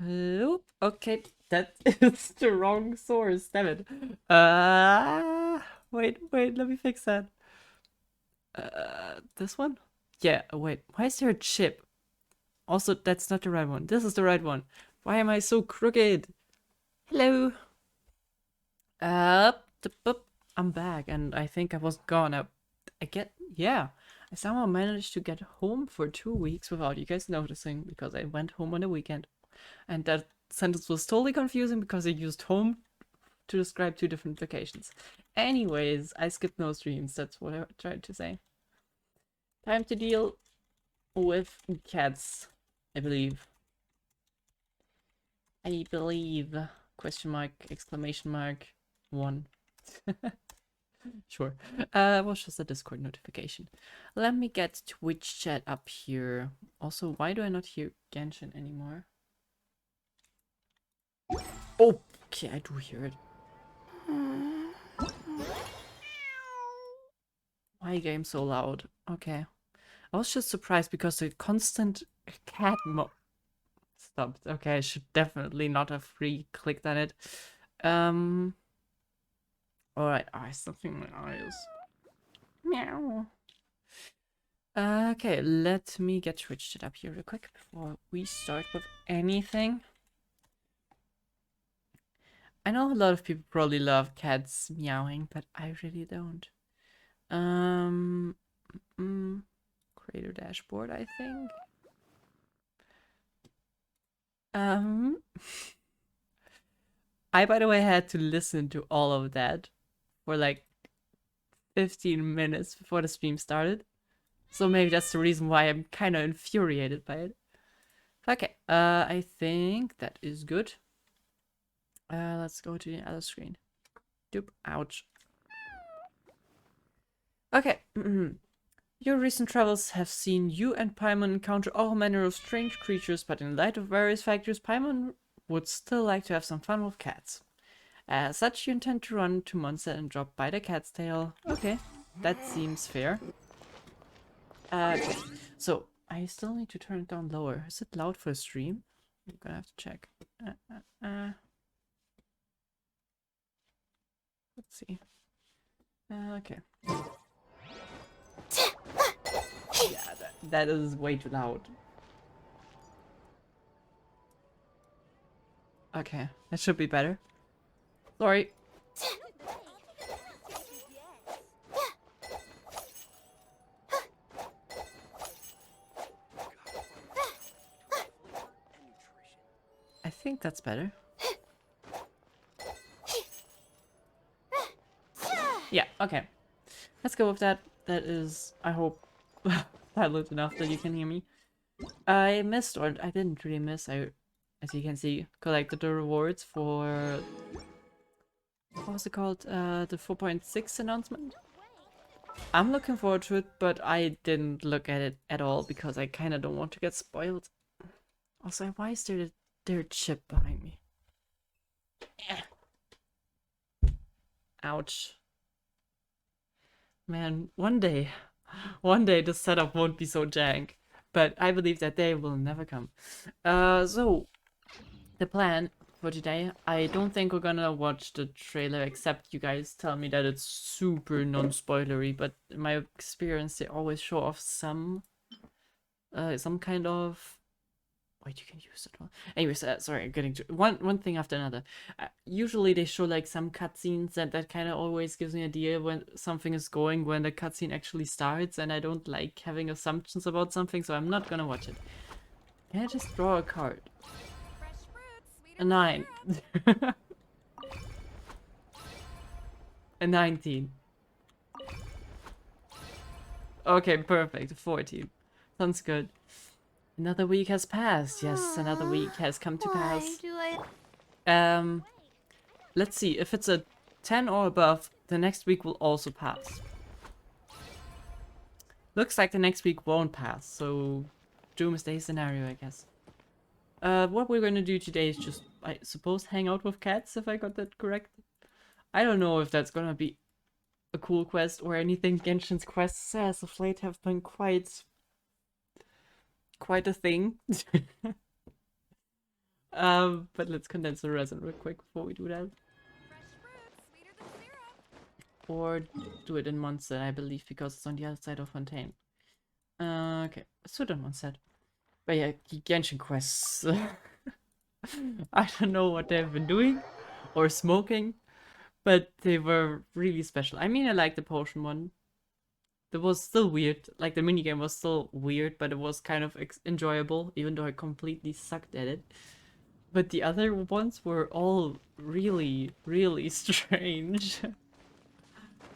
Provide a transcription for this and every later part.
Oop, okay, that is the wrong source, damn it. Wait, let me fix that. This one? Yeah, wait, why is there a chip? Also, that's not the right one. This is the right one. Why am I so crooked? Hello. Up. I'm back, and I think I wasn't gone. Yeah. I somehow managed to get home for 2 weeks without you guys noticing because I went home on the weekend. And that sentence was totally confusing because I used home to describe two different locations. Anyways, I skipped no streams. That's what I tried to say. Time to deal with cats, I believe. I believe. Question mark, exclamation mark, one. Sure. Was just a Discord notification. Let me get Twitch chat up here. Also, why do I not hear Genshin anymore? Okay, I do hear it. Why game so loud? Okay. I was just surprised because the constant cat mo stopped. Okay, I should definitely not have re-clicked on it. Alright, something in my eyes. Meow. Okay, let me get Twitch it up here real quick before we start with anything. I know a lot of people probably love cats meowing, but I really don't. Creator dashboard, I think. I, by the way, had to listen to all of that for like 15 minutes before the stream started. So maybe that's the reason why I'm kind of infuriated by it. Okay, I think that is good. Let's go to the other screen. Doop, ouch. Okay. Your recent travels have seen you and Paimon encounter all manner of strange creatures, but in light of various factors, Paimon would still like to have some fun with cats. As such, you intend to run to Mondstadt and drop by the cat's tail. Okay, that seems fair. So, I still need to turn it down lower. Is it loud for a stream? I'm gonna have to check. Let's see. Okay. Yeah, that is way too loud. Okay, that should be better. Sorry. I think that's better. Yeah, okay. Let's go with that. That is, I hope, silent enough that you can hear me. I missed, or I didn't really miss, as you can see, collected the rewards for, what was it called? The 4.6 announcement? I'm looking forward to it, but I didn't look at it at all because I kind of don't want to get spoiled. Also, why is there a chip behind me? Ouch. Man, one day the setup won't be so jank. But I believe that day will never come. So, the plan for today, I don't think we're gonna watch the trailer except you guys tell me that it's super non-spoilery, but in my experience they always show off some kind of. Wait, you can use it. Anyways, sorry, I'm getting to one thing after another. Usually they show like some cutscenes that kind of always gives me an idea when something is going when the cutscene actually starts, and I don't like having assumptions about something, so I'm not gonna watch it. Can I just draw a card? A 9. A 19. Okay, perfect. 14. Sounds good. Another week has passed. Yes, another week has come to pass. Let's see. If it's a 10 or above, the next week will also pass. Looks like the next week won't pass, so doomsday scenario, I guess. What we're gonna do today is just, I suppose, hang out with cats, if I got that correct. I don't know if that's gonna be a cool quest or anything. Genshin's quests as of late have been quite a thing. But let's condense the resin real quick before we do that. Or do it in Mondstadt, I believe, because it's on the other side of Fontaine. Okay, let's do it in Mondstadt. But yeah, the Genshin quests. I don't know what they've been doing or smoking, but they were really special. I mean, I like the potion one. It was still weird. Like, the minigame was still weird, but it was kind of enjoyable, even though I completely sucked at it. But the other ones were all really, really strange.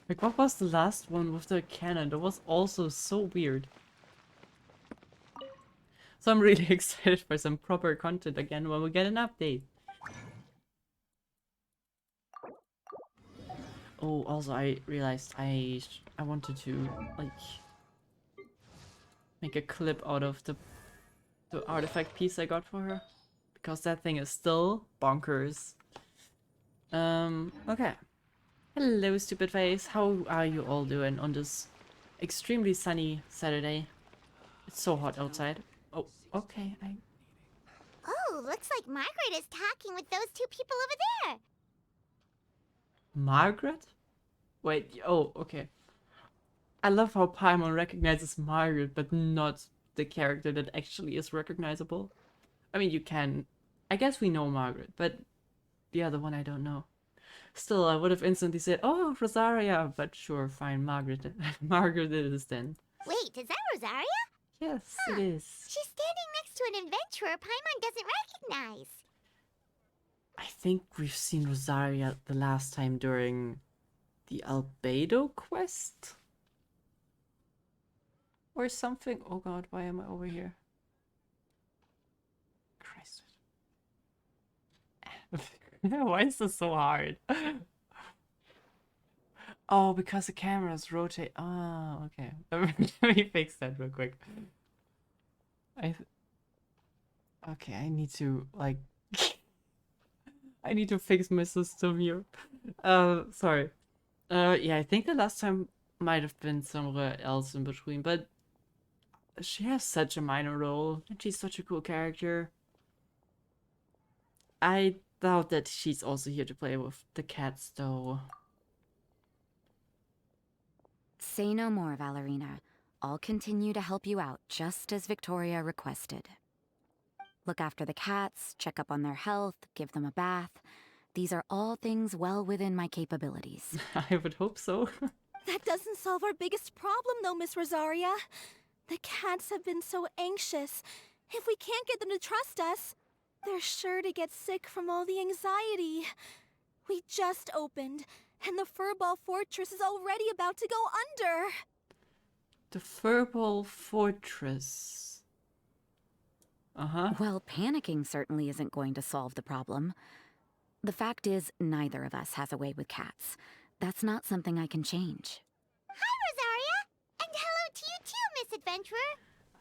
Like, what was the last one with the cannon? That was also so weird. So I'm really excited for some proper content again when we get an update. Oh, also I realized I wanted to, like, make a clip out of the artifact piece I got for her. Because that thing is still bonkers. Okay. Hello, stupid face. How are you all doing on this extremely sunny Saturday? It's so hot outside. Oh, okay. Oh, looks like Margaret is talking with those two people over there. Margaret? Wait, oh, okay. I love how Paimon recognizes Margaret, but not the character that actually is recognizable. I mean, you can... I guess we know Margaret, but the other one I don't know. Still, I would have instantly said, oh, Rosaria, but sure, fine, Margaret. Margaret it is then. Wait, is that Rosaria? Yes, Huh. it is. She's standing next to an adventurer Paimon doesn't recognize. I think we've seen Rosaria the last time during the Albedo quest? Or something? Oh god, why am I over here? Christ. Why is this so hard? Oh, because the cameras rotate. Oh, okay. Let me fix that real quick. Okay, I need to, like... I need to fix my system here. Sorry. Yeah, I think the last time might have been somewhere else in between, but she has such a minor role, and she's such a cool character. I doubt that she's also here to play with the cats, though. Say no more, Valerina. I'll continue to help you out, just as Victoria requested. Look after the cats, check up on their health, give them a bath. These are all things well within my capabilities. I would hope so. That doesn't solve our biggest problem, though, Miss Rosaria. The cats have been so anxious. If we can't get them to trust us, they're sure to get sick from all the anxiety. We just opened, and the Furball Fortress is already about to go under. The Furball Fortress. Uh-huh. Well, panicking certainly isn't going to solve the problem. The fact is, neither of us has a way with cats. That's not something I can change. Hi, Rosaria! And hello to you too, Miss Adventurer.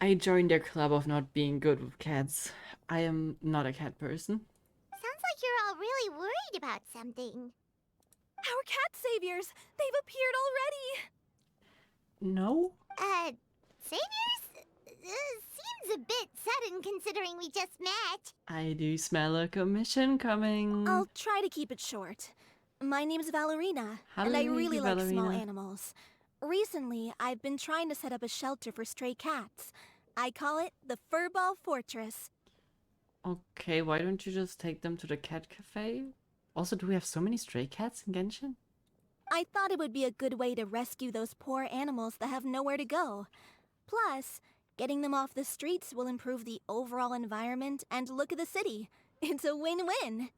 I joined their club of not being good with cats. I am not a cat person. Sounds like you're all really worried about something. Our cat saviors! They've appeared already! No? Saviors? Seems a bit sudden considering we just met. I do smell a commission coming. I'll try to keep it short. My name's Valerina, Hello, and I really like small Valerina. animals. Recently, I've been trying to set up a shelter for stray cats. I call it the Furball Fortress. Okay, why don't you just take them to the cat cafe? Also, do we have so many stray cats in Genshin? I thought it would be a good way to rescue those poor animals that have nowhere to go. Plus, getting them off the streets will improve the overall environment and look of the city. It's a win-win.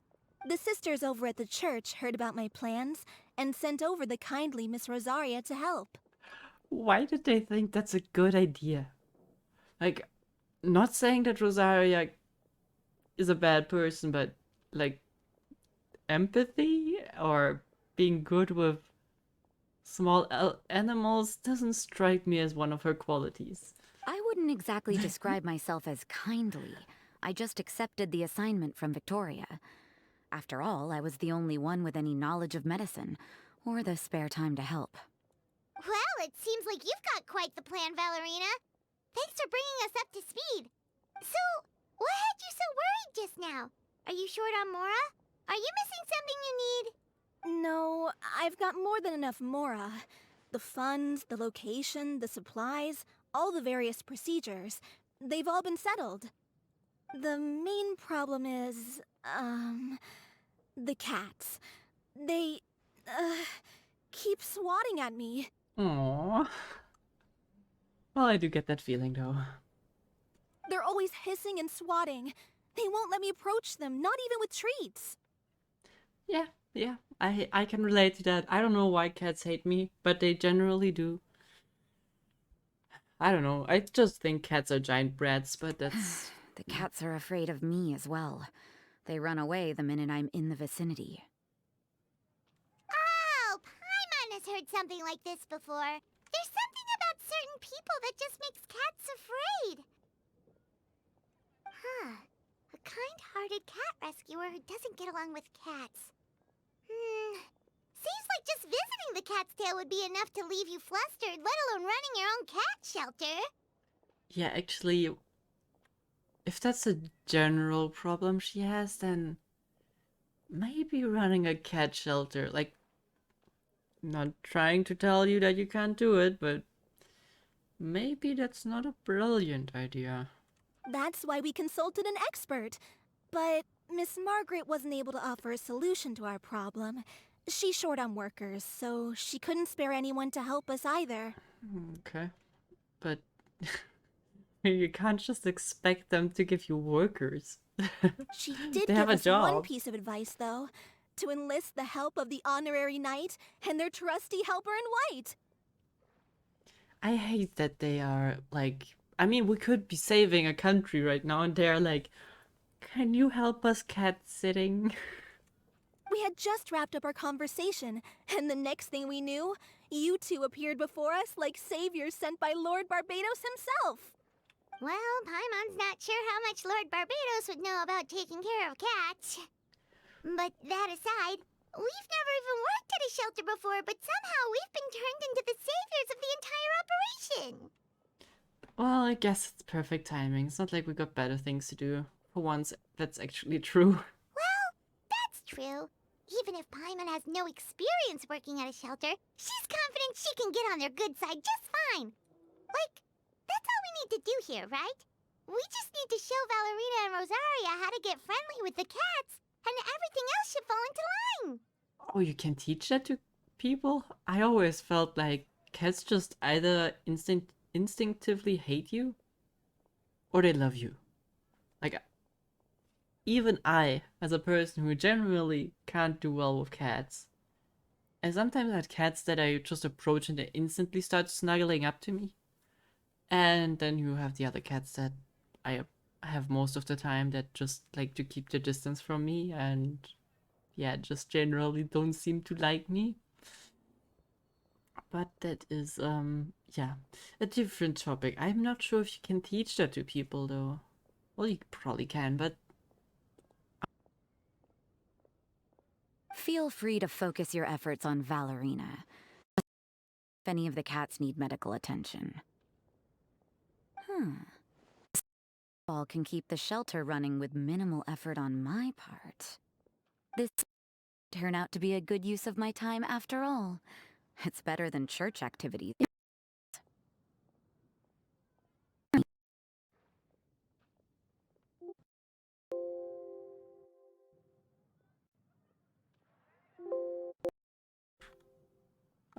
The sisters over at the church heard about my plans and sent over the kindly Miss Rosaria to help. Why did they think that's a good idea? Like, not saying that Rosaria is a bad person, but, like, empathy or being good with small animals doesn't strike me as one of her qualities. I wouldn't exactly describe myself as kindly. I just accepted the assignment from Victoria. After all, I was the only one with any knowledge of medicine, or the spare time to help. Well, it seems like you've got quite the plan, Valerina. Thanks for bringing us up to speed. So, what had you so worried just now? Are you short on Mora? Are you missing something you need? No, I've got more than enough Mora. The funds, the location, the supplies, all the various procedures. They've all been settled. The main problem is, the cats. They, keep swatting at me. Aww. Well, I do get that feeling though. They're always hissing and swatting. They won't let me approach them, not even with treats. Yeah, I can relate to that. I don't know why cats hate me, but they generally do. I don't know. I just think cats are giant brats, but that's The cats are afraid of me as well. They run away the minute I'm in the vicinity. Oh, Paimon has heard something like this before. There's something about certain people that just makes cats afraid. Huh. A kind-hearted cat rescuer who doesn't get along with cats. Seems like just visiting the cat's tail would be enough to leave you flustered, let alone running your own cat shelter. yeah, actually, if that's a general problem she has, then maybe running a cat shelter, like, not trying to tell you that you can't do it, but maybe that's not a brilliant idea. That's why we consulted an expert. But Miss Margaret wasn't able to offer a solution to our problem. She's short on workers, so she couldn't spare anyone to help us either. Okay, but you can't just expect them to give you workers. She did They have give a us one job. piece of advice, though. To enlist the help of the honorary knight and their trusty helper in white. I hate that they are like, I mean, we could be saving a country right now, and they're like, can you help us cat sitting? We had just wrapped up our conversation, and the next thing we knew, you two appeared before us like saviors sent by Lord Barbados himself. Well, Paimon's not sure how much Lord Barbados would know about taking care of cats. But that aside, we've never even worked at a shelter before, but somehow we've been turned into the saviors of the entire operation. Well, I guess it's perfect timing. It's not like we got better things to do. For once, that's actually true. Well, that's true. Even if Paimon has no experience working at a shelter, she's confident she can get on their good side just fine. Like, that's all we need to do here, right? We just need to show Valerina and Rosaria how to get friendly with the cats, and everything else should fall into line. Oh, you can teach that to people? I always felt like cats just either instinctively hate you or they love you. Like, even I, as a person who generally can't do well with cats, I sometimes had cats that I just approach and they instantly start snuggling up to me. And then you have the other cats that I have most of the time that just like to keep their distance from me and yeah, just generally don't seem to like me. But that is yeah, a different topic. I'm not sure if you can teach that to people though. Well, you probably can, but Feel free to focus your efforts on Valerina. If any of the cats need medical attention. All can keep the shelter running with minimal effort on my part. This turned out to be a good use of my time after all. It's better than church activities.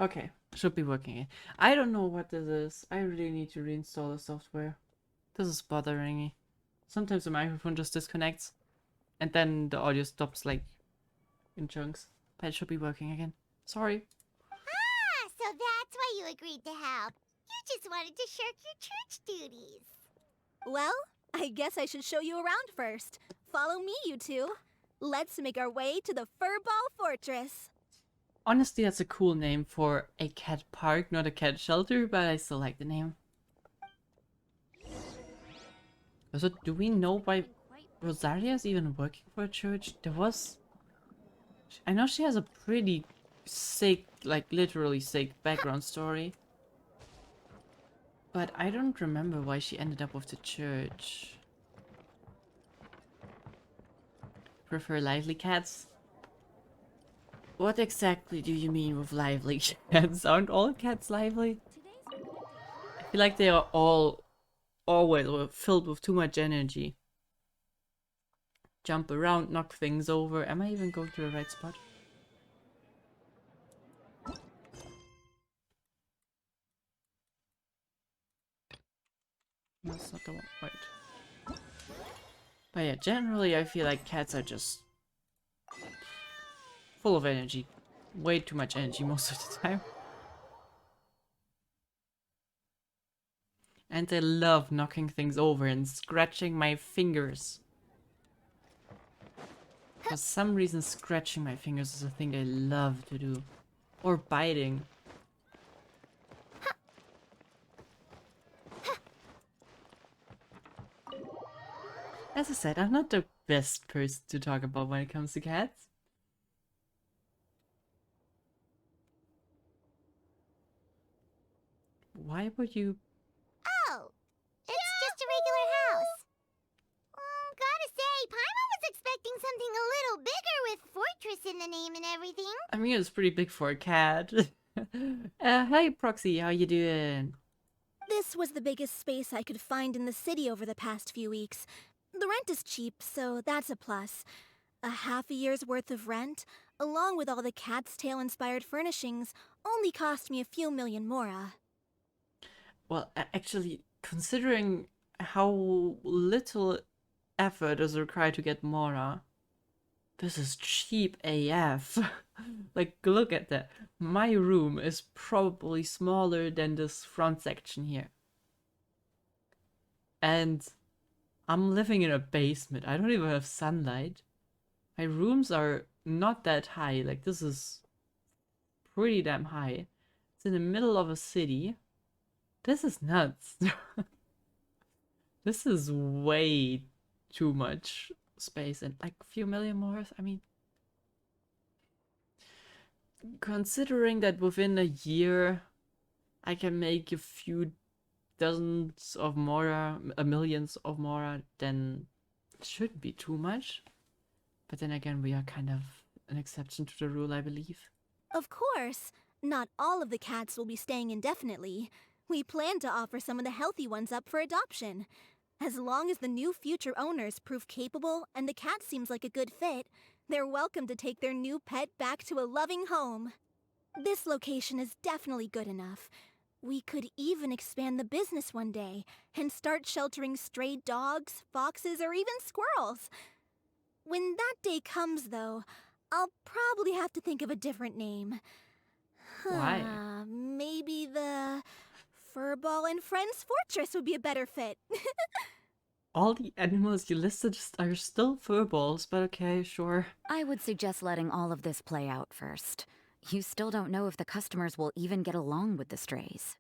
okay, should be working. I don't know what this is. I really need to reinstall the software. This is bothering me. Sometimes the microphone just disconnects and then the audio stops like in chunks. But it should be working again. Sorry. Ah, so that's why you agreed to help. You just wanted to shirk your church duties. Well, I guess I should show you around first. Follow me, you two. Let's make our way to the Furball Fortress. Honestly, that's a cool name for a cat park, not a cat shelter, but I still like the name. So, do we know why Rosaria is even working for a church? There was... I know she has a pretty sick, like literally sick background story. But I don't remember why she ended up with the church. prefer lively cats. What exactly do you mean with lively cats? Aren't all cats lively? I feel like they are all always filled with too much energy. Jump around, knock things over. Am I even going to the right spot? No, that's not the one. Wait. But yeah, generally I feel like cats are just full of energy. Way too much energy most of the time. And I love knocking things over and scratching my fingers. For some reason, scratching my fingers is a thing I love to do. Or biting. As I said, I'm not the best person to talk about when it comes to cats. Why would you... Oh, it's just a regular house. Gotta say, Paimon was expecting something a little bigger with Fortress in the name and everything. I mean, it's pretty big for a cat. Hey, Proxy, how you doing? This was the biggest space I could find in the city over the past few weeks. The rent is cheap, so that's a plus. A half a year's worth of rent, along with all the Cat's Tail-inspired furnishings, only cost me a few million mora. Well, actually, considering how little effort is required to get Mora, this is cheap AF. Like, look at that. My room is probably smaller than this front section here. And I'm living in a basement. I don't even have sunlight. My rooms are not that high. Like, this is pretty damn high. It's in the middle of a city. This is nuts. This is way too much space and like a few million more. I mean, considering that within a year I can make a few dozens of Mora, millions of Mora, then it shouldn't be too much. But then again, we are kind of an exception to the rule, I believe. Of course, not all of the cats will be staying indefinitely. We plan to offer some of the healthy ones up for adoption. As long as the new future owners prove capable and the cat seems like a good fit, they're welcome to take their new pet back to a loving home. This location is definitely good enough. We could even expand the business one day and start sheltering stray dogs, foxes, or even squirrels. When that day comes, though, I'll probably have to think of a different name. Why? Maybe the Furball and Friends Fortress would be a better fit. All the animals you listed are still furballs, but okay, sure. I would suggest letting all of this play out first. You still don't know if the customers will even get along with the strays.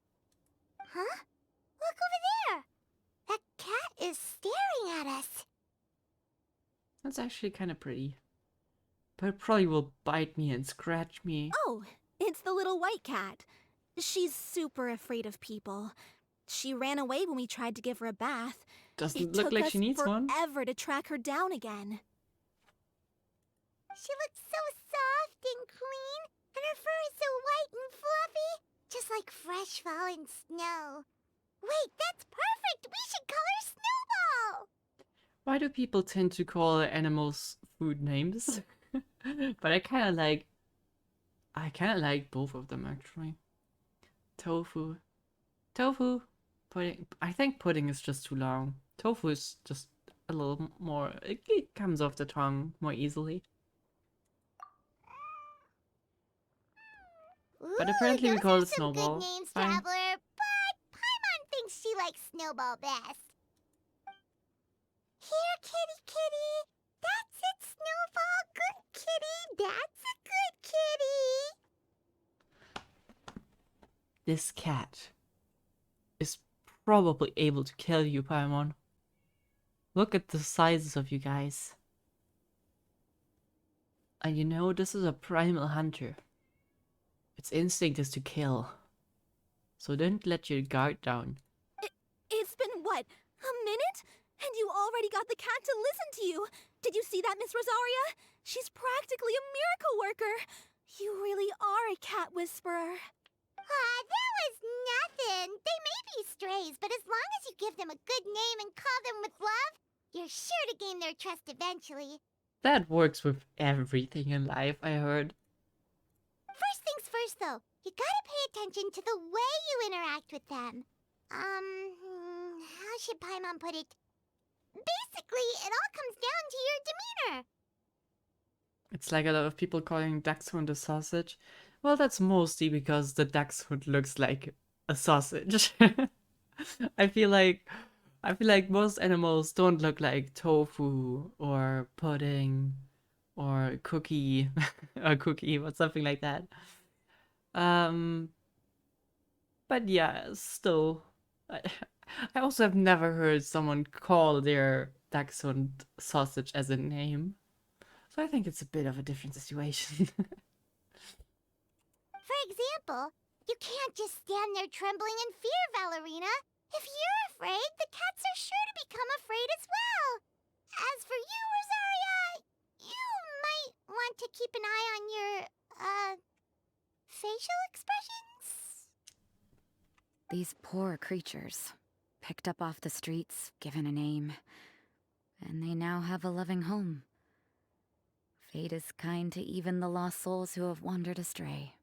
Huh? Look over there! That cat is staring at us. That's actually kind of pretty. But it probably will bite me and scratch me. Oh, it's the little white cat. She's super afraid of people. She ran away when we tried to give her a bath. Doesn't It look took like us she needs one. forever to track her down again. She looks so soft and clean, and her fur is so white and fluffy, just like fresh fallen snow. Wait, that's perfect! We should call her Snowball! Why do people tend to call animals food names? But I kind of like both of them actually. Tofu. Tofu. Pudding. I think pudding is just too long. Tofu is just a little more, it comes off the tongue more easily. But apparently we those call are it some Snowball. Good names, Fine. Traveler, but Paimon thinks she likes Snowball best. Here, kitty kitty. That's it, Snowball. Good kitty. That's a good kitty. This cat is probably able to kill you, Paimon. Look at the sizes of you guys. And you know, this is a primal hunter. Its instinct is to kill. So don't let your guard down. It's been, what, a minute? And you already got the cat to listen to you. Did you see that, Miss Rosaria? She's practically a miracle worker. You really are a cat whisperer. Ah, that was nothing. They may be strays, but as long as you give them a good name and call them with love, you're sure to gain their trust eventually. That works with everything in life, I heard. First things first, though, you gotta pay attention to the way you interact with them. How should Paimon put it? Basically, it all comes down to your demeanor. It's like a lot of people calling Dachshund a sausage. Well, that's mostly because the Dachshund looks like a sausage. I feel like most animals don't look like tofu or pudding or cookie or cookie or something like that. Um, but yeah, still, I, I also have never heard someone call their Dachshund sausage as a name. So I think it's a bit of a different situation. For example, you can't just stand there trembling in fear, Valerina. If you're afraid, the cats are sure to become afraid as well. As for you, Rosaria, you might want to keep an eye on your, facial expressions. These poor creatures, picked up off the streets, given a name, and they now have a loving home. Fate is kind to even the lost souls who have wandered astray.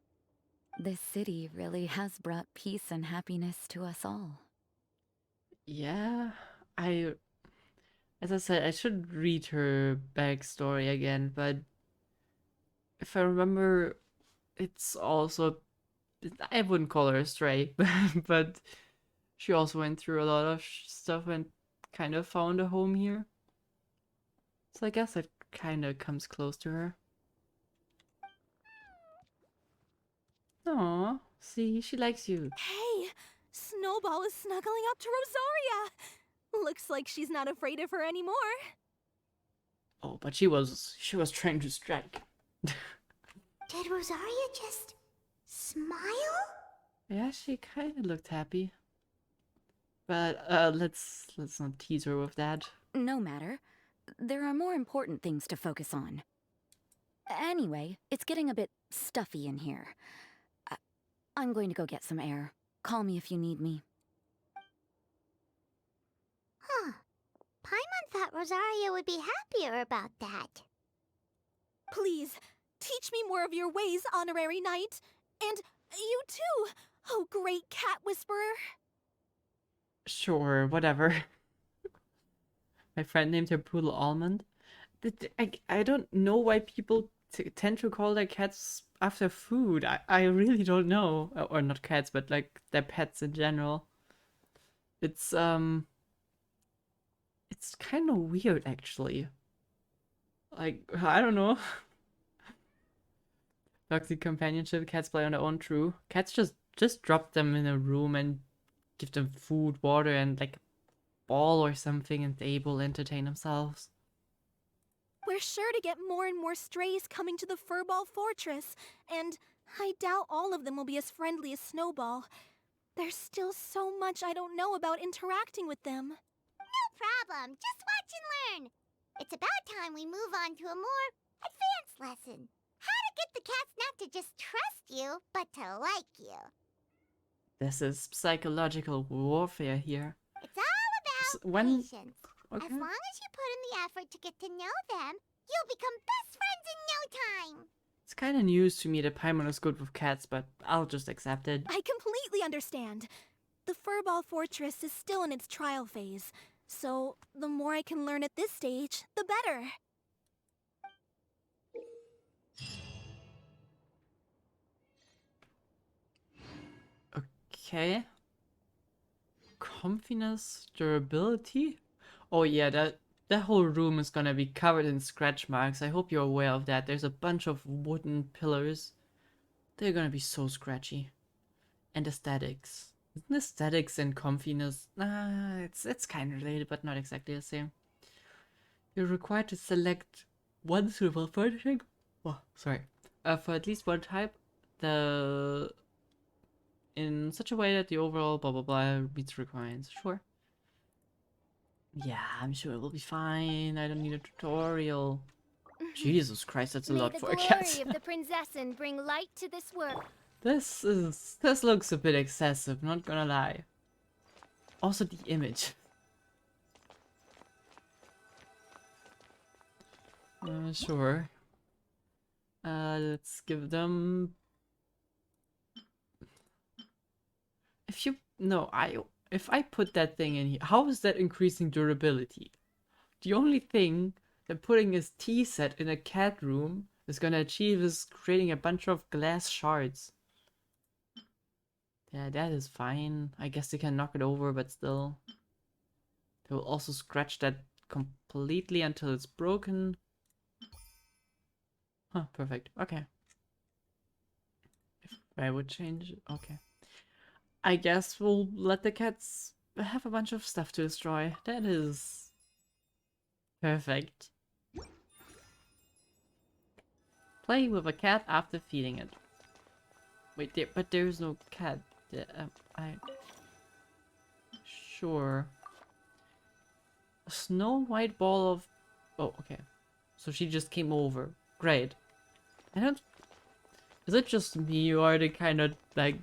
This city really has brought peace and happiness to us all. Yeah, as I said, I should read her backstory again, but if I remember, it's also, I wouldn't call her a stray, but she also went through a lot of stuff and kind of found a home here. So I guess it kind of comes close to her. Aw, see, she likes you. Hey, Snowball is snuggling up to Rosaria. Looks like she's not afraid of her anymore. Oh, but she was trying to strike. Did Rosaria just smile? Yeah, she kind of looked happy. But let's not tease her with that. No matter. There are more important things to focus on. Anyway, it's getting a bit stuffy in here. I'm going to go get some air. Call me if you need me. Huh. Paimon thought Rosaria would be happier about that. Please, teach me more of your ways, Honorary Knight. And you too, oh great cat whisperer. Sure, whatever. My friend named her Poodle Almond. I don't know why people tend to call their cats after food. I really don't know. Or not cats, but like their pets in general. It's kind of weird actually. Like, I don't know. Toxic companionship, cats play on their own, true. Cats just drop them in a room and give them food, water, and like ball or something, and they will entertain themselves. We're sure to get more and more strays coming to the Furball Fortress, and I doubt all of them will be as friendly as Snowball. There's still so much I don't know about interacting with them. No problem. Just watch and learn. It's about time we move on to a more advanced lesson. How to get the cats not to just trust you, but to like you. This is psychological warfare here. It's all about when patience. okay. As long as you put in the effort to get to know them, you'll become best friends in no time. It's kind of news to me that Paimon is good with cats, but I'll just accept it. I completely understand. The Furball Fortress is still in its trial phase, so the more I can learn at this stage, the better. Okay. Comfiness, durability. Oh yeah, that whole room is gonna be covered in scratch marks. I hope you're aware of that. There's a bunch of wooden pillars. They're gonna be so scratchy. And aesthetics. Isn't aesthetics and comfiness? It's kind of related, but not exactly the same. You're required to select one suitable furnishing. Oh, sorry. For at least one type, in such a way that the overall blah blah blah meets requirements. Sure. Yeah, I'm sure it will be fine. I don't need a tutorial. Jesus Christ, that's a lot for a cat. of the Prinzessin bring light to this work. This looks a bit excessive, not gonna lie. Also the image. Sure. Let's give them. If I put that thing in here, how is that increasing durability? The only thing that putting his tea set in a cat room is gonna achieve is creating a bunch of glass shards. Yeah, that is fine. I guess they can knock it over, but still. They will also scratch that completely until it's broken. Huh, perfect. Okay. If I would change, okay. I guess we'll let the cats have a bunch of stuff to destroy. That is perfect. Play with a cat after feeding it. Wait, but there's no cat. Sure. A snow white ball of... Oh, okay. So she just came over. Great. I don't... Is it just me, or are they kind of, like,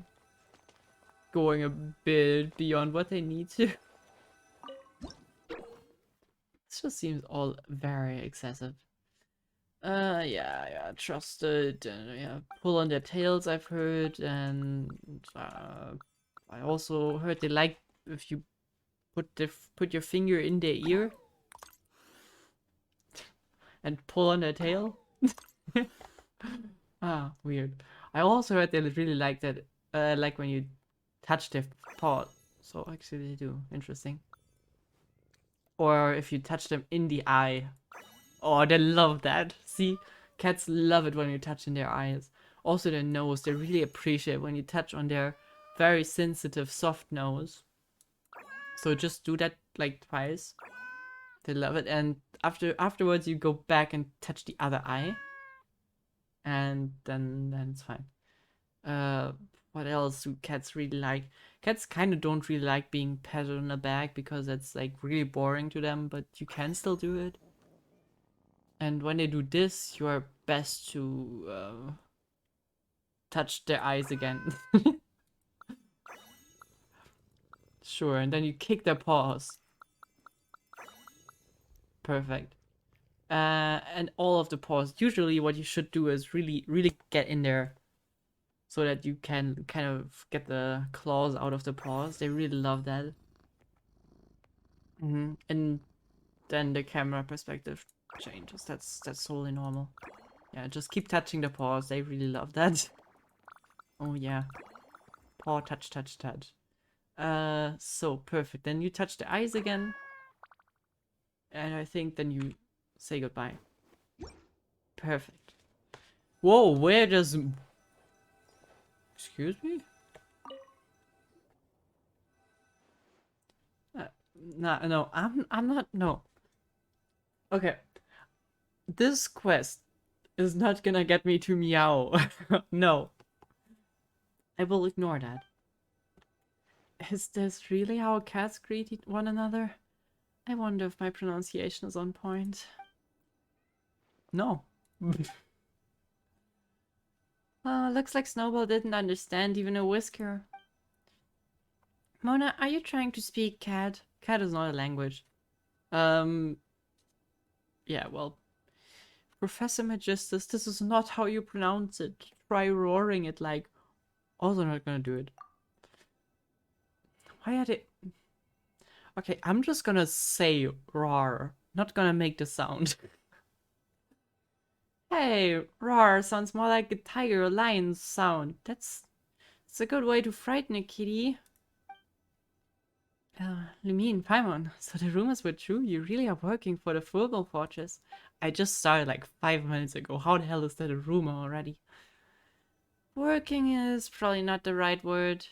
going a bit beyond what they need to? This just seems all very excessive. Yeah, trusted, and yeah, pull on their tails, I've heard, and I also heard they like if you put your finger in their ear and pull on their tail. Ah, weird. I also heard they really like that, like when you touch their paw. So actually they do. Interesting. Or if you touch them in the eye. Oh, they love that. See? Cats love it when you touch in their eyes. Also their nose. They really appreciate when you touch on their very sensitive, soft nose. So just do that like twice. They love it. And afterwards you go back and touch the other eye. And then it's fine. What else do cats really like? Cats kind of don't really like being patted on the back because that's like really boring to them, but you can still do it. And when they do this, you are best to touch their eyes again. Sure, and then you kick their paws. Perfect. And all of the paws. Usually what you should do is really, really get in there so that you can kind of get the claws out of the paws. They really love that. And then the camera perspective changes. That's totally normal. Yeah, just keep touching the paws. They really love that. Oh yeah. Paw touch, touch, touch. So perfect. Then you touch the eyes again. And I think then you say goodbye. Perfect. Whoa, where does... Excuse me? No, I'm not, no. Okay. This quest is not gonna get me to meow. No. I will ignore that. Is this really how cats greet one another? I wonder if my pronunciation is on point. No. Looks like Snowball didn't understand even a whisker. Mona, are you trying to speak cat? Cat is not a language. Yeah, well. Professor Magistus, this is not how you pronounce it. Try roaring it like... Also not gonna do it. Why are they... Okay, I'm just gonna say roar. Not gonna make the sound. Hey, roar sounds more like a tiger or lion sound. It's a good way to frighten a kitty. Lumine, Paimon, so the rumors were true? You really are working for the Furball Fortress. I just started like 5 minutes ago. How the hell is that a rumor already? Working is probably not the right word.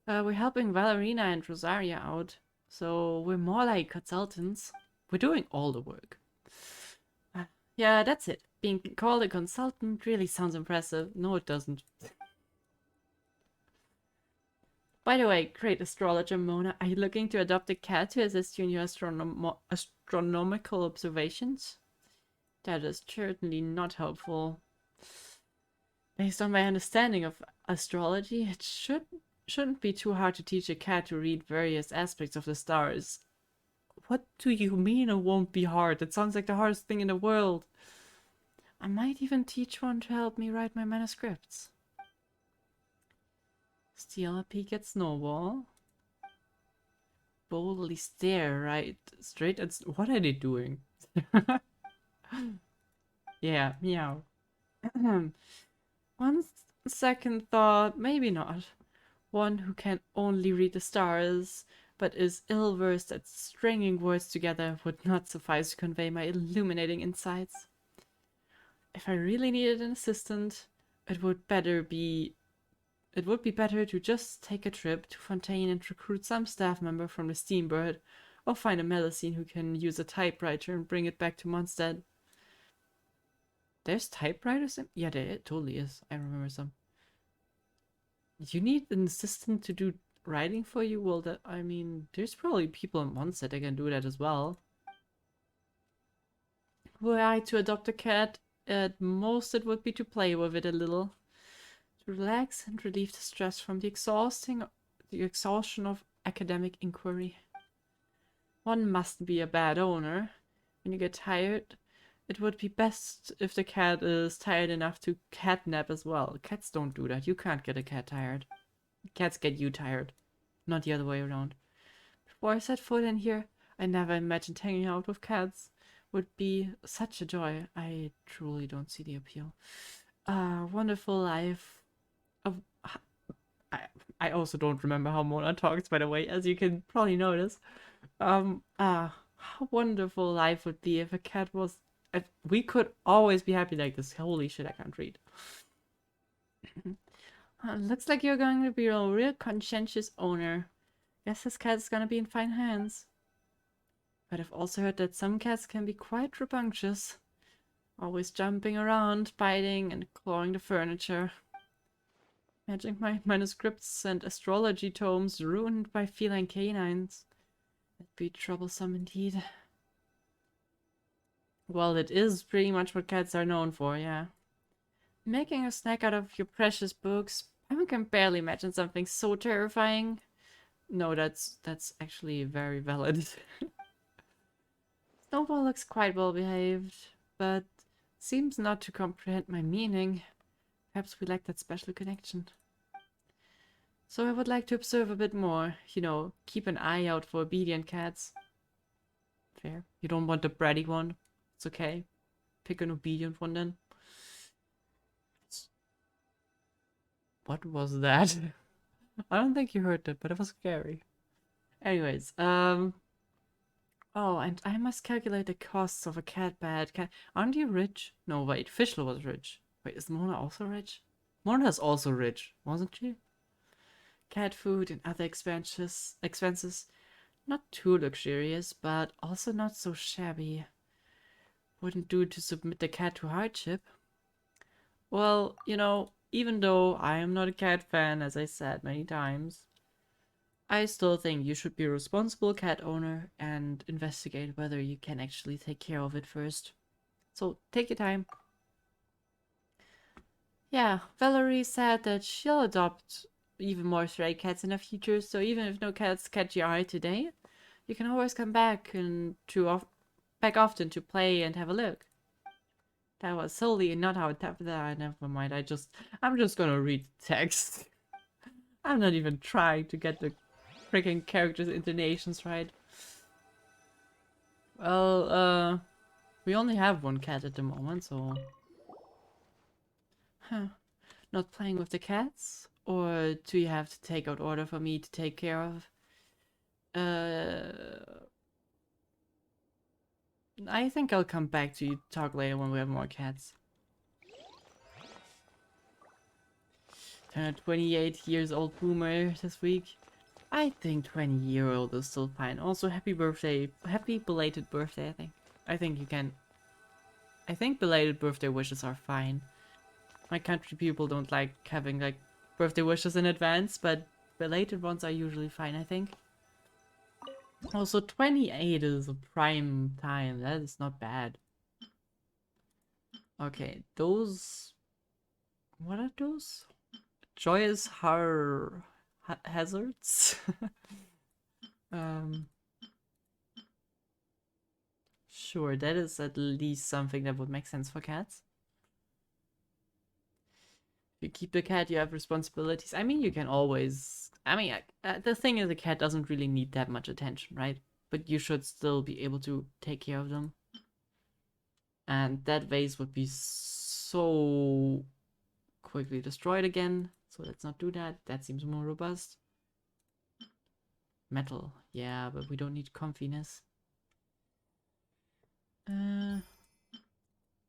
We're helping Valerina and Rosaria out. So we're more like consultants. We're doing all the work. Yeah, that's it. Being called a consultant really sounds impressive. No, it doesn't. By the way, great astrologer Mona, are you looking to adopt a cat to assist you in your astronomical observations? That is certainly not helpful. Based on my understanding of astrology, it shouldn't be too hard to teach a cat to read various aspects of the stars. What do you mean it won't be hard? It sounds like the hardest thing in the world. I might even teach one to help me write my manuscripts. Steal a peek at Snowball. Boldly stare right straight at... What are they doing? Yeah, meow. One second thought, maybe not. One who can only read the stars, but is ill-versed at stringing words together would not suffice to convey my illuminating insights. If I really needed an assistant, it would be better to just take a trip to Fontaine and recruit some staff member from the Steambird, or find a Melusine who can use a typewriter and bring it back to Mondstadt. There's typewriters in... Yeah, there totally is. I remember some. You need an assistant to do writing for you? Well, I mean, there's probably people in Mondstadt that can do that as well. Were I to adopt a cat, at most it would be to play with it a little. To relax and relieve the stress from the exhaustion of academic inquiry. One mustn't be a bad owner. When you get tired, it would be best if the cat is tired enough to catnap as well. Cats don't do that. You can't get a cat tired. Cats get you tired, not the other way around. Before I set foot in here, I never imagined hanging out with cats would be such a joy. I truly don't see the appeal. Wonderful life. I also don't remember how Mona talks, by the way, as you can probably notice. How wonderful life would be if a cat was... If we could always be happy like this. Holy shit, I can't read. Looks like you're going to be a real conscientious owner. Guess this cat is gonna be in fine hands. But I've also heard that some cats can be quite rambunctious. Always jumping around, biting and clawing the furniture. Imagine my manuscripts and astrology tomes ruined by feline canines. That'd be troublesome indeed. Well, it is pretty much what cats are known for, yeah. Making a snack out of your precious books. I can barely imagine something so terrifying. No, that's actually very valid. Snowball looks quite well behaved, but seems not to comprehend my meaning. Perhaps we lack that special connection. So I would like to observe a bit more. You know, keep an eye out for obedient cats. Fair. You don't want the bratty one. It's okay. Pick an obedient one then. What was that? I don't think you heard that, but it was scary. Anyways, oh, and I must calculate the costs of a cat bed. Aren't you rich? No, wait, Fischl was rich. Wait, is Mona also rich? Mona's also rich, wasn't she? Cat food and other expenses. Not too luxurious, but also not so shabby. Wouldn't do to submit the cat to hardship. Well, you know, even though I am not a cat fan, as I said many times, I still think you should be a responsible cat owner and investigate whether you can actually take care of it first. So take your time. Yeah, Valerie said that she'll adopt even more stray cats in the future, so even if no cats catch your eye today, you can always come back and back often to play and have a look. That was solely not how it happened. Never mind. I'm just gonna read the text. I'm not even trying to get the freaking characters' intonations right. Well, we only have one cat at the moment, so... Huh. Not playing with the cats? Or do you have to take out order for me to take care of? I think I'll come back to you talk later when we have more cats. Turned 28 years old boomer this week. I think 20-year-old is still fine. Also, happy birthday. Happy belated birthday, I think. I think belated birthday wishes are fine. My country people don't like having, like, birthday wishes in advance, but belated ones are usually fine, I think. Also, 28 is a prime time. That is not bad. Okay, those... What are those? Joyous hazards? um... Sure, that is at least something that would make sense for cats. If you keep the cat, you have responsibilities. I mean, you can always... I mean, the thing is, a cat doesn't really need that much attention, right? But you should still be able to take care of them. And that vase would be so quickly destroyed again. So let's not do that. That seems more robust. Metal. Yeah, but we don't need comfiness.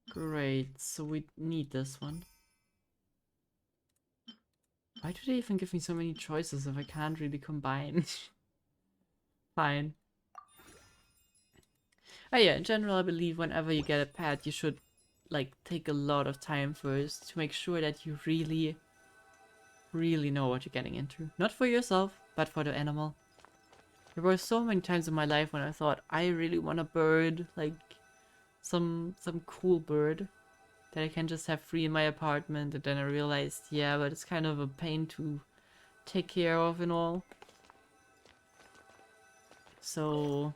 Great. So we need this one. Why do they even give me so many choices if I can't really combine? Fine. Oh yeah, in general, I believe whenever you get a pet, you should like take a lot of time first to make sure that you really know what you're getting into. Not for yourself, but for the animal. There were so many times in my life when I thought I really want a bird, like some cool bird that I can just have free in my apartment, and then I realized, yeah, but it's kind of a pain to take care of and all. So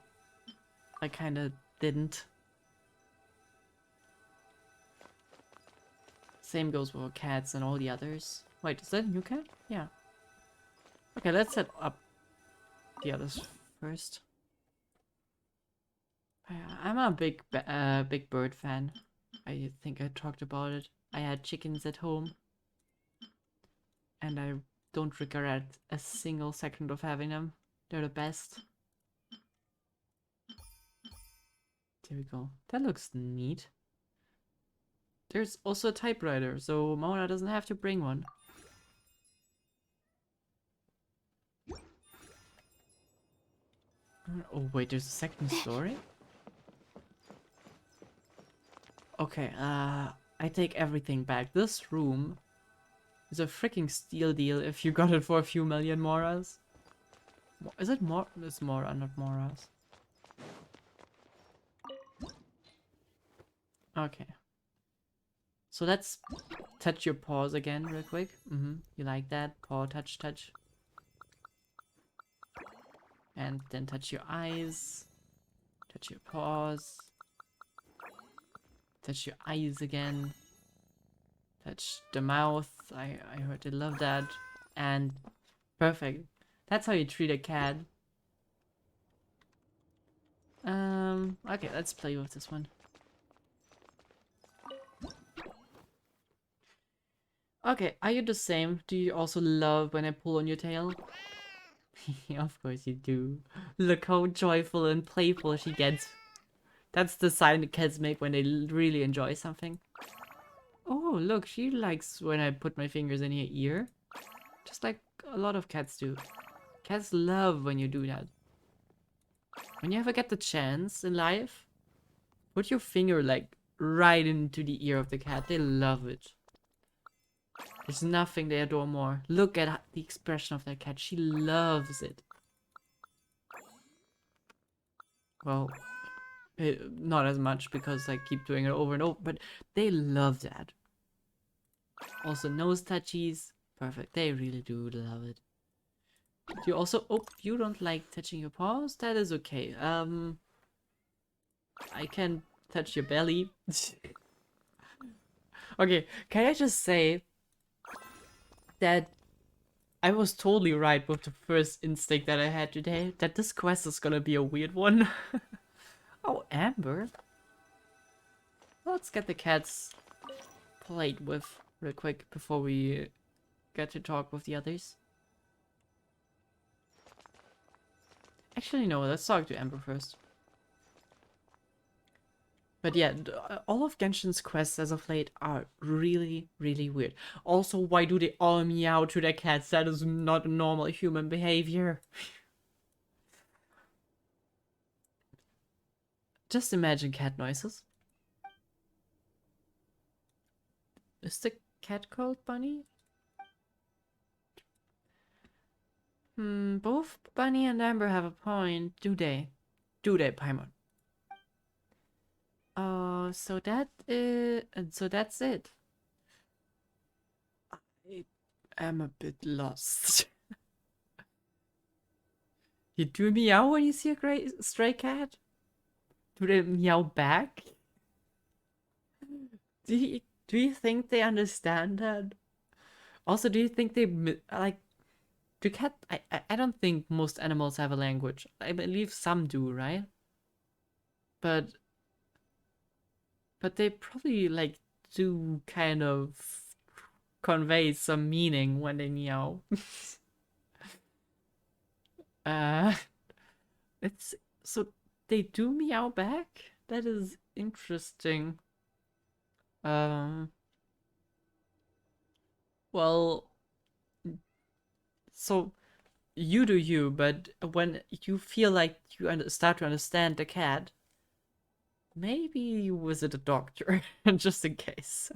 I kind of didn't. Same goes for cats and all the others. Wait, is that a new cat? Yeah. Okay, let's set up the others first. I'm a big bird fan. I think I talked about it. I had chickens at home, and I don't regret a single second of having them. They're the best. There we go. That looks neat. There's also a typewriter, so Mona doesn't have to bring one. Oh wait, there's a second story? Okay, I take everything back. This room is a freaking steal deal if you got it for a few million moras. Is it more? It's mora, not moras. Okay. So let's touch your paws again real quick. You like that? Paw touch, touch. And then touch your eyes. Touch your paws. Touch your eyes again. Touch the mouth. I heard they love that. And perfect. That's how you treat a cat. Okay, let's play with this one. Okay, are you the same? Do you also love when I pull on your tail? Of course you do. Look how joyful and playful she gets. That's the sign that cats make when they really enjoy something. Oh, look, she likes when I put my fingers in her ear. Just like a lot of cats do. Cats love when you do that. When you ever get the chance in life, put your finger like right into the ear of the cat. They love it. There's nothing they adore more. Look at the expression of that cat. She loves it. Well, not as much because I keep doing it over and over, but they love that. Also, nose touchies. Perfect. They really do love it. You also... Oh, you don't like touching your paws? That is okay. I can touch your belly. Okay, can I just say that I was totally right with the first instinct that I had today, that this quest is gonna be a weird one. Oh, Amber. Let's get the cats played with real quick before we get to talk with the others. Actually, no, let's talk to Amber first. But yeah, all of Genshin's quests as of late are really, really weird. Also, why do they all meow to their cats? That is not normal human behavior. Just imagine cat noises. Is the cat called Bunny? Both Bunny and Amber have a point, do they? Do they, Paimon? So that's it. I am a bit lost. You do meow when you see a stray cat? Do they meow back? Do you think they understand that? Also, do you think they like? Do cat? I don't think most animals have a language. I believe some do, right? But they probably like do kind of convey some meaning when they meow. uh, it's so they do meow back. That is interesting. Well, so you do you, but when you feel like you start to understand the cat, maybe you visit a doctor just in case.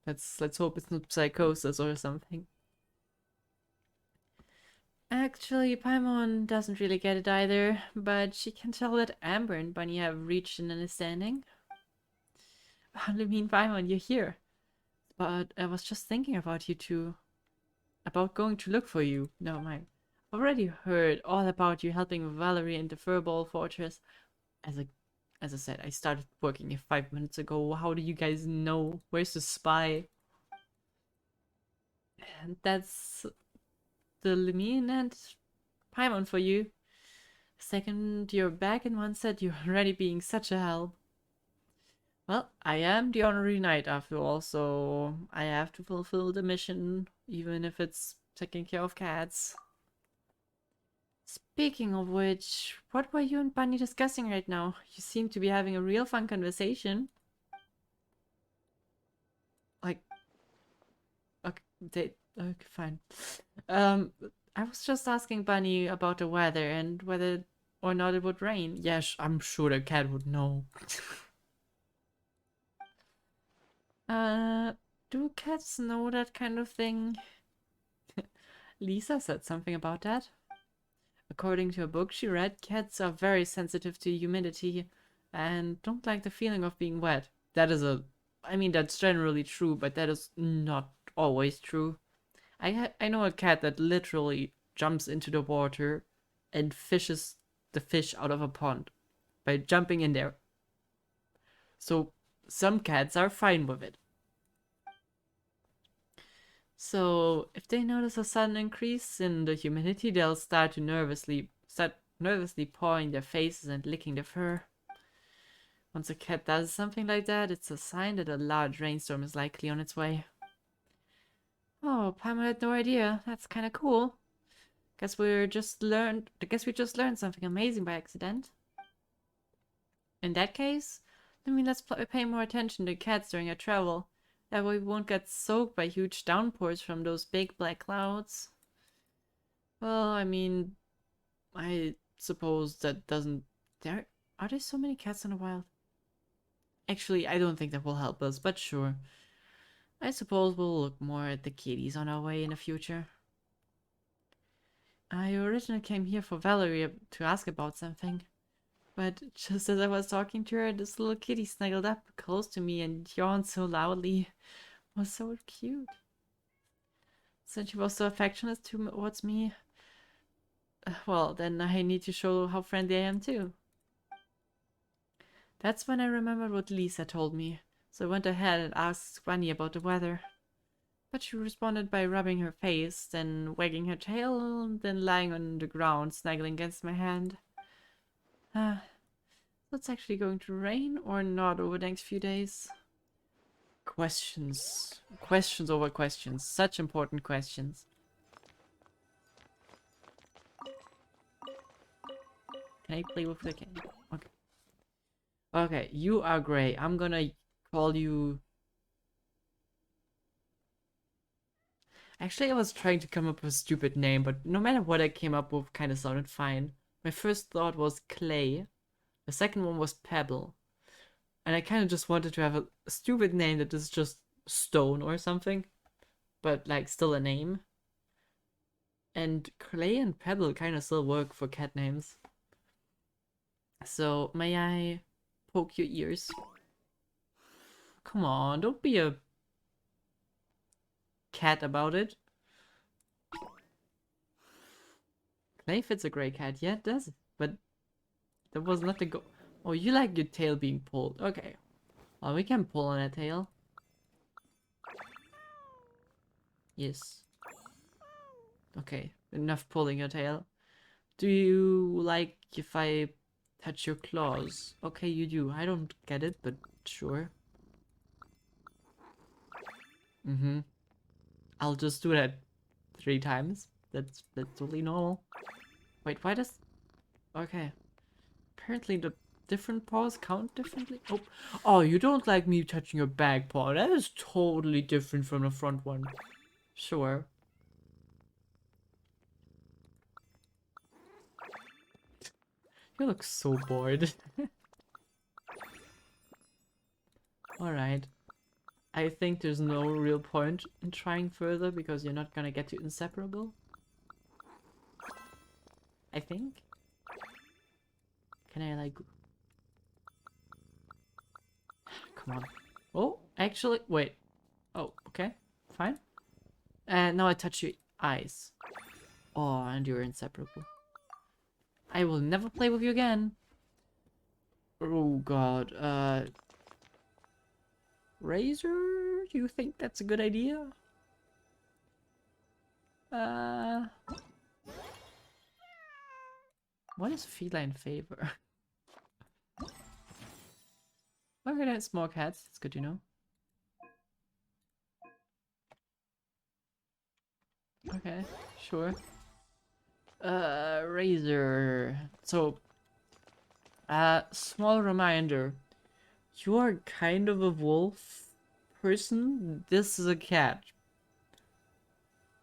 Let's hope it's not psychosis or something. Actually, Paimon doesn't really get it either, but she can tell that Amber and Bunny have reached an understanding. I mean, Paimon, you're here. But I was just thinking about you two. About going to look for you. No, mind. Already heard all about you helping Valerie in the Furball Fortress. As I said, I started working here 5 minutes ago. How do you guys know? Where's the spy? And that's the Lemine and Paimon for you. Second, you're back, and one said you're already being such a help. Well, I am the honorary knight after all, so I have to fulfill the mission, even if it's taking care of cats. Speaking of which, what were you and Bunny discussing right now? You seem to be having a real fun conversation. Like, okay, fine. I was just asking Bunny about the weather and whether or not it would rain. Yes, I'm sure the cat would know. Do cats know that kind of thing? Lisa said something about that. According to a book she read, cats are very sensitive to humidity and don't like the feeling of being wet. I mean, that's generally true, but that is not always true. I know a cat that literally jumps into the water and fishes the fish out of a pond by jumping in there. So some cats are fine with it. So if they notice a sudden increase in the humidity, they'll start nervously pawing their faces and licking their fur. Once a cat does something like that, it's a sign that a large rainstorm is likely on its way. Oh, Paimon had no idea. That's kind of cool. Guess we just learned something amazing by accident. In that case, let's pay more attention to cats during our travel. That way we won't get soaked by huge downpours from those big black clouds. Well, I mean, I suppose that doesn't... Are there so many cats in the wild? Actually, I don't think that will help us, but sure. I suppose we'll look more at the kitties on our way in the future. I originally came here for Valerie to ask about something. But just as I was talking to her, this little kitty snuggled up close to me and yawned so loudly. It was so cute. Since she was so affectionate towards me, well, then I need to show how friendly I am too. That's when I remembered what Lisa told me, so I went ahead and asked Bunny about the weather. But she responded by rubbing her face, then wagging her tail, then lying on the ground, snuggling against my hand. So it's actually going to rain or not over the next few days? Questions. Questions over questions. Such important questions. Can I play with the cat? Okay. Okay, you are Gray. I'm gonna call you... Actually, I was trying to come up with a stupid name, but no matter what I came up with, kind of sounded fine. My first thought was Clay. The second one was Pebble. And I kind of just wanted to have a stupid name that is just Stone or something. But, like, still a name. And Clay and Pebble kind of still work for cat names. So, may I poke your ears? Come on, don't be a cat about it. Clay fits a gray cat. Yeah, it does. But that was not the goal. Oh, you like your tail being pulled. Okay. Well, we can pull on that tail. Yes. Okay, enough pulling your tail. Do you like if I touch your claws? Okay, you do. I don't get it, but sure. Mm-hmm. I'll just do that 3 times. That's totally normal. Wait, why does... Okay. Apparently the different paws count differently. Oh, oh, you don't like me touching your back paw. That is totally different from the front one. Sure. You look so bored. Alright. I think there's no real point in trying further because you're not gonna get to inseparable. I think. Can I like... Come on. Oh, actually, wait. Oh, okay. Fine. And now I touch your eyes. Oh, and you're inseparable. I will never play with you again. Oh god. Razor? Do you think that's a good idea? What is feline favor? Okay, that's small cats. That's good to know. Okay, sure. Razor. So, small reminder. You are kind of a wolf person. This is a cat.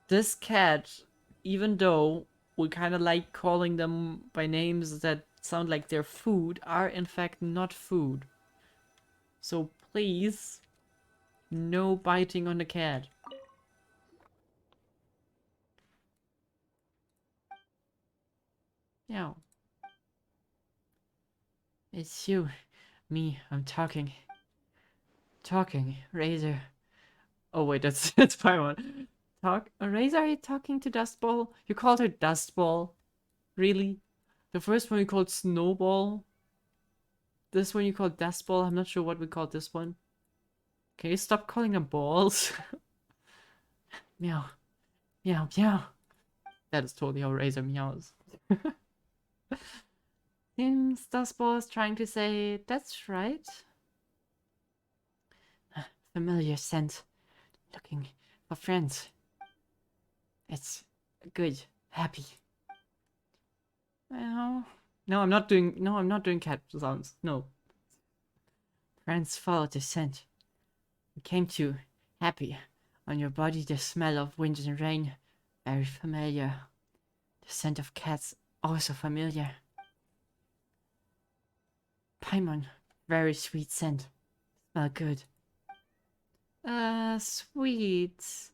This cat, even though we kind of like calling them by names that sound like they're food, are in fact not food. So please, no biting on the cat. Yeah. It's you. Me, I'm talking. Talking, Razor. Oh wait, that's that's Paimon. Razor, are you talking to Dustball? You called her Dustball? Really? The first one you called Snowball? This one you called Dustball? I'm not sure what we called this one. Can you stop calling them balls? Meow. Meow, meow. That is totally how Razor meows. Seems Dustball is trying to say, that's right. Familiar scent. Looking for friends. It's good. Happy. Well, no, I'm not doing cat sounds. No. Friends followed the scent. We came to happy. On your body the smell of wind and rain. Very familiar. The scent of cats also familiar. Paimon, very sweet scent. Smell good. Sweet.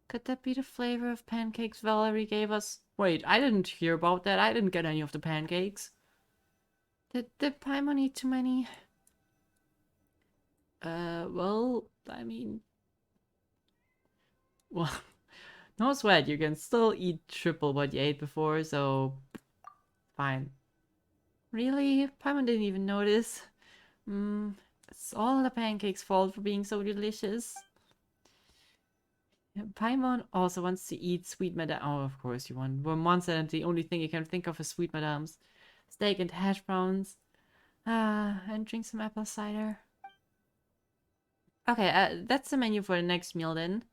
Could that be the flavor of pancakes Valerie gave us? Wait, I didn't hear about that. I didn't get any of the pancakes. Did Paimon eat too many? Well, I mean... Well, no sweat, you can still eat triple what you ate before, so... Fine. Really? Paimon didn't even notice. It's all the pancakes' fault for being so delicious. Paimon also wants to eat sweet madame. Oh, of course you want. We're monster and the only thing you can think of is sweet madames. Steak and hash browns. And drink some apple cider. Okay, that's the menu for the next meal then.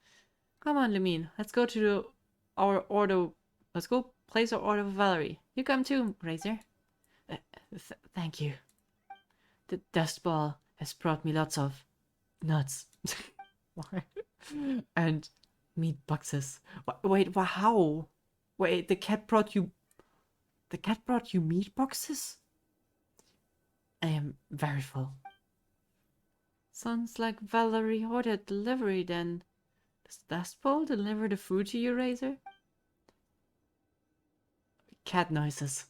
Come on, Lumine. Let's go to our order. Let's go place our order for Valerie. You come too, Razor. Thank you. The dust ball has brought me lots of nuts. Why? And meat boxes. Wait, how? Wait, the cat brought you meat boxes? I am very full. Sounds like Valerie ordered delivery then. Does Dustball deliver the food to you, Razor? cat noises.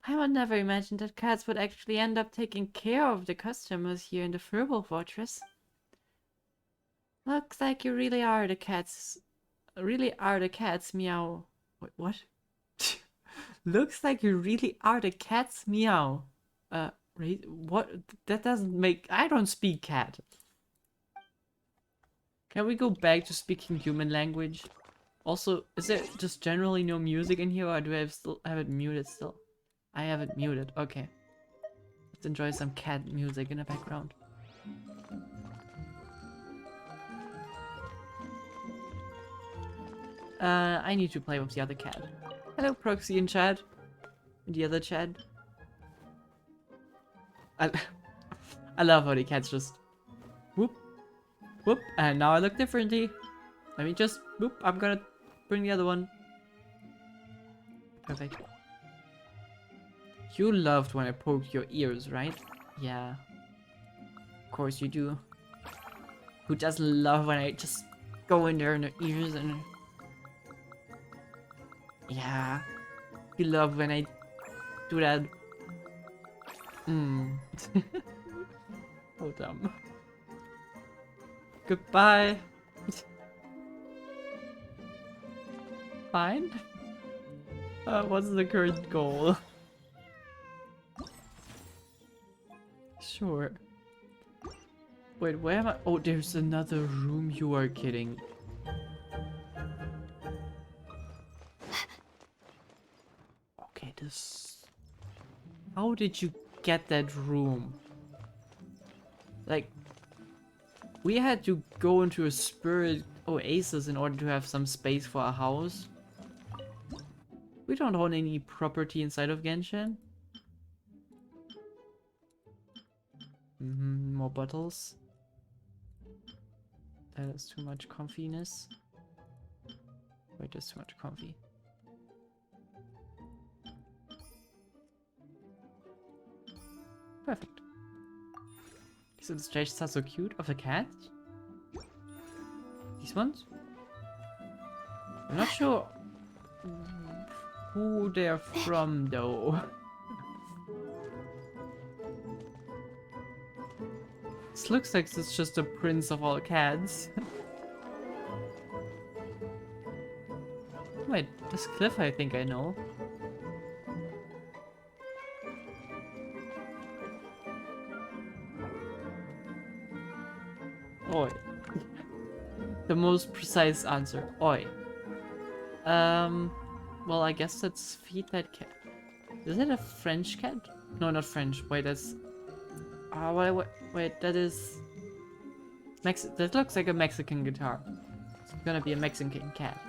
I would never imagine that cats would actually end up taking care of the customers here in the Furball Fortress. Looks like you really are the cats. Really are the cats, meow. Wait, what? Looks like you really are the cats, meow. What? That doesn't make. I don't speak cat. Can we go back to speaking human language? Also, is there just generally no music in here, or do I still have it muted still? I have it muted. Okay. Let's enjoy some cat music in the background. I need to play with the other cat. Hello, Proxy and Chad. And the other Chad. I love how the cats just whoop, whoop, and now I look differently. Let me just whoop. I'm gonna bring the other one. Perfect. You loved when I poked your ears, right? Yeah. Of course you do. Who doesn't love when I just go in there in their ears and... Yeah. You love when I do that. Oh, dumb. Goodbye. Fine. What's the current goal? Sure. Wait, where am I? Oh, there's another room. You are kidding. Okay, this... How did you get that room? Like, we had to go into a spirit oasis in order to have some space for a house. We don't own any property inside of Genshin. More bottles. That is too much comfiness. Wait, there's too much comfy. Perfect. These illustrations are so cute of the cats. These ones? I'm not sure who they're from though. This looks like it's just a prince of all cats. Wait, this cliff I think I know. Oi. The most precise answer. Oi. Well, I guess let's feed that cat. Is it a French cat? No, not French. Wait, that's... wait, that is... That looks like a Mexican guitar. It's gonna be a Mexican cat.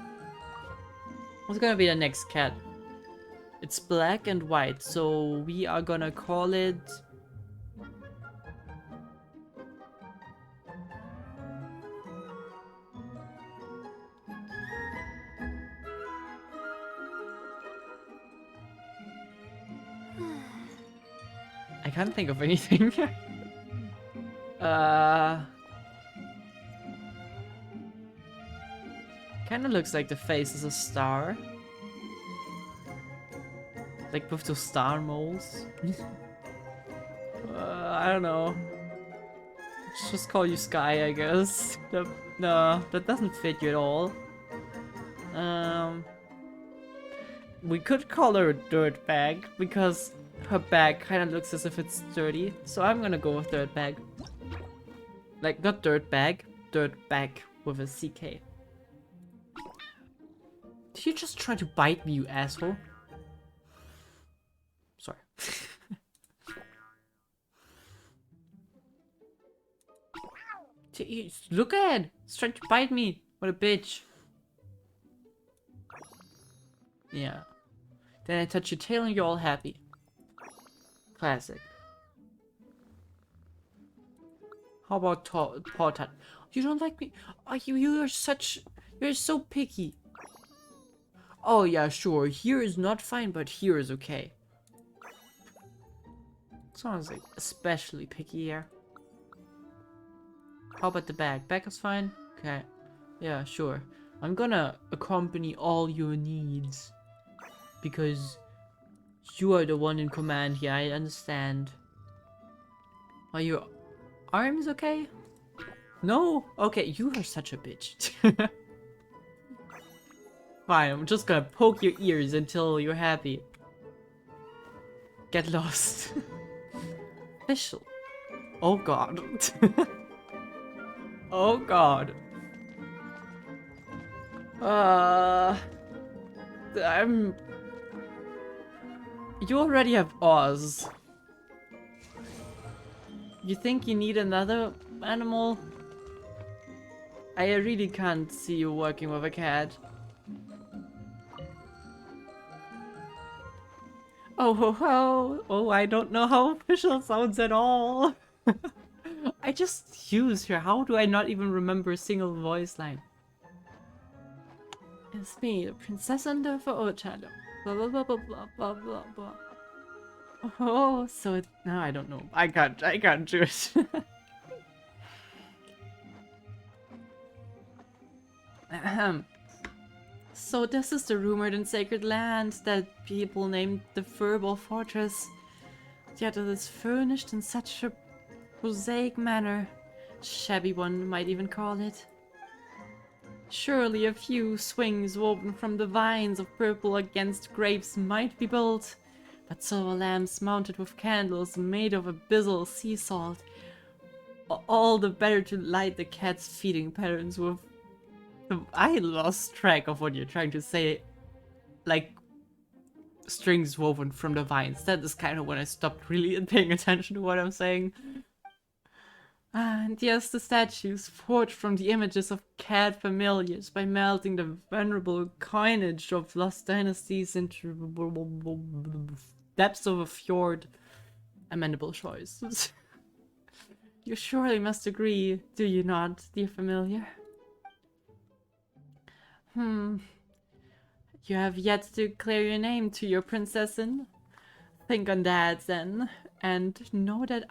What's gonna be the next cat? It's black and white, so we are gonna call it... I can't think of anything. Kinda looks like the face is a star. Like with those star moles. I don't know. Let's just call you Sky, I guess. No, that doesn't fit you at all. We could call her a dirt bag because her bag kind of looks as if it's dirty. So I'm gonna go with dirt bag. Like, not dirt bag, dirt bag with a CK. Did you just try to bite me, you asshole? Sorry. Jeez, look at it! It's trying to bite me! What a bitch. Yeah. Then I touch your tail and you're all happy. Classic. How about paw touch? You don't like me? Oh, you're so picky. Oh yeah, sure. Here is not fine, but here is okay. Sounds like especially picky here. How about the bag? Bag is fine? Okay. Yeah, sure. I'm gonna accompany all your needs. because you are the one in command here, I understand. Are your arms okay? No? Okay, you are such a bitch. Fine, I'm just gonna poke your ears until you're happy. Get lost. Official. Oh god. Oh god. I'm... You already have Oz. You think you need another animal? I really can't see you working with a cat. Oh ho ho! Oh, I don't know how official sounds at all. I just use her. How do I not even remember a single voice line? It's me, the Princess under for Urteile. Blah blah blah blah blah blah blah blah. Oh, so it. No, I don't know. I can't do it. Ahem. So this is the rumored and sacred land that people named the Furball Fortress. Yet it is furnished in such a prosaic manner. Shabby one might even call it. Surely a few swings woven from the vines of purple against grapes might be built, but silver lamps mounted with candles made of abyssal sea salt. All the better to light the cat's feeding patterns with. I lost track of what you're trying to say. Like, strings woven from the vines. That is kind of when I stopped really paying attention to what I'm saying. And yes, the statues forged from the images of cat familiars by melting the venerable coinage of lost dynasties into depths of a fjord. Amendable choice. You surely must agree, do you not, dear familiar? You have yet to declare your name to your princessin. Think on that then, and know that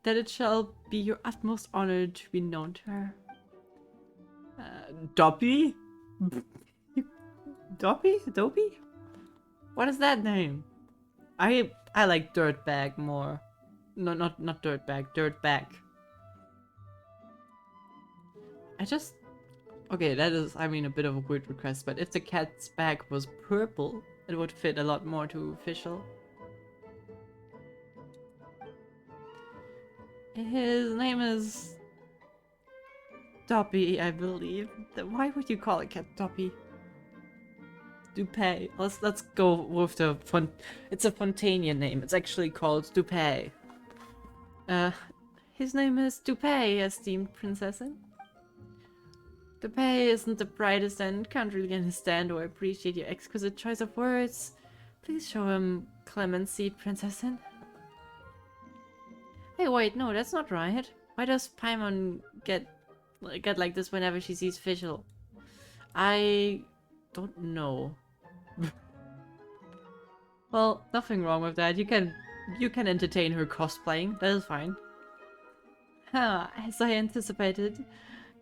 it shall be your utmost honor to be known to her. Doppy? Doppy? Dopey? What is that name? I like Dirtbag more. No, not Dirtbag, Dirtbag. Okay, that is, I mean, a bit of a weird request, but if the cat's back was purple, it would fit a lot more to official. His name is Doppy, I believe. Why would you call a cat Doppy? Dupay. Let's go with the it's a Fontanian name. It's actually called Dupay. His name is Dupay, esteemed princessin. Dupay isn't the brightest and can't really understand or appreciate your exquisite choice of words. Please show him clemency, princessin. Hey, wait, no, that's not right. Why does Paimon get like this whenever she sees Fischl? I don't know. Well, nothing wrong with that. You can entertain her cosplaying. That is fine. As I anticipated,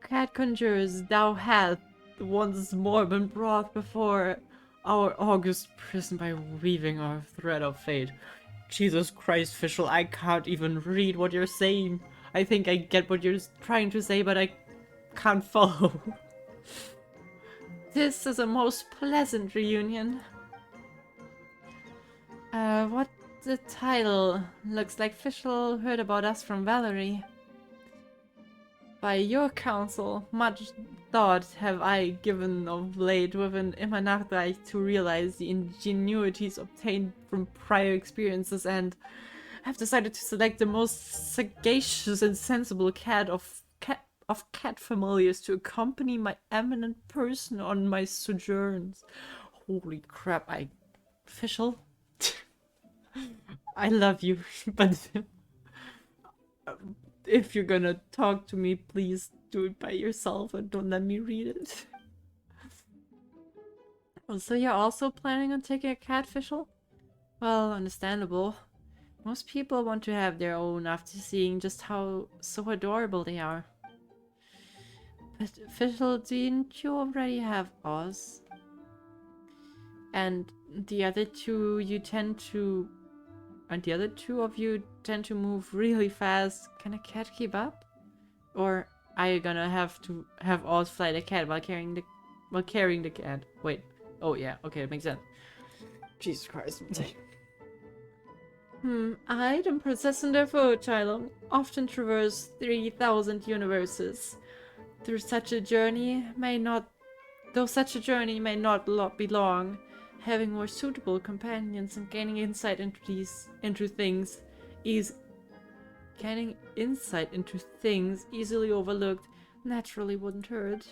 cat conjurers, thou hast once more been brought before our august prison by weaving our thread of fate. Jesus Christ, Fischl, I can't even read what you're saying. I think I get what you're trying to say, but I can't follow. This is a most pleasant reunion. What the title? Looks like Fischl heard about us from Valerie. By your counsel, much thought have I given of late within Immernachtreich to realize the ingenuities obtained from prior experiences, and have decided to select the most sagacious and sensible cat familiars to accompany my eminent person on my sojourns. Holy crap, Fischl? I love you, but if you're gonna talk to me, please do it by yourself and don't let me read it. Oh, so you're also planning on taking a cat, Fischl? Well, understandable. Most people want to have their own after seeing just how so adorable they are. But Fischl, didn't you already have Oz? and the other two you tend to, and the other two of you tend to move really fast. Can a cat keep up? Or are you gonna have to have Oz fly the cat while carrying the cat? Wait. Oh yeah, okay, it makes sense. Jesus Christ. Item processing their food, Chilong. Often traverse 3,000 universes. Though such a journey may not be long, having more suitable companions and gaining insight into things easily overlooked naturally wouldn't hurt.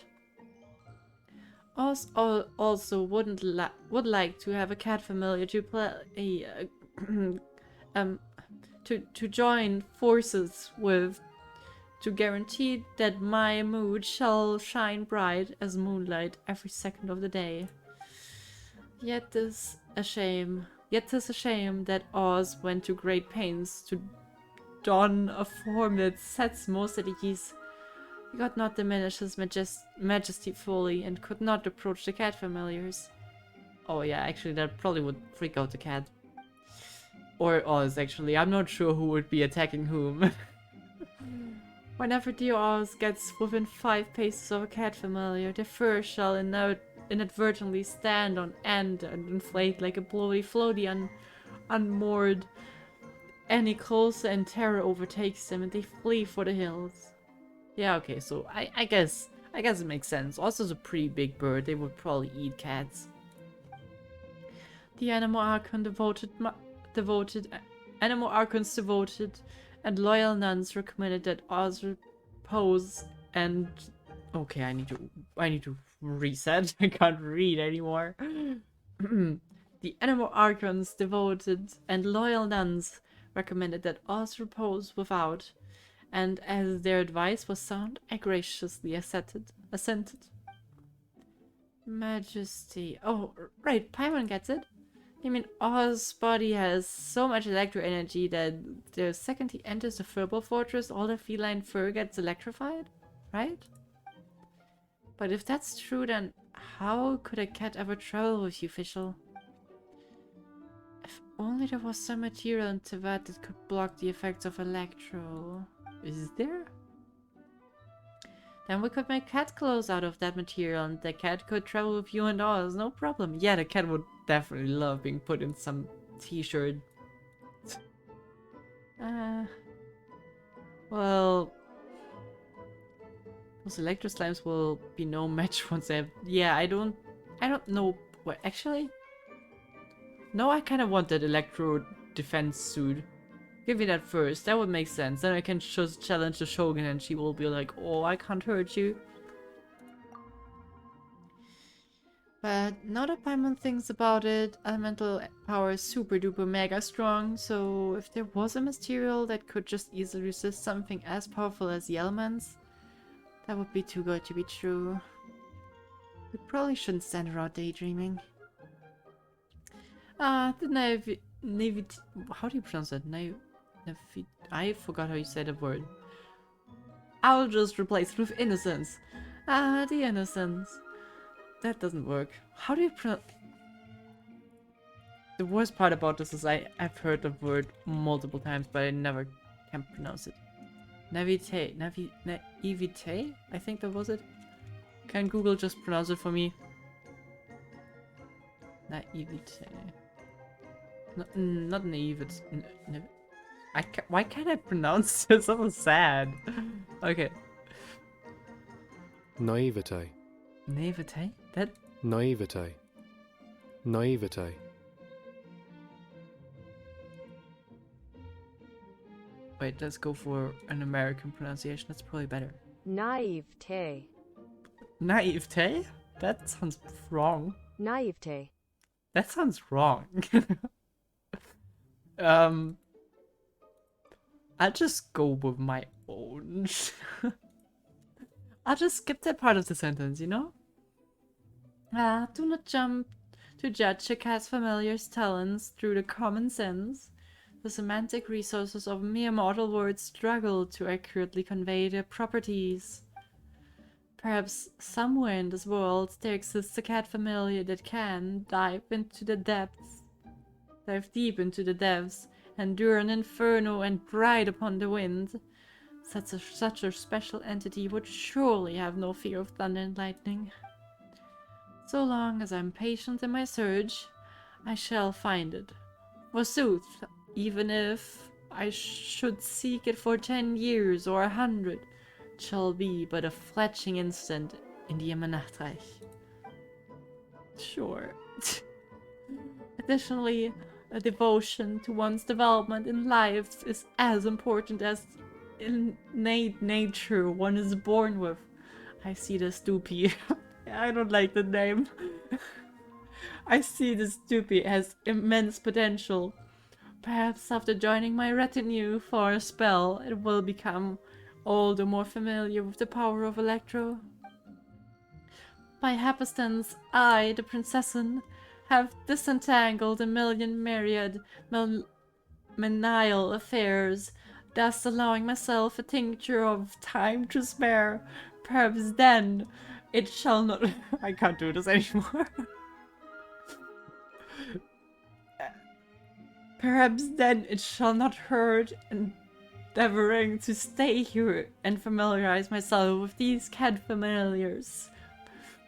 Oz also would like to have a cat familiar to play to join forces with, to guarantee that my mood shall shine bright as moonlight every second of the day. Yet 'tis a shame that Oz went to great pains to don a form that sets most at ease. He could not diminish his majesty fully and could not approach the cat familiars. Oh yeah, actually that probably would freak out the cat. Or Oz, actually. I'm not sure who would be attacking whom. Whenever dear Oz gets within 5 paces of a cat familiar, the fur shall inadvertently stand on end and inflate like a bloody floaty unmoored. Any closer and terror overtakes them and they flee for the hills. Yeah, okay, so I guess it makes sense. Oz is a pretty big bird, they would probably eat cats. The Animal Archons devoted and loyal nuns recommended that Oz repose and... Okay, I need to reset. I can't read anymore. The Animal Archons devoted and loyal nuns recommended that Oz repose without, and as their advice was sound, I graciously assented. Majesty. Oh, right, Paimon gets it. I mean, Oz's body has so much electro energy that the second he enters the Furball Fortress, all the feline fur gets electrified, right? But if that's true, then how could a cat ever travel with you, Fischl? If only there was some material in Teyvat that could block the effects of electro. Is there? Then we could make cat clothes out of that material and the cat could travel with you and Oz, no problem. Yeah, the cat would definitely love being put in some t-shirt. Well... Those electro slimes will be no match once they have... Yeah, I don't know... What, actually? No, I kind of want that electro defense suit. Give me that first, that would make sense. Then I can just challenge the Shogun and she will be like, oh, I can't hurt you. But now that Paimon thinks about it, elemental power is super duper mega strong, so if there was a material that could just easily resist something as powerful as the elements, that would be too good to be true. We probably shouldn't stand around daydreaming. The Navy... How do you pronounce that? I forgot how you say the word. I'll just replace it with innocence. The innocence. That doesn't work. How do you pronounce... The worst part about this is I've heard the word multiple times, but I never can pronounce it. Naivete. Naivete? I think that was it. Can Google just pronounce it for me? Naivete. No, not naivete. Why can't I pronounce this? So sad. Okay. Naivete. Naivete? That... Naivete. Naivete. Wait, let's go for an American pronunciation. That's probably better. Naivete. Naivete? That sounds wrong. Naivete. That sounds wrong. I'll just go with my own. I'll just skip that part of the sentence, you know? Do not jump to judge a cat's familiar's talents through the common sense. The semantic resources of mere mortal words struggle to accurately convey their properties. Perhaps somewhere in this world there exists a cat familiar that can dive deep into the depths, endure an inferno and ride upon the wind. Such a special entity would surely have no fear of thunder and lightning. So long as I'm patient in my search, I shall find it. Forsooth, even if I should seek it for 10 years or 100, it shall be but a fletching instant in the Immernachtreich. Sure. Additionally, a devotion to one's development in life is as important as innate nature one is born with. I see the Stoopy. I don't like the name. I see the Stoopy has immense potential. Perhaps after joining my retinue for a spell, it will become all the more familiar with the power of Electro. By happenstance, I, the Princessin, have disentangled a million myriad menial affairs, thus allowing myself a tincture of time to spare. Perhaps then it shall not... I can't do this anymore. Perhaps then it shall not hurt endeavoring to stay here and familiarize myself with these cat familiars.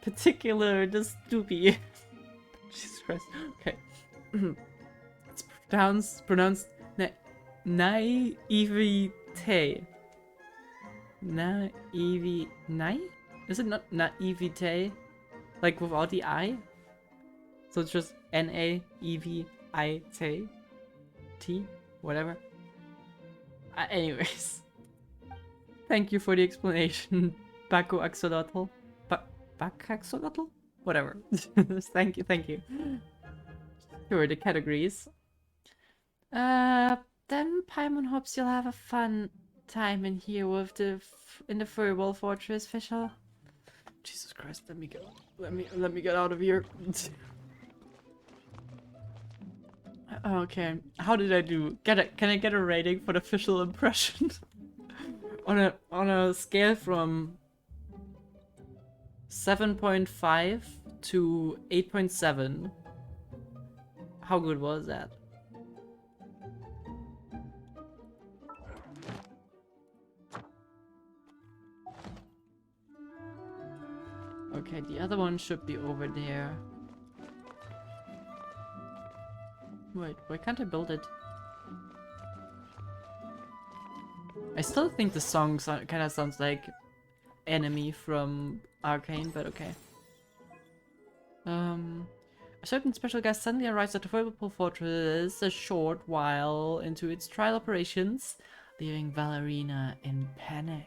Particular the Stoopy. Jesus Christ. Okay. It's pronounced naivete. Is it not naivete? Like without the I? So it's just Naevite? T? Whatever. Anyways. Thank you for the explanation, Baku Axolotl. Bacaxolotl? Whatever. Thank you. Sure, the categories. Then Paimon hopes you'll have a fun time in here with in the Furwall Fortress, Fischl. Jesus Christ, let me get out of here. Okay, how did I do? Can I get a rating for the Fischl impression? on a scale from 7.5 to 8.7. How good was that? Okay, the other one should be over there. Wait, why can't I build it? I still think the song kind of sounds like Enemy from Arcane, but okay. A certain special guest suddenly arrives at the Furwall Fortress a short while into its trial operations, leaving Valerina in panic.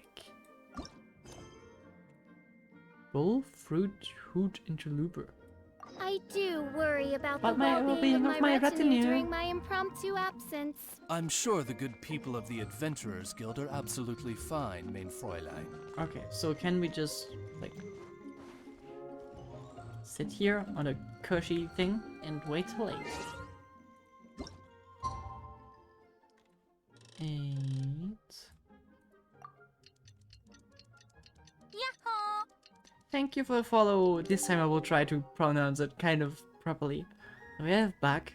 Bull, fruit, hoot, interloper. I do worry about But the my well-being of my retinue retinue. during my impromptu absence. I'm sure the good people of the Adventurers Guild are absolutely fine, mein Fräulein. Okay, so can we just, like, sit here on a cushy thing and wait till 8? 8. Yahoo! Thank you for the follow. This time I will try to pronounce it kind of properly. We have Bak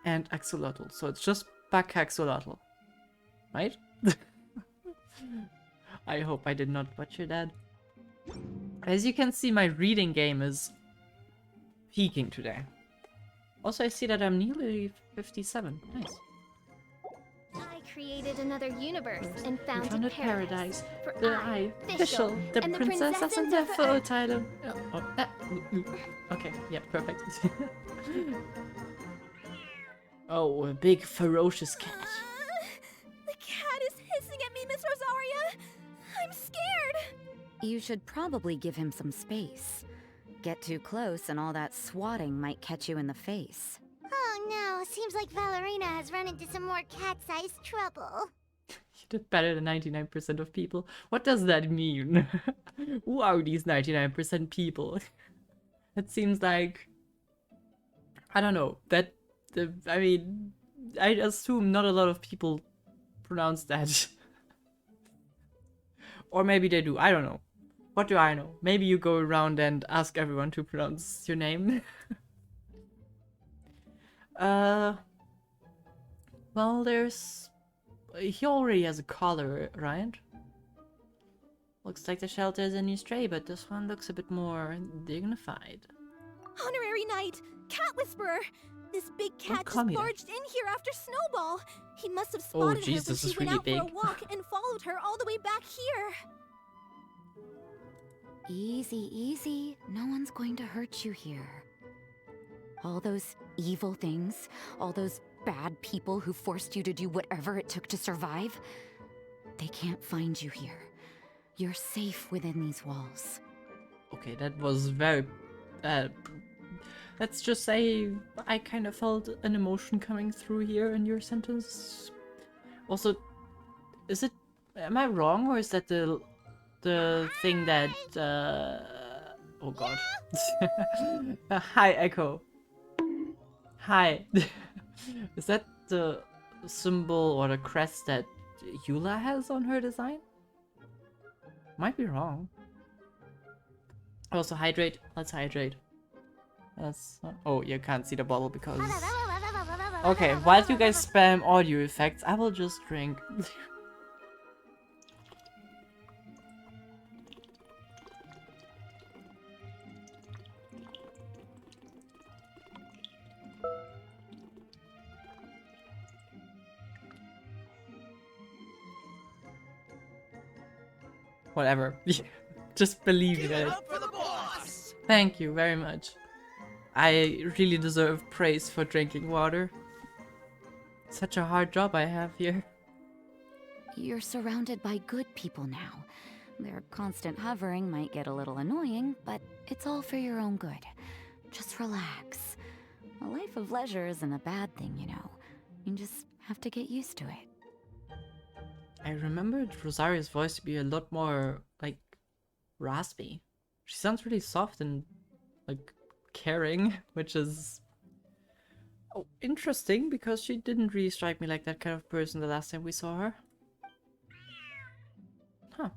and Axolotl, so it's just Bak Axolotl, right? I hope I did not butcher that. As you can see, my reading game is peaking today. Also, I see that I'm nearly 57. Nice. I created another universe and founded, Founded paradise. For For I, Fischl, Fischl, the and the princess and the Prinzessin Verurteilung. Okay, yeah, perfect. Oh, a big ferocious cat. The cat is hissing at me, Miss Rosaria. I'm scared. You should probably give him some space. Get too close and all that swatting might catch you in the face. Oh no, seems like Valerina has run into some more cat-sized trouble. You did better than 99% of people. What does that mean? Who are these 99% people? It seems like... I don't know. I mean, I assume not a lot of people pronounce that. Or maybe they do. I don't know. What do I know? Maybe you go around and ask everyone to pronounce your name. Well, there's... He already has a collar, right? Looks like the shelter is a new stray, but this one looks a bit more dignified. Honorary Knight, Cat Whisperer. This big cat call just me that. barged in here after Snowball. He must have Oh, spotted jeez, her when this she is went really out for big. a walk and followed her all the way back here. Easy, easy. No one's going to hurt you here. All those evil things, all those bad people who forced you to do whatever it took to survive, they can't find you here. You're safe within these walls. Okay, that was very... let's just say I kind of felt an emotion coming through here in your sentence. Also, is it... Am I wrong, or is that the thing that... Oh god. Hi, Echo. Hi. Is that the symbol or the crest that Eula has on her design? Might be wrong. Also, hydrate. Let's hydrate. That's... Oh, you can't see the bottle because... Okay, while you guys spam audio effects, I will just drink. Whatever. Just believe in it. Thank you very much. I really deserve praise for drinking water. Such a hard job I have here. You're surrounded by good people now. Their constant hovering might get a little annoying, but it's all for your own good. Just relax. A life of leisure isn't a bad thing, you know. You just have to get used to it. I remembered Rosaria's voice to be a lot more, like, raspy. She sounds really soft and, like, caring, which is... Oh, interesting, because she didn't really strike me like that kind of person the last time we saw her. Huh.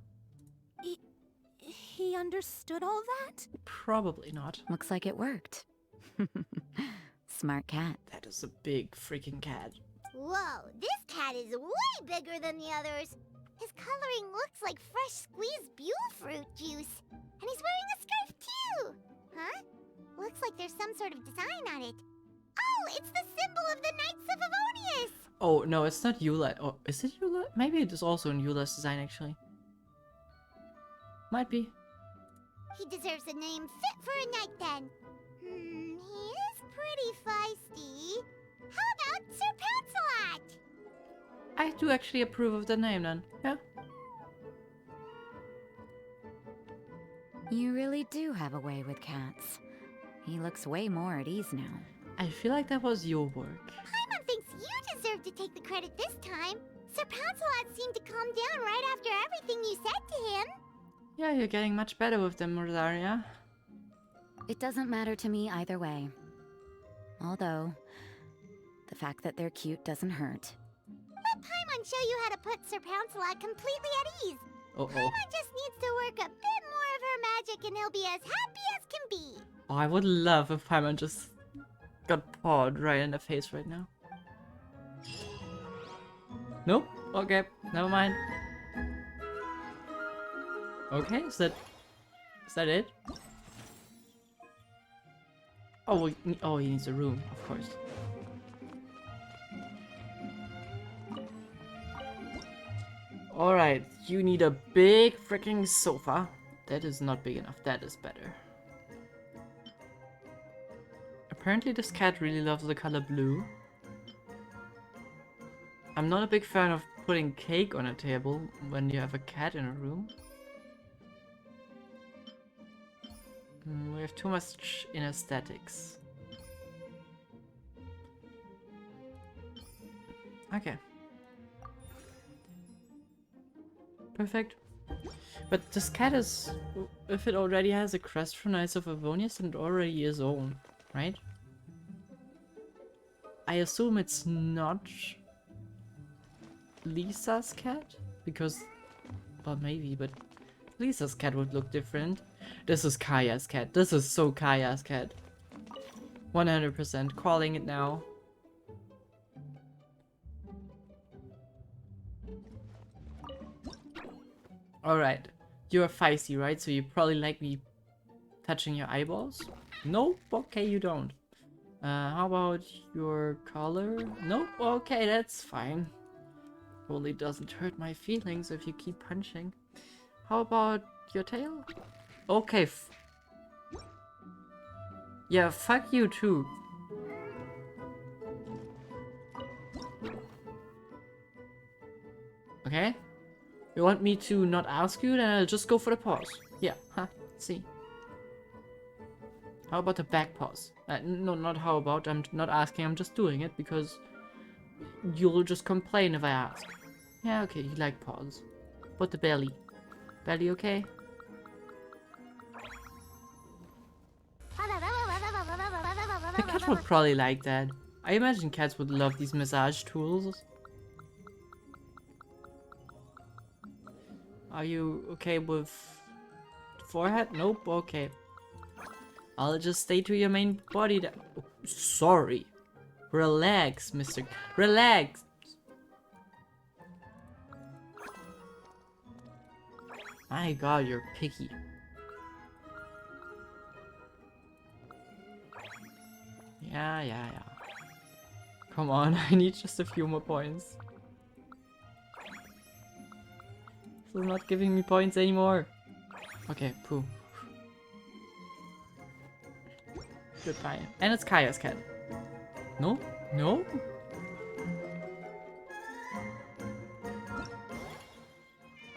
He understood all that? Probably not. Looks like it worked. Smart cat. That is a big freaking cat. Whoa, this cat is way bigger than the others. His coloring looks like fresh squeezed Buell fruit juice. And he's wearing a scarf too. Huh? Looks like there's some sort of design on it. Oh, it's the symbol of the Knights of Avonius. Oh, no, it's not Eula. Oh, is it Eula? Maybe it is also in Eula's design, actually. Might be. He deserves a name fit for a knight then. He is pretty feisty. How about Sir Pouncelot? I do actually approve of the name then. Yeah. You really do have a way with cats. He looks way more at ease now. I feel like that was your work. Paimon thinks you deserve to take the credit this time. Sir Pouncelot seemed to calm down right after everything you said to him. Yeah, you're getting much better with them, Rosaria. It doesn't matter to me either way. Although, the fact that they're cute doesn't hurt. Let Paimon show you how to put Sir Pouncelot completely at ease. Uh-oh. Paimon just needs to work a bit more of her magic and he'll be as happy as can be. Oh, I would love if Paimon just got pawed right in the face right now. Nope. Okay, never mind. Okay, is that it? Oh, oh, he needs a room, of course. Alright, you need a big freaking sofa. That is not big enough, that is better. Apparently this cat really loves the color blue. I'm not a big fan of putting cake on a table when you have a cat in a room. We have too much in aesthetics. Okay. Perfect. But this cat is... If it already has a crest for Knights of Avonius, then it already is owned, right? I assume it's not Lisa's cat? Because... Well, maybe, but... Lisa's cat would look different. This is Kaya's cat. This is so Kaya's cat. 100% calling it now. Alright. You're feisty, right? So you probably like me touching your eyeballs? Nope. Okay, you don't. How about your color? Nope. Okay, that's fine. Totally doesn't hurt my feelings if you keep punching. How about your tail? Okay. Yeah, fuck you too. Okay. You want me to not ask you? Then I'll just go for the paws. Yeah, huh? See. How about the back paws? No, not how about. I'm not asking, I'm just doing it because you'll just complain if I ask. Yeah, okay, you like paws. What the belly? Belly okay? The cat would probably like that. I imagine cats would love these massage tools. Are you okay with forehead? Nope, okay. I'll just stay to your main body. Oh, sorry. Relax, mister. Relax. My god, you're picky. Yeah. Come on, I need just a few more points. This is not giving me points anymore. Okay, poo. Goodbye. And it's Kaya's cat. No? No?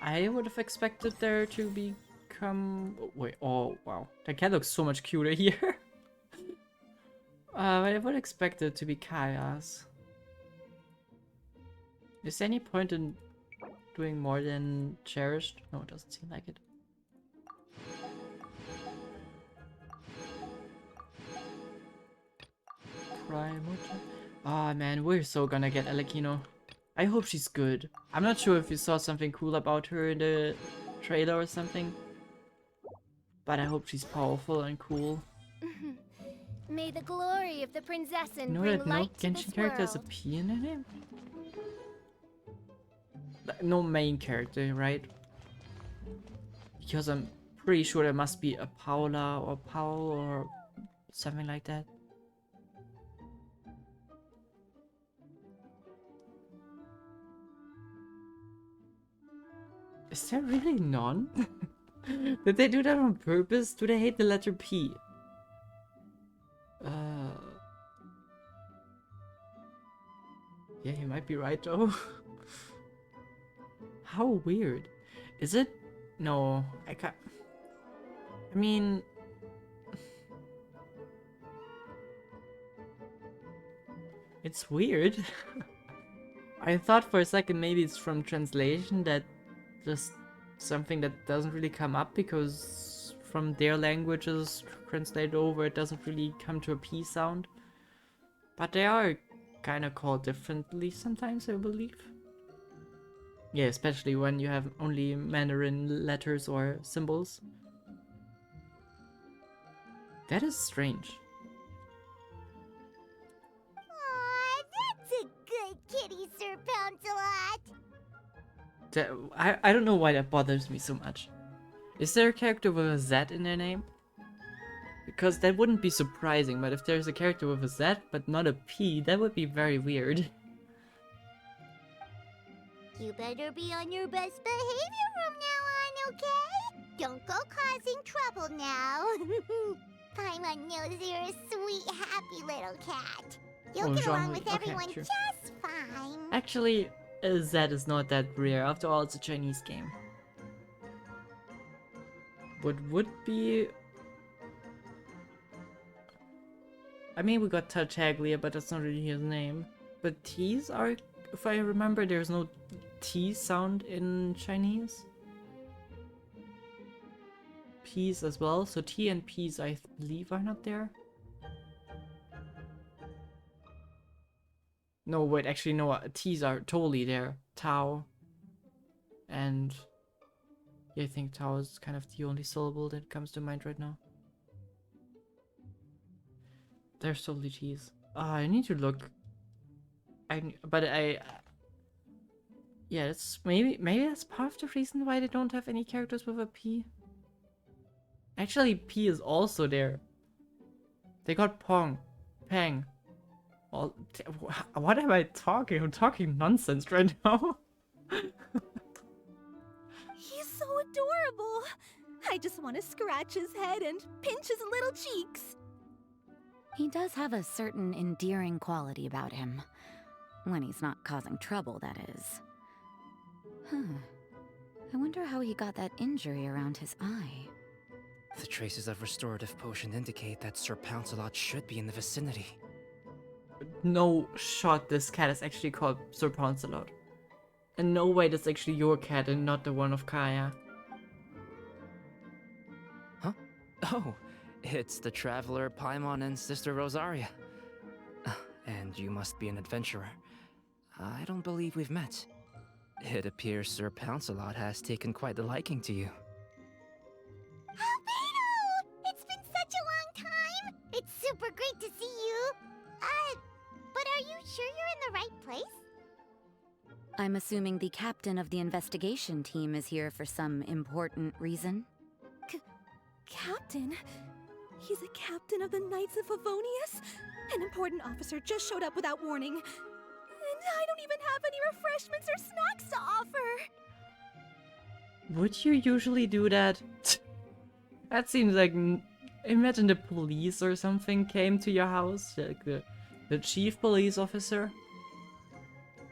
I would have expected there to become... Oh, wait, oh wow. That cat looks so much cuter here. I would expect it to be Kaya's. Is there any point in doing more than cherished? No, it doesn't seem like it. Primordial. Ah man, we're so gonna get Alekino. I hope she's good. I'm not sure if you saw something cool about her in the trailer or something. But I hope she's powerful and cool. May the glory of the Prinzessin You know bring that no light to Genshin this character has a world. P in their name? No main character, right? Because I'm pretty sure there must be a Paula or Paul or something like that. Is there really none? Did they do that on purpose? Do they hate the letter P? Yeah, you might be right though. How weird. Is it? No, I can't. I mean... It's weird. I thought for a second maybe it's from translation, that just something that doesn't really come up because from their languages translated over it doesn't really come to a P sound. But they are kind of called differently sometimes, I believe. Yeah, especially when you have only Mandarin letters or symbols. That is strange. Aw, that's a good kitty, Sir Pouncelot. I don't know why that bothers me so much. Is there a character with a Z in their name? Because that wouldn't be surprising, but if there's a character with a Z but not a P, that would be very weird. You better be on your best behavior from now on, okay? Don't go causing trouble now. Paimon knows you're a sweet, happy little cat. You'll get along with everyone sure. just fine. Actually, a Z is not that rare. After all, it's a Chinese game. What would be... I mean, we got Tartaglia, but that's not really his name. But T's are... If I remember, there's no T sound in Chinese. P's as well. So T and P's, I believe, are not there. No, wait, actually, no. T's are totally there. Tao. And... Yeah, I think Tao is kind of the only syllable that comes to mind right now. There's totally cheese. I need to look. Yeah, that's maybe that's part of the reason why they don't have any characters with a P. Actually, P is also there. They got Pong, Pang. All, what am I talking? I'm talking nonsense right now. He's so adorable. I just want to scratch his head and pinch his little cheeks. He does have a certain endearing quality about him. When he's not causing trouble, that is. I wonder how he got that injury around his eye. The traces of restorative potion indicate that Sir Pouncelot should be in the vicinity. No shot, this cat is actually called Sir Pouncelot. And no way that's actually your cat and not the one of Kaya. Huh? Oh, it's the traveler Paimon and Sister Rosaria. And you must be an adventurer. I don't believe we've met. It appears Sir Pouncelot has taken quite the liking to you. Albedo! It's been such a long time! It's super great to see you! But are you sure you're in the right place? I'm assuming the captain of the investigation team is here for some important reason? Captain? He's a captain of the Knights of Favonius? An important officer just showed up without warning. And I don't even have any refreshments or snacks to offer. Would you usually do that? That seems like... Imagine the police or something came to your house, like the chief police officer.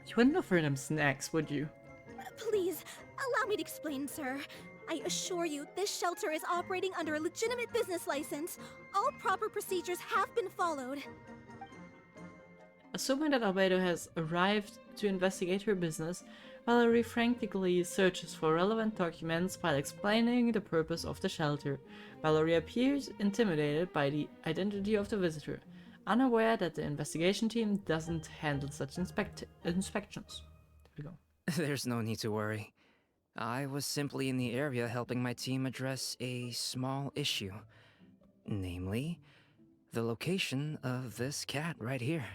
You wouldn't offer them snacks, would you? Please, allow me to explain, sir. I assure you, this shelter is operating under a legitimate business license. All proper procedures have been followed. Assuming that Albedo has arrived to investigate her business, Valerie frantically searches for relevant documents while explaining the purpose of the shelter. Valerie appears intimidated by the identity of the visitor, unaware that the investigation team doesn't handle such inspections. There we go. There's no need to worry. I was simply in the area helping my team address a small issue. Namely, the location of this cat right here.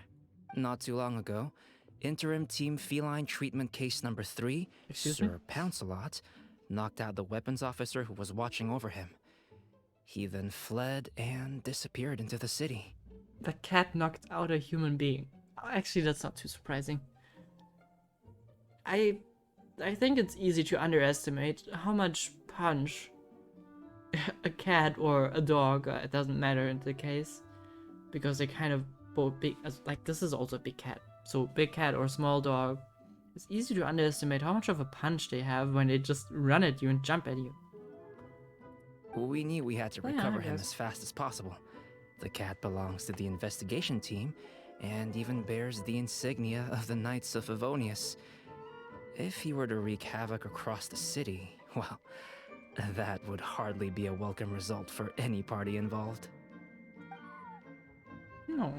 Not too long ago, Interim Team Feline Treatment Case number 3, Excuse me? Sir Pouncelot, knocked out the weapons officer who was watching over him. He then fled and disappeared into the city. The cat knocked out a human being. Actually, that's not too surprising. I think it's easy to underestimate how much punch a cat or a dog, it doesn't matter in the case, because they're kind of both big, like this is also a big cat. So big cat or small dog, it's easy to underestimate how much of a punch they have when they just run at you and jump at you. We knew we had to Yeah, I recover him guess. as fast as possible. The cat belongs to the investigation team, and even bears the insignia of the Knights of Favonius. If he were to wreak havoc across the city, well, that would hardly be a welcome result for any party involved. No.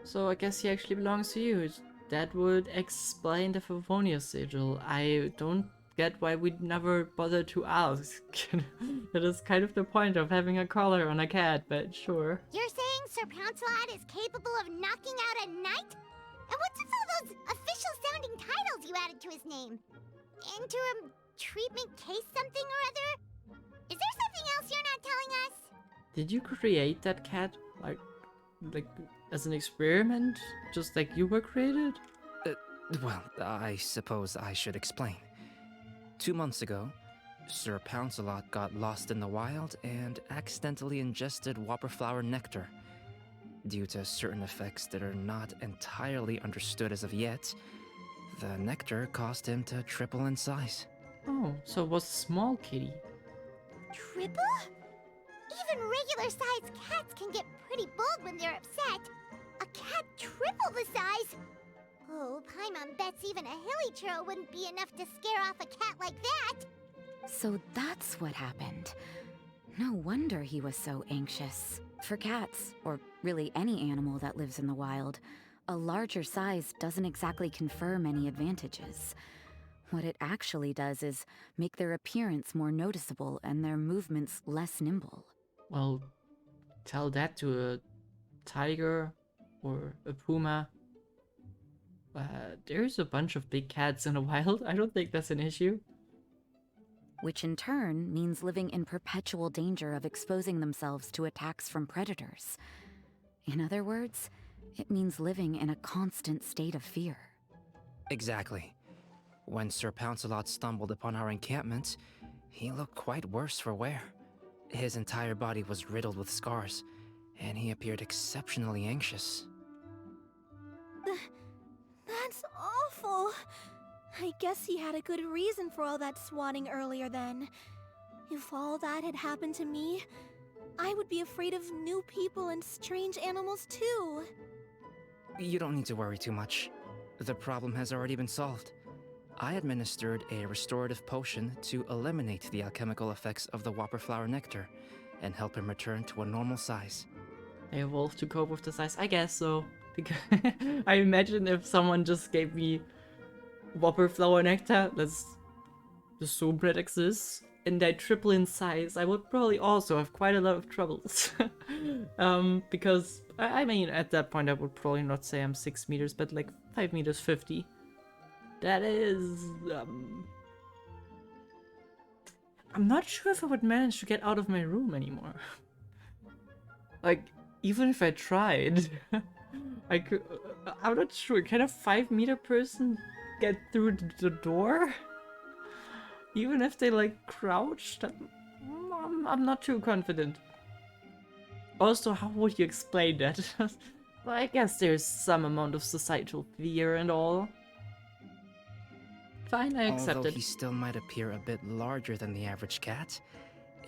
So I guess he actually belongs to you. That would explain the Favonius sigil. I don't get why we never bothered to ask. That is kind of the point of having a collar on a cat, but sure. You're saying Sir Pouncelot is capable of knocking out a knight? And what's with all those official-sounding titles you added to his name? Interim treatment case something or other? Is there something else you're not telling us? Did you create that cat, like as an experiment? Just like you were created? Well, I suppose I should explain. 2 months ago, Sir Pouncelot got lost in the wild and accidentally ingested whopperflower nectar. Due to certain effects that are not entirely understood as of yet, the nectar caused him to triple in size. Oh, so it was a small kitty. Triple? Even regular-sized cats can get pretty bold when they're upset. A cat triple the size? Oh, Paimon bets even a hilly churl wouldn't be enough to scare off a cat like that. So that's what happened. No wonder he was so anxious. For cats, or really any animal that lives in the wild, a larger size doesn't exactly confer many advantages. What it actually does is make their appearance more noticeable and their movements less nimble. Well, tell that to a tiger or a puma. There's a bunch of big cats in the wild. I don't think that's an issue. Which in turn means living in perpetual danger of exposing themselves to attacks from predators. In other words, it means living in a constant state of fear. Exactly. When Sir Pouncelot stumbled upon our encampment, he looked quite worse for wear. His entire body was riddled with scars, and he appeared exceptionally anxious. That's awful. I guess he had a good reason for all that swatting earlier then. If all that had happened to me, I would be afraid of new people and strange animals too. You don't need to worry too much. The problem has already been solved. I administered a restorative potion to eliminate the alchemical effects of the Whopperflower nectar and help him return to a normal size. They evolved to cope with the size. I guess so. Because I imagine if someone just gave me Whopperflower nectar, let's assume that exists, and they triple in size, I would probably also have quite a lot of troubles. Because, I mean, at that point I would probably not say I'm 6 meters, but like 5 meters 50. That is, I'm not sure if I would manage to get out of my room anymore. Like, even if I tried, I could, I'm not sure, can a 5-meter person get through the door? Even if they like crouched? I'm not too confident. Also, how would you explain that? Well, I guess there's some amount of societal fear and all. Fine, I accept Although it. he still might appear a bit larger than the average cat,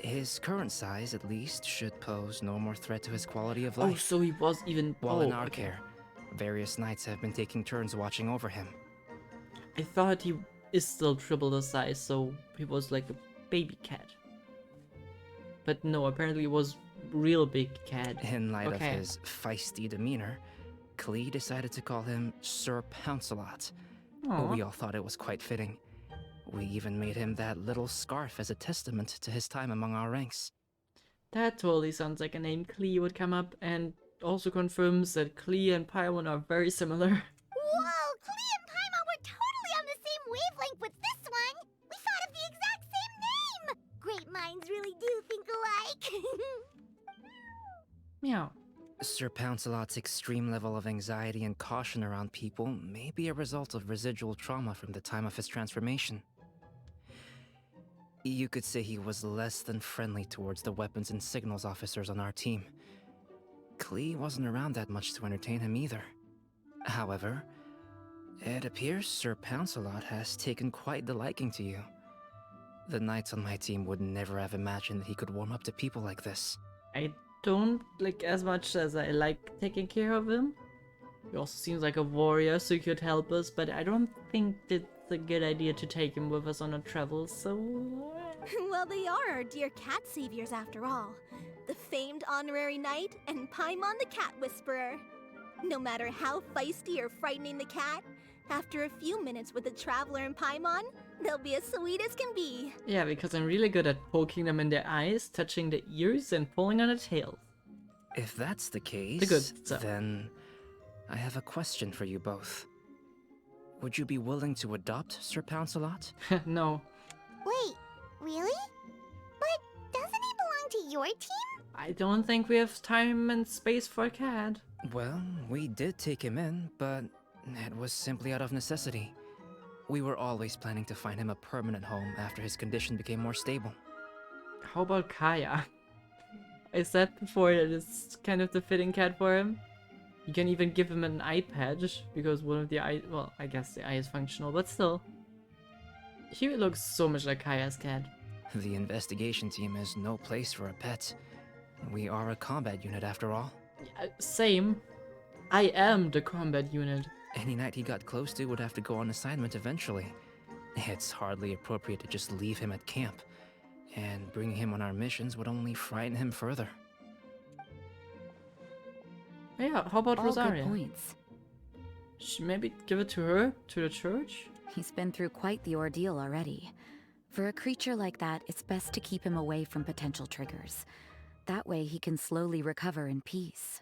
his current size, at least, should pose no more threat to his quality of life. Oh, so he was even... While in our okay. care, various knights have been taking turns watching over him. I thought he is still triple the size, so he was like a baby cat. But no, apparently he was real big cat. In light Okay. of his feisty demeanor, Klee decided to call him Sir Pouncelot. Aw. We all thought it was quite fitting. We even made him that little scarf as a testament to his time among our ranks. That totally sounds like a name Klee would come up, and also confirms that Klee and Paimon are very similar. Whoa, Klee and Paimon were totally on the same wavelength with this one! We thought of the exact same name! Great minds really do think alike! Meow. Sir Pouncelot's extreme level of anxiety and caution around people may be a result of residual trauma from the time of his transformation. You could say he was less than friendly towards the weapons and signals officers on our team. Klee wasn't around that much to entertain him either. However, it appears Sir Pouncelot has taken quite the liking to you. The knights on my team would never have imagined that he could warm up to people like this. I don't like as much as I like taking care of him. He also seems like a warrior, so he could help us, but I don't think it's a good idea to take him with us on a travel, so... Well, they are our dear cat saviors after all. The famed honorary knight and Paimon the cat whisperer. No matter how feisty or frightening the cat, after a few minutes with the traveler and Paimon, they'll be as sweet as can be. Yeah, because I'm really good at poking them in their eyes, touching the ears, and pulling on the tail. If that's the case, The good stuff. then I have a question for you both. Would you be willing to adopt Sir Pouncelot? No. Wait, really? But doesn't he belong to your team? I don't think we have time and space for a cat. Well, we did take him in, but it was simply out of necessity. We were always planning to find him a permanent home after his condition became more stable. How about Kaya? I said before that it's kind of the fitting cat for him. You can even give him an eye patch, because one of the eye... Well, I guess the eye is functional, but still. He looks so much like Kaya's cat. The investigation team is no place for a pet. We are a combat unit after all. Same. I am the combat unit. Any knight he got close to would have to go on assignment eventually. It's hardly appropriate to just leave him at camp, and bringing him on our missions would only frighten him further. Yeah, how about All Rosaria? good points. Maybe give it to her? To the church? He's been through quite the ordeal already. For a creature like that, it's best to keep him away from potential triggers. That way he can slowly recover in peace.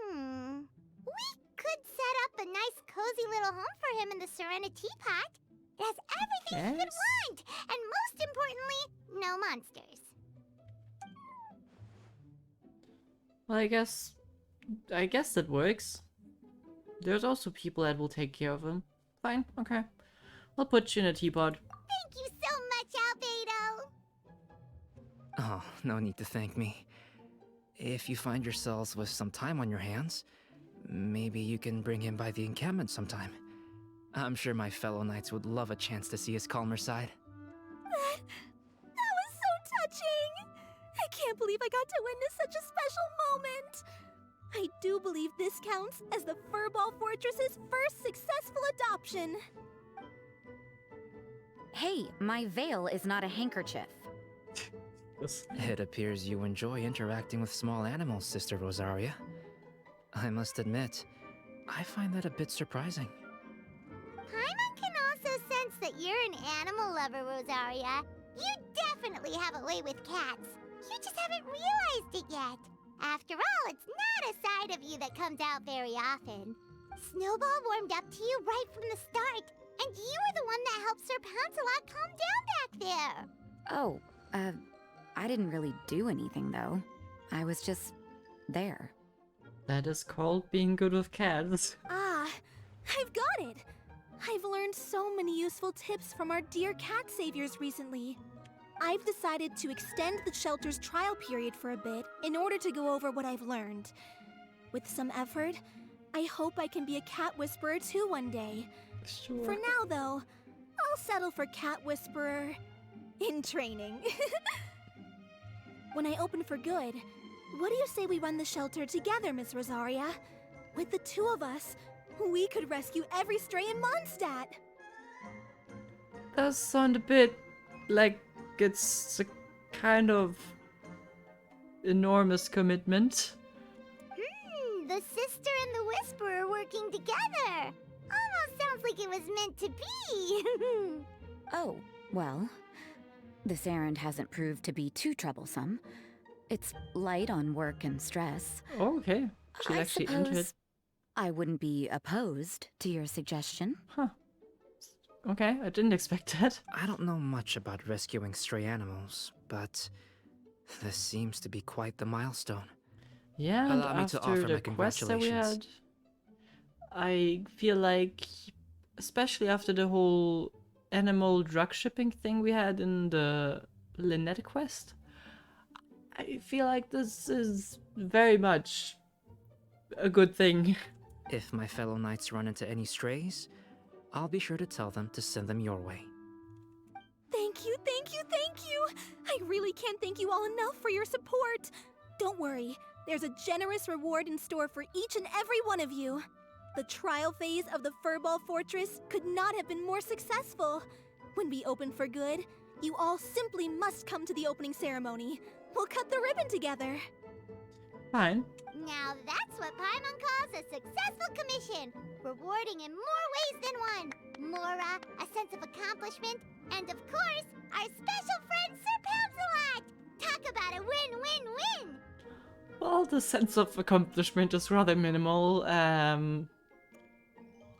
We could set up a nice cozy little home for him in the Serenity Pot. It has everything he could Yes. want, and most importantly, no monsters. Well, I guess that works. There's also people that will take care of him. Fine, okay. I'll put you in a teapot. Thank you so much, Albedo. Oh, no need to thank me. If you find yourselves with some time on your hands, maybe you can bring him by the encampment sometime. I'm sure my fellow knights would love a chance to see his calmer side. That was so touching! I can't believe I got to witness such a special moment! I do believe this counts as the Furball Fortress's first successful adoption. Hey, my veil is not a handkerchief. It appears you enjoy interacting with small animals, Sister Rosaria. I must admit, I find that a bit surprising. Paimon can also sense that you're an animal lover, Rosaria. You definitely have a way with cats. You just haven't realized it yet. After all, it's not a side of you that comes out very often. Snowball warmed up to you right from the start, and you were the one that helped Sir Pouncelot calm down back there. Oh, I didn't really do anything though. I was just there. That is called being good with cats. Ah, I've got it! I've learned so many useful tips from our dear cat saviors recently. I've decided to extend the shelter's trial period for a bit in order to go over what I've learned. With some effort, I hope I can be a cat whisperer too one day. Sure. For now, though, I'll settle for cat whisperer in training. When I open for good, what do you say we run the shelter together, Miss Rosaria? With the two of us, we could rescue every stray in Mondstadt. Does sound a bit like it's a kind of enormous commitment. The sister and the whisperer working together. Almost sounds like it was meant to be. Oh, well, this errand hasn't proved to be too troublesome. It's light on work and stress. Oh, okay. She's I actually suppose into it. I wouldn't be opposed to your suggestion. Huh. Okay, I didn't expect that. I don't know much about rescuing stray animals, but this seems to be quite the milestone. Yeah, and Allow me to after offer the my quest that we congratulations. had, I feel like, especially after the whole animal drug shipping thing we had in the Lynette quest, I feel like this is very much a good thing. If my fellow knights run into any strays, I'll be sure to tell them to send them your way. Thank you, thank you, thank you! I really can't thank you all enough for your support. Don't worry, there's a generous reward in store for each and every one of you. The trial phase of the Furball Fortress could not have been more successful. When we open for good, you all simply must come to the opening ceremony. We'll cut the ribbon together. Fine. Now that's what Paimon calls a successful commission, rewarding in more ways than one. Mora, a sense of accomplishment, and of course, our special friend Sir Pouncelot! Talk about a win-win-win! Well, the sense of accomplishment is rather minimal.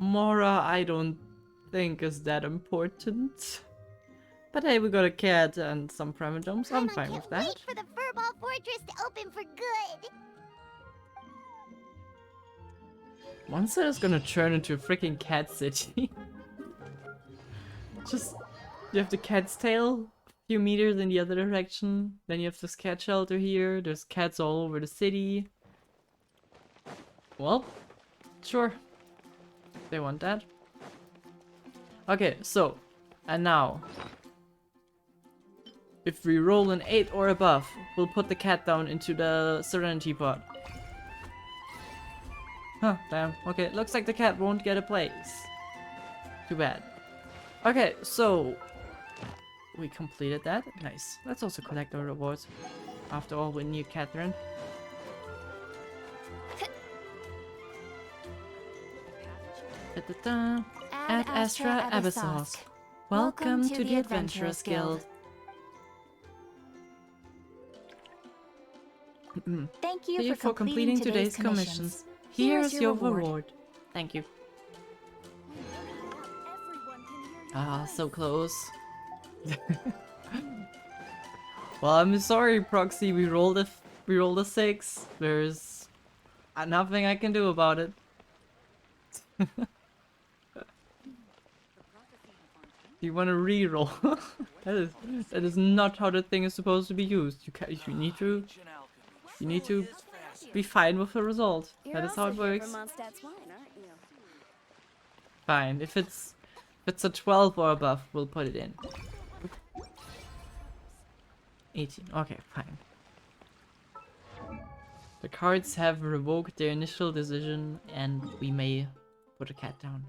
Mora, I don't think is that important. But hey, we got a cat and some Primodomes. I'm Paimon fine can't with that. wait for the Furball Fortress to open for good! Monster is gonna turn into a freaking cat city. Just, you have the cat's tail, a few meters in the other direction. Then you have this cat shelter here. There's cats all over the city. Well, sure. They want that. Okay, so, and now, if we roll an 8 or above, we'll put the cat down into the Serenity Pod. Huh, damn. Okay, looks like the cat won't get a place. Too bad. Okay, so we completed that. Nice. Let's also collect our rewards. After all, we're near Catherine. Da-da-da. Ad Astra Abyssos. Welcome to the Adventurers Guild. Thank Thank you for completing today's commissions. Here is your reward. Thank you. Ah, so close. Well, I'm sorry, Proxy. We rolled a 6. There's nothing I can do about it. Do you want to re-roll? that is not how the thing is supposed to be used. You need to be fine with the result. That is how it works. Fine. If it's a 12 or above, we'll put it in. 18. Okay, fine. The cards have revoked their initial decision, and we may put a cat down.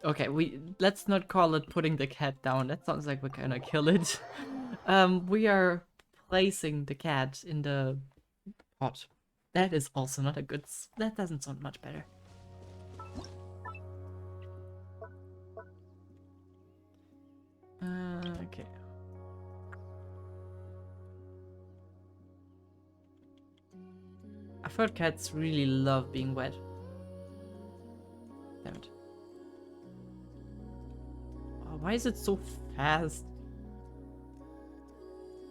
Okay, let's not call it putting the cat down. That sounds like we're gonna kill it. We are placing the cat in the pot. That is also not a good. That doesn't sound much better. Okay. I've heard cats really love being wet. Damn it. Oh, why is it so fast?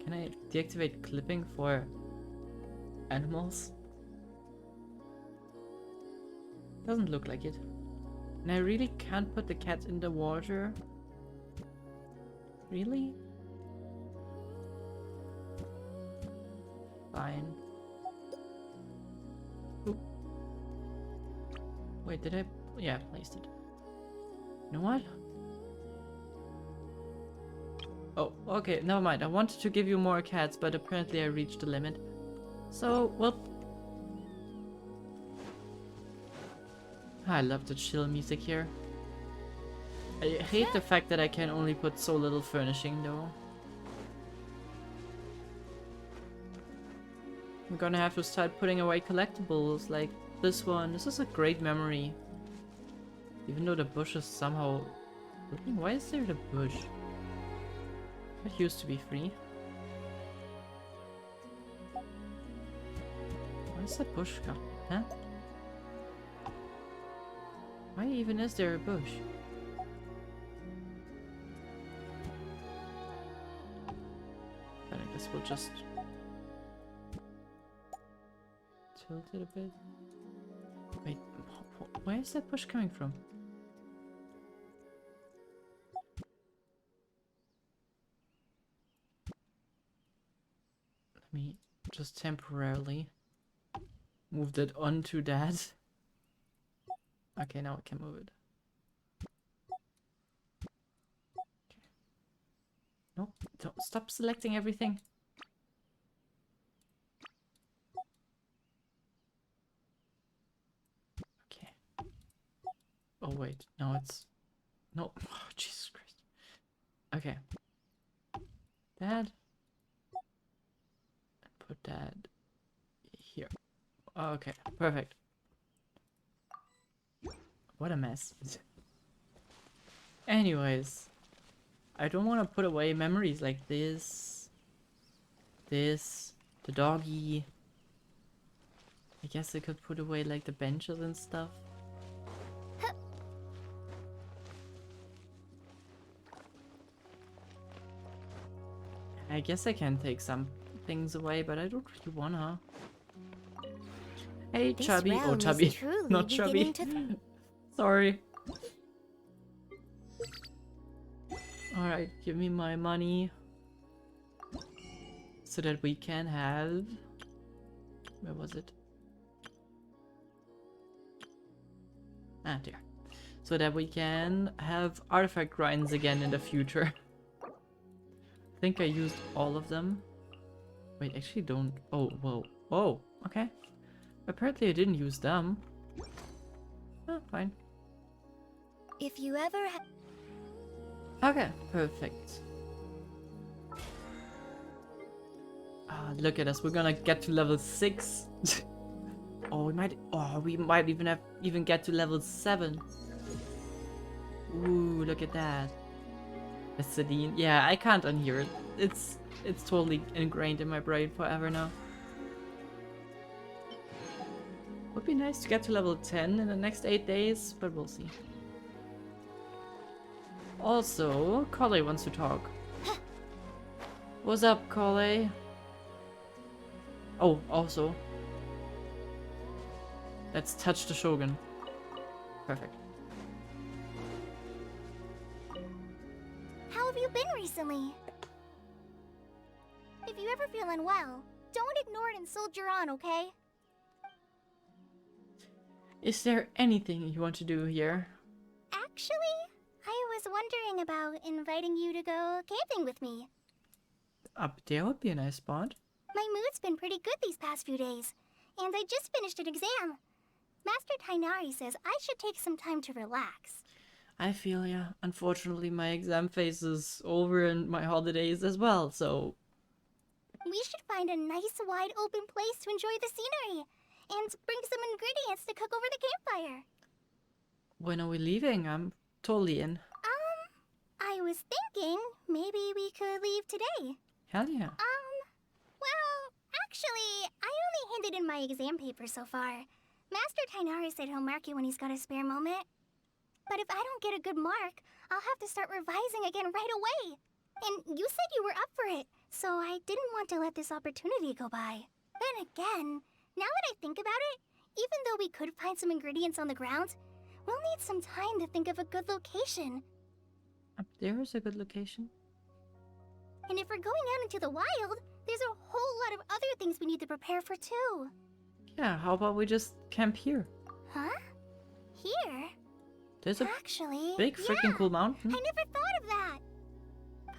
Can I deactivate clipping for animals? Doesn't look like it. And I really can't put the cat in the water. Really? Fine. Oop. Wait, did I? Yeah, I placed it. You know what? Oh, okay, never mind. I wanted to give you more cats, but apparently I reached the limit. So, well... I love the chill music here. I hate the fact that I can only put so little furnishing, though. I'm gonna have to start putting away collectibles, like this one. This is a great memory. Even though the bush is somehow... Why is there the bush? It used to be free. Why is that bush gone? Huh? Why even is there a bush? But I guess we'll just tilt it a bit. Wait, where is that bush coming from? Let me just temporarily move that onto that. Okay, now I can move it. Okay. No, don't stop selecting everything. Okay. Oh wait, no, it's no. Oh, Jesus Christ. Okay. That. And put that here. Okay, perfect. What a mess. Anyways, I don't want to put away memories like this, the doggy. I guess I could put away like the benches and stuff. I guess I can take some things away, but I don't really wanna. Hey, This Chubby. Oh, realm is Chubby. truly Not Chubby. beginning to Sorry. Alright, give me my money. So that we can have... Where was it? Ah, there. So that we can have artifact grinds again in the future. I think I used all of them. Wait, actually don't... Oh, whoa. Oh, okay. Apparently I didn't use them. Oh, fine. If you ever Okay, perfect. Ah, look at us, we're gonna get to level 6. Oh, we might even get to level 7. Ooh, look at that. Vaseline. Yeah, I can't unhear it. It's totally ingrained in my brain forever now. Would be nice to get to level 10 in the next 8 days, but we'll see. Also, Collei wants to talk. What's up, Collei? Oh, also. Let's touch the Shogun. Perfect. How have you been recently? If you ever feel unwell, don't ignore it and soldier on, okay? Is there anything you want to do here? Actually, I was wondering about inviting you to go camping with me. Up there would be a nice spot. My mood's been pretty good these past few days, and I just finished an exam. Master Tighnari says I should take some time to relax. I feel ya. Unfortunately, my exam phase is over and my holidays as well, so... We should find a nice wide open place to enjoy the scenery, and bring some ingredients to cook over the campfire. When are we leaving? I'm totally in. I was thinking maybe we could leave today. Hell yeah. Well, actually, I only handed in my exam paper so far. Master Tighnari said he'll mark it when he's got a spare moment. But if I don't get a good mark, I'll have to start revising again right away. And you said you were up for it, so I didn't want to let this opportunity go by. Then again, now that I think about it, even though we could find some ingredients on the ground, we'll need some time to think of a good location. Up there is a good location. And if we're going out into the wild, there's a whole lot of other things we need to prepare for too. Yeah, how about we just camp here? Huh? Here? There's a Actually, big freaking cool mountain. I never thought of that.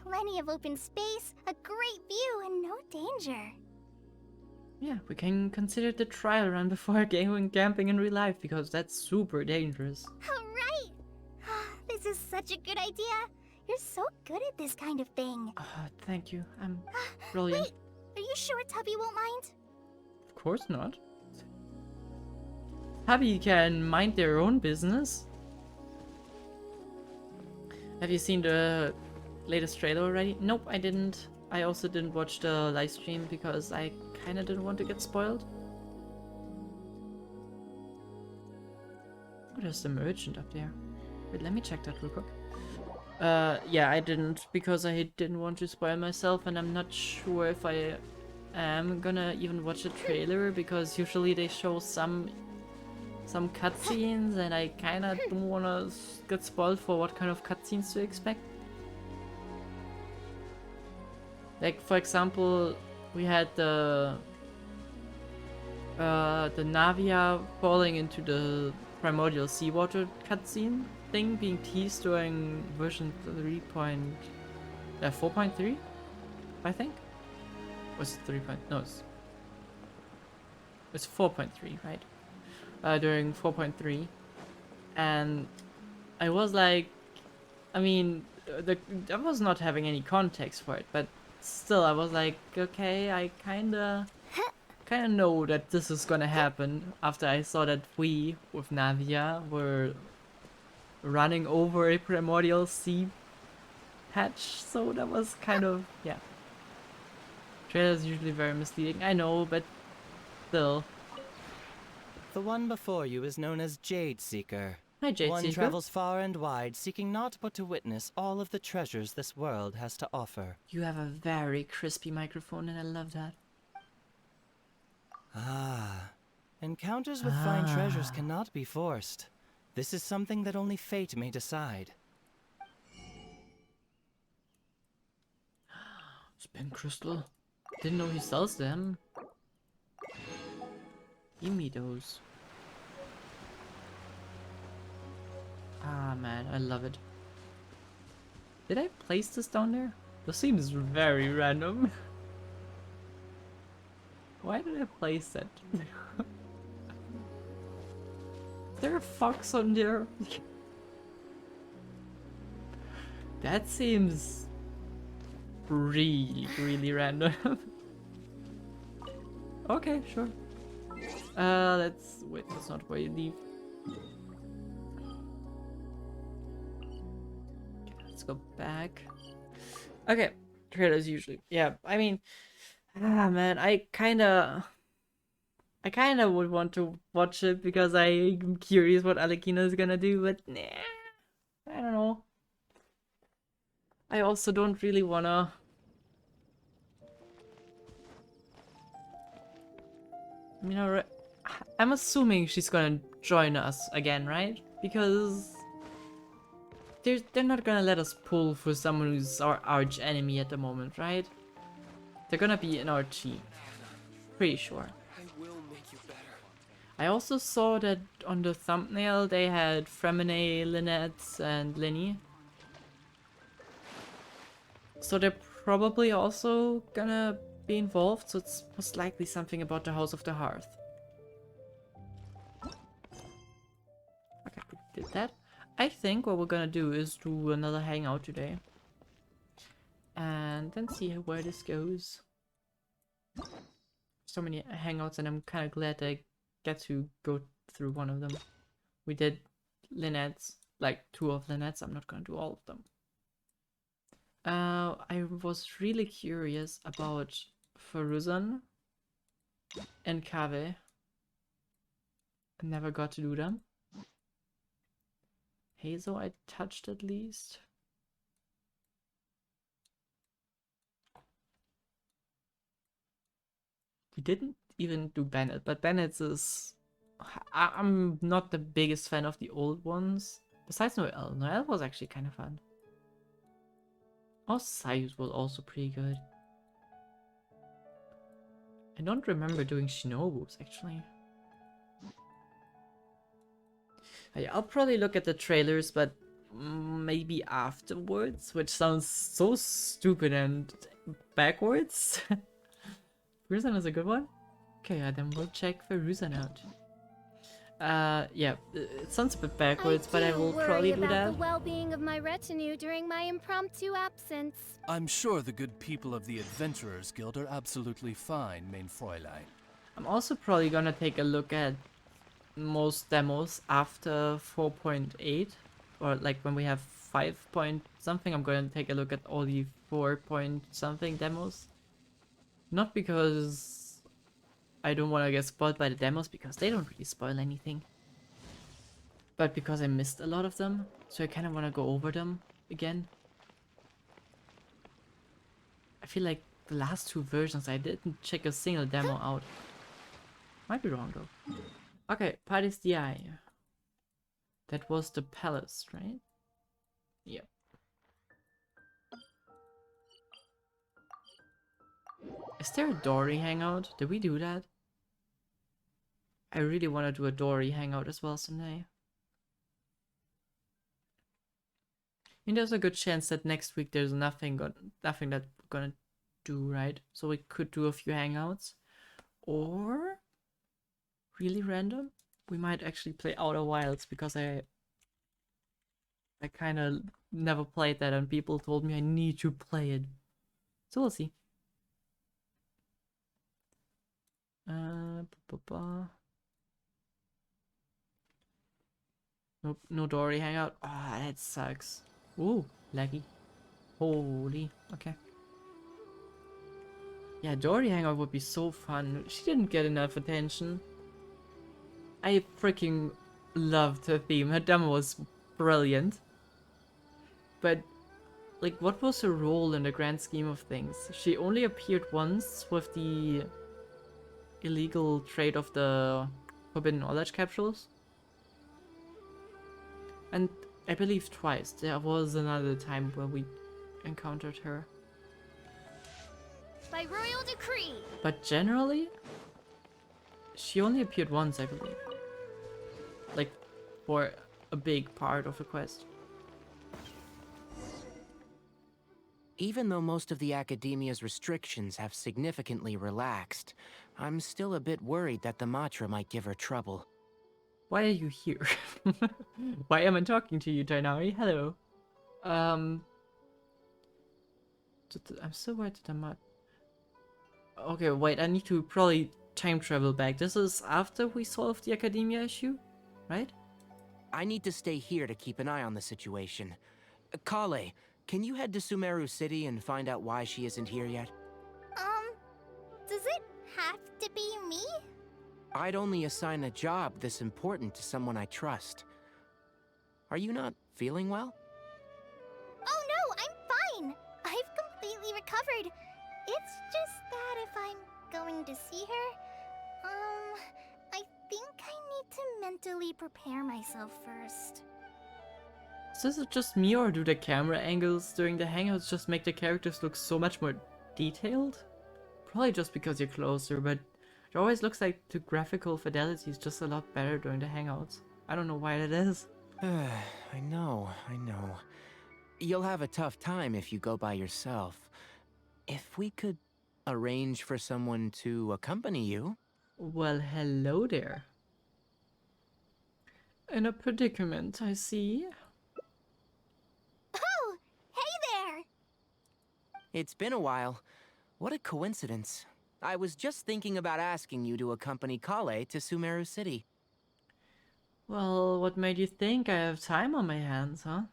Plenty of open space, a great view, and no danger. Yeah, we can consider the trial run before going camping in real life, because that's super dangerous. All right. This is such a good idea. You're so good at this kind of thing. Thank you. I'm brilliant. Wait, are you sure Tubby won't mind? Of course not. Hubby can mind their own business. Have you seen the latest trailer already? Nope, I didn't. I also didn't watch the live stream because I kinda didn't want to get spoiled. Oh, there's the merchant up there. Wait, let me check that real quick. Yeah, I didn't because I didn't want to spoil myself, and I'm not sure if I am gonna even watch the trailer because usually they show some cutscenes, and I kinda don't wanna get spoiled for what kind of cutscenes to expect. Like, for example, we had the Navia falling into the primordial seawater cutscene thing being teased during version 4.3, I think. Was it 3. No, it's 4.3, right? During 4.3, and I was like, I mean, I was not having any context for it, but still, I was like, okay, I kinda know that this is gonna happen after I saw that we, with Navia, were running over a primordial sea hatch, so that was kind of, yeah. Trailers usually very misleading, I know, but still. The one before you is known as Jade Seeker. Hi, Jade One Seeker. travels far and wide, seeking naught but to witness all of the treasures this world has to offer. You have a very crispy microphone, and I love that. Ah. Encounters with fine treasures cannot be forced. This is something that only fate may decide. Spin crystal. Didn't know he sells them. Give me those. Ah man, I love it. Did I place this down there? This seems very random. Why did I place that? Is there a fox on there? That seems really, really random. Okay, sure. Wait, that's not where you leave. Okay, let's go back. Okay, trailers usually. Yeah, I mean, man, I kinda would want to watch it because I'm curious what Alekina is gonna do, but nah, I don't know. I also don't really wanna. I mean, I'm assuming she's gonna join us again, right? Because they're not gonna let us pull for someone who's our arch enemy at the moment, right? They're gonna be in our team. Pretty sure. I also saw that on the thumbnail they had Fremine, Lynette, and Linny. So they're probably also gonna be involved, so it's most likely something about the House of the Hearth. Okay, we did that. I think what we're gonna do is do another hangout today. And then see where this goes. So many hangouts and I'm kind of glad I get to go through one of them. We did Lynette's, like 2 of Lynette's. I'm not gonna do all of them. I was really curious about Faruzan and Kaveh. I never got to do them. Hazel I touched at least. We didn't even do Bennett, but Bennett's is... I'm not the biggest fan of the old ones. Besides Noelle. Noelle was actually kind of fun. Sayus was also pretty good. I don't remember doing Shinobu's actually. I'll probably look at the trailers, but maybe afterwards, which sounds so stupid and backwards. Faruzan is a good one? Okay, yeah, then we'll check Faruzan out. Yeah, it sounds a bit backwards, but I will probably do that. The well-being of my retinue during my impromptu absence. I'm sure the good people of the Adventurers Guild are absolutely fine, Mein Fräulein. I'm also probably gonna take a look at most demos after 4.8, or like when we have 5 point something. I'm gonna take a look at all the 4 point something demos. Not because I don't want to get spoiled by the demos, because they don't really spoil anything. But because I missed a lot of them, so I kind of want to go over them again. I feel like the last 2 versions I didn't check a single demo out. Might be wrong though. Okay, Paris DI. That was the palace, right? Yep. Is there a Dory hangout? Did we do that? I really want to do a Dory hangout as well someday. I mean, there's a good chance that next week there's nothing that we're gonna do, right? So we could do a few hangouts. Or really random, we might actually play Outer Wilds, because I kind of never played that and people told me I need to play it. So we'll see. Nope, no Dory hangout. Ah, that sucks. Ooh, laggy. Holy, okay. Yeah, Dory hangout would be so fun. She didn't get enough attention. I freaking loved her theme. Her demo was brilliant. But, like, what was her role in the grand scheme of things? She only appeared once with the illegal trade of the forbidden knowledge capsules. And I believe twice. There was another time where we encountered her. By royal decree. But generally, she only appeared once, I believe. Like, for a big part of the quest. Even though most of the Academia's restrictions have significantly relaxed, I'm still a bit worried that the Matra might give her trouble. Why are you here? Why am I talking to you, Tainari? Hello. I'm so worried that I might... Okay, wait, I need to probably time travel back? This is after we solved the academia issue, right? I need to stay here to keep an eye on the situation. Kale, can you head to Sumeru City and find out why she isn't here yet? Does it have to be me? I'd only assign a job this important to someone I trust. Are you not feeling well? Oh no, I'm fine. I've completely recovered. It's just that if I'm going to see her, I think I need to mentally prepare myself first. Is this just me, or do the camera angles during the hangouts just make the characters look so much more detailed? Probably just because you're closer, but it always looks like the graphical fidelity is just a lot better during the hangouts. I don't know why that is. I know. You'll have a tough time if you go by yourself. If we could arrange for someone to accompany you. Well, hello there. In a predicament, I see. Oh, hey there! It's been a while. What a coincidence. I was just thinking about asking you to accompany Kale to Sumeru City. Well, what made you think I have time on my hands, huh?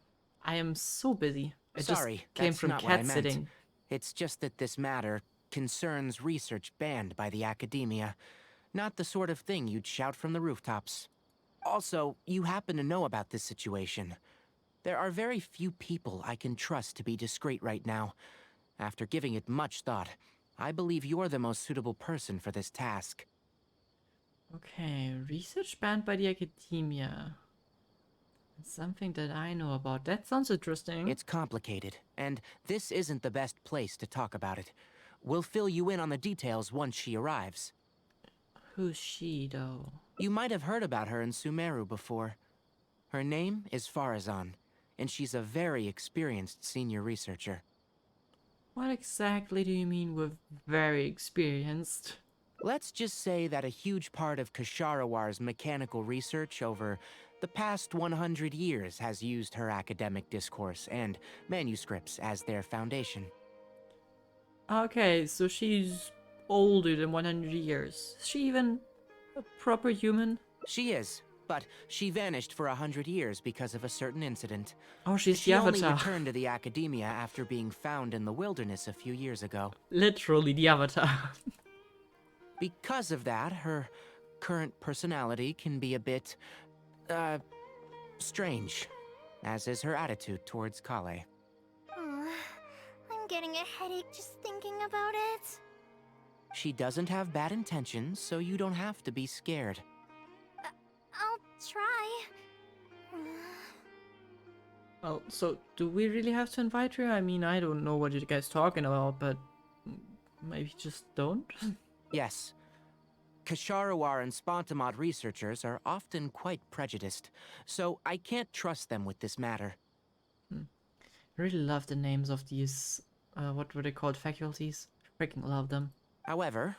I am so busy. I Sorry, just came that's from not what I cat meant. sitting. It's just that this matter concerns research banned by the academia. Not the sort of thing you'd shout from the rooftops. Also, you happen to know about this situation. There are very few people I can trust to be discreet right now. After giving it much thought, I believe you're the most suitable person for this task. Okay, research banned by the academia. It's something that I know about. That sounds interesting. It's complicated, and this isn't the best place to talk about it. We'll fill you in on the details once she arrives. Who's she, though? You might have heard about her in Sumeru before. Her name is Farazan, and she's a very experienced senior researcher. What exactly do you mean with very experienced? Let's just say that a huge part of Kasharawar's mechanical research over the past 100 years has used her academic discourse and manuscripts as their foundation. Okay, so she's older than 100 years. Is she even a proper human? She is, but she vanished for 100 years because of a certain incident. Oh, she's She the only Avatar. returned to the academia after being found in the wilderness a few years ago. Literally the Avatar. Because of that, her current personality can be a bit, strange, as is her attitude towards Kale. I'm getting a headache just thinking about it. She doesn't have bad intentions, so you don't have to be scared. I'll try. Well, so do we really have to invite her? I mean, I don't know what you guys talking about, but maybe just don't? Yes. Kasharawar and Spontamod researchers are often quite prejudiced, so I can't trust them with this matter. I really love the names of these, what were they called, faculties? Freaking love them. However,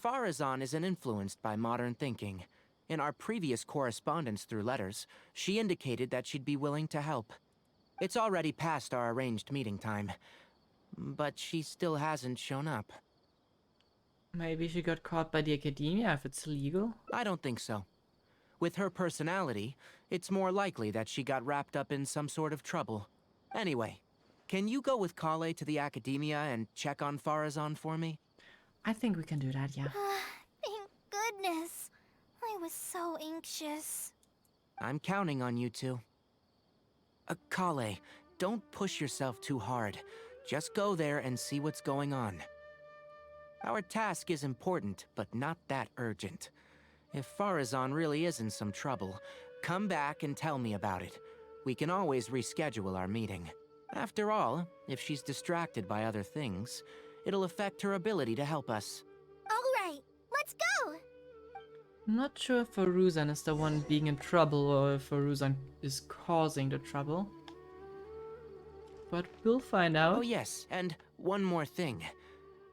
Farazan isn't influenced by modern thinking. In our previous correspondence through letters, she indicated that she'd be willing to help. It's already past our arranged meeting time, but she still hasn't shown up. Maybe she got caught by the academia if it's legal? I don't think so. With her personality, it's more likely that she got wrapped up in some sort of trouble. Anyway, can you go with Kale to the academia and check on Farazan for me? I think we can do that, yeah. Thank goodness. I was so anxious. I'm counting on you two. Kale, don't push yourself too hard. Just go there and see what's going on. Our task is important, but not that urgent. If Farazan really is in some trouble, come back and tell me about it. We can always reschedule our meeting. After all, if she's distracted by other things, it'll affect her ability to help us. All right, let's go. I'm not sure if Faruzan is the one being in trouble or if Faruzan is causing the trouble. But we'll find out. Oh yes, and one more thing.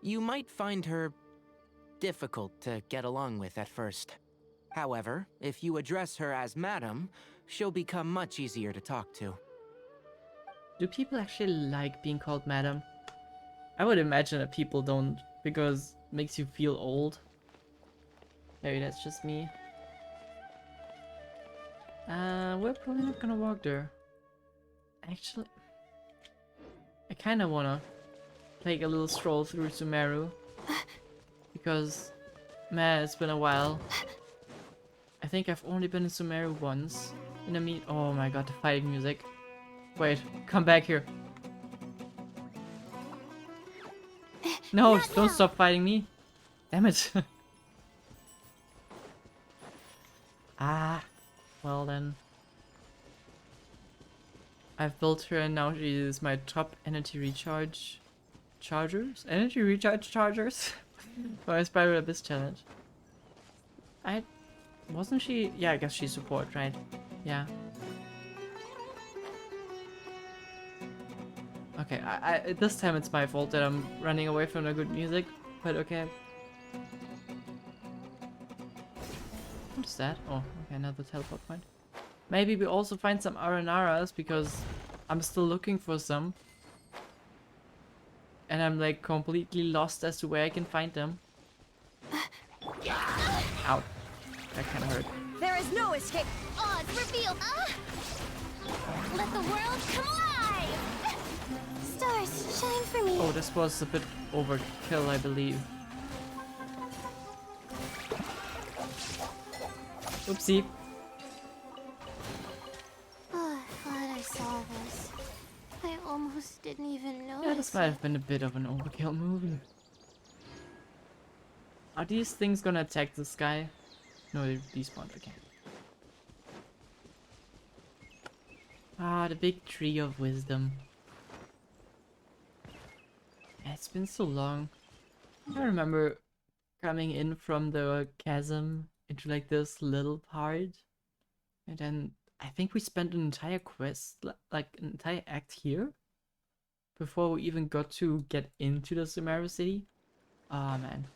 You might find her difficult to get along with at first. However, if you address her as Madam, she'll become much easier to talk to. Do people actually like being called Madam? I would imagine that people don't, because it makes you feel old. Maybe that's just me. We're probably not gonna walk there. Actually, I kinda wanna take a little stroll through Sumeru. Because, man, it's been a while. I think I've only been in Sumeru once. In a meet. Oh my god, the fighting music. Wait, come back here. No, don't stop fighting me. Damn it. Ah, well then. I've built her and now she is my top energy recharge chargers? Energy recharge chargers? For my Spiral Abyss challenge. Wasn't she? Yeah, I guess she's support, right? Yeah. Okay, this time it's my fault that I'm running away from the good music, but okay. What is that? Oh, okay, another teleport point. Maybe we also find some Arenaras, because I'm still looking for some. And I'm like completely lost as to where I can find them. Ow. That kinda hurt. There is no escape. Oz, reveal! Let the world come alive! Stars, shine for me! Oh, this was a bit overkill, I believe. Oopsie. Oh, glad I saw this. I almost didn't even notice. Yeah, this might have been a bit of an overkill movie. Are these things gonna attack this guy? No, they despawned again. Ah, the big tree of wisdom. Yeah, it's been so long. I remember coming in from the chasm into like this little part. And then I think we spent an entire quest, like an entire act here. Before we even got to get into the Sumeru city. Ah, man.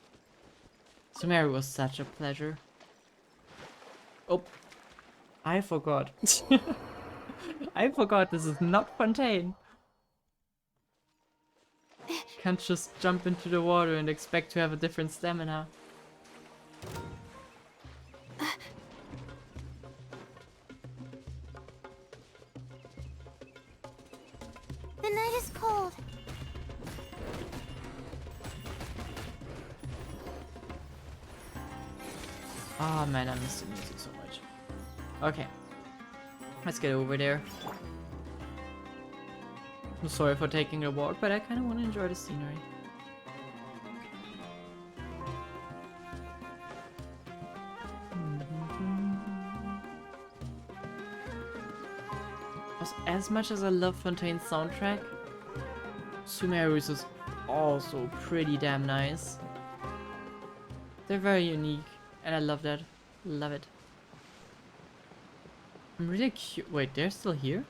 Sumeru was such a pleasure. Oh, I forgot. I forgot this is not Fontaine. Can't just jump into the water and expect to have a different stamina. The night is cold. Ah, man, I miss the music so much. Okay. Let's get over there. I'm sorry for taking a walk, but I kind of want to enjoy the scenery. As much as I love Fontaine's soundtrack, Sumeru's is also pretty damn nice. They're very unique, and I love that. Love it. I'm really curious. Wait, they're still here?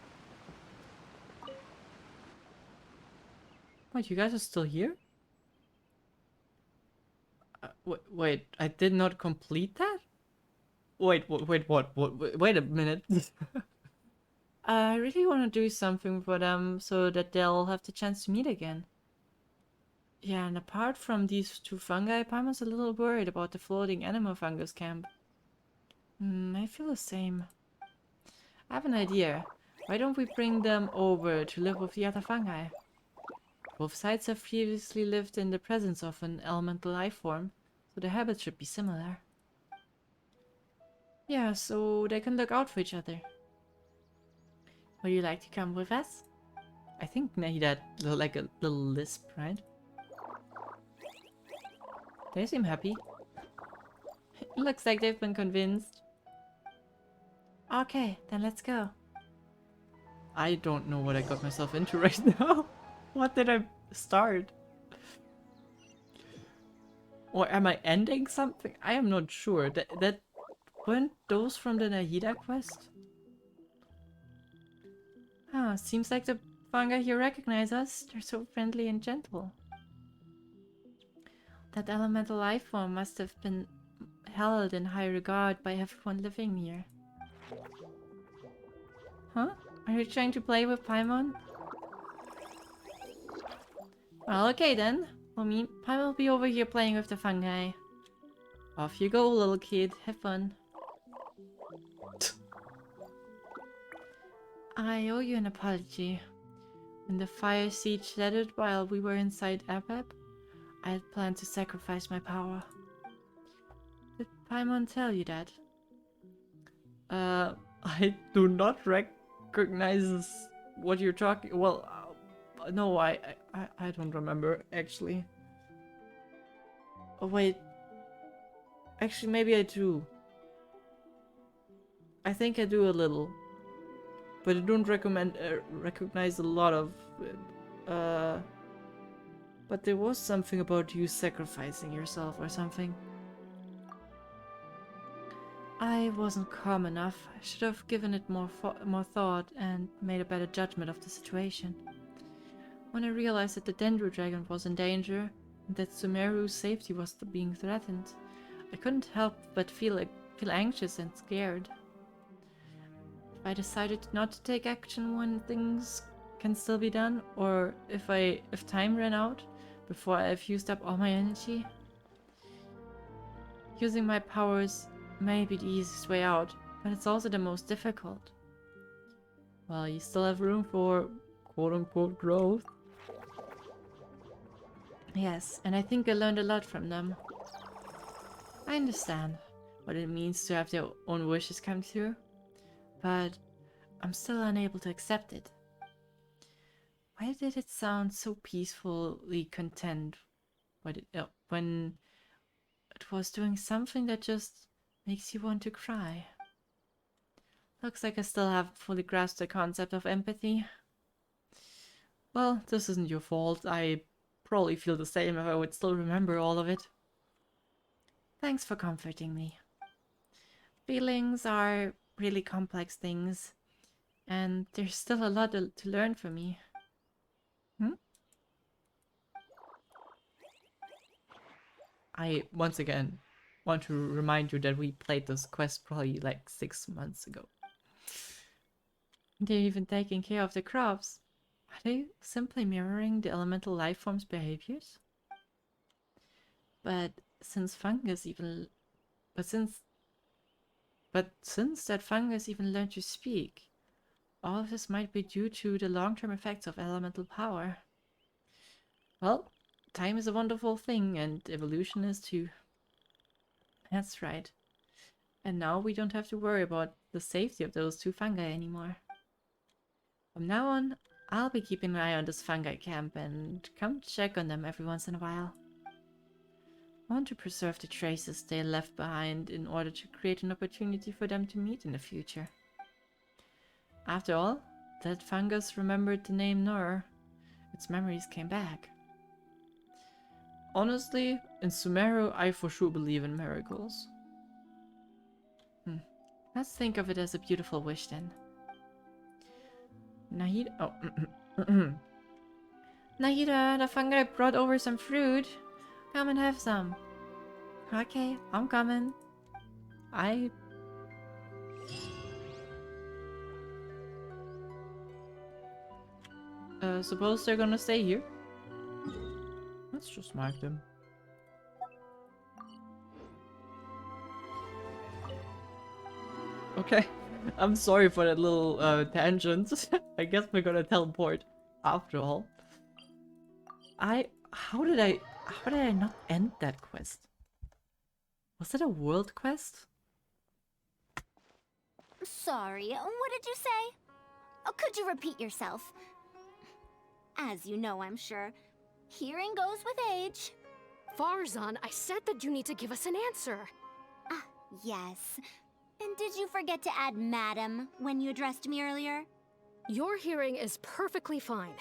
Wait, you guys are still here? Wait, I did not complete that? Wait, wait, what? Wait a minute. I really want to do something for them so that they'll have the chance to meet again. Yeah, and apart from these two fungi, Paimon's a little worried about the floating animal fungus camp. I feel the same. I have an idea. Why don't we bring them over to live with the other fungi? Both sides have previously lived in the presence of an elemental life form, so their habits should be similar. Yeah, so they can look out for each other. Would you like to come with us? I think Nahida had like a little lisp, right? They seem happy. Looks like they've been convinced. Okay, then let's go. I don't know what I got myself into right now. What did I start? Or am I ending something? I am not sure. That weren't those from the Nahida quest? Ah, seems like the fungi here recognize us. They're so friendly and gentle. That elemental life form must have been held in high regard by everyone living here. Huh? Are you trying to play with Paimon? Well, okay then. Paimon will be over here playing with the fungi. Off you go, little kid. Have fun. I owe you an apology. When the fire siege shattered while we were inside Abab, I had planned to sacrifice my power. Did Paimon tell you that? I do not recognize what you're talking. Well, no, I don't remember actually. Oh wait, actually maybe I do. I think I do a little, but I don't recognize a lot of it. But there was something about you sacrificing yourself or something. I wasn't calm enough. I should have given it more thought and made a better judgment of the situation. When I realized that the Dendro Dragon was in danger and that Sumeru's safety was being threatened, I couldn't help but feel anxious and scared. If I decided not to take action when things can still be done, or if time ran out before I've used up all my energy, using my powers may be the easiest way out, but it's also the most difficult. Well, you still have room for quote-unquote growth. Yes, and I think I learned a lot from them. I understand what it means to have their own wishes come true, but I'm still unable to accept it. Why did it sound so peacefully content when it was doing something that just makes you want to cry? Looks like I still haven't fully grasped the concept of empathy. Well, this isn't your fault. I probably feel the same if I would still remember all of it. Thanks for comforting me. Feelings are really complex things, and there's still a lot to learn for me. I, once again, want to remind you that we played this quest probably like 6 months ago. They're even taking care of the crops. Are they simply mirroring the elemental life form's behaviors? Since that fungus even learned to speak, all of this might be due to the long-term effects of elemental power. Well, time is a wonderful thing, and evolution is too. That's right. And now we don't have to worry about the safety of those two fungi anymore. From now on, I'll be keeping an eye on this fungi camp and come check on them every once in a while. I want to preserve the traces they left behind in order to create an opportunity for them to meet in the future. After all, that fungus remembered the name Nur. Its memories came back. Honestly, in Sumeru, I for sure believe in miracles. Let's think of it as a beautiful wish then. Nahida, Nahida, the fungi brought over some fruit. Come and have some. Okay, I'm coming. Suppose they're gonna stay here? Let's just mark them. Okay, I'm sorry for that little tangent. I guess we're gonna teleport after all. How did I not end that quest? Was it a world quest? Sorry, what did you say? Oh, could you repeat yourself? As you know, I'm sure, hearing goes with age. Farzan, I said that you need to give us an answer. Ah, yes. And did you forget to add madam when you addressed me earlier? Your hearing is perfectly fine.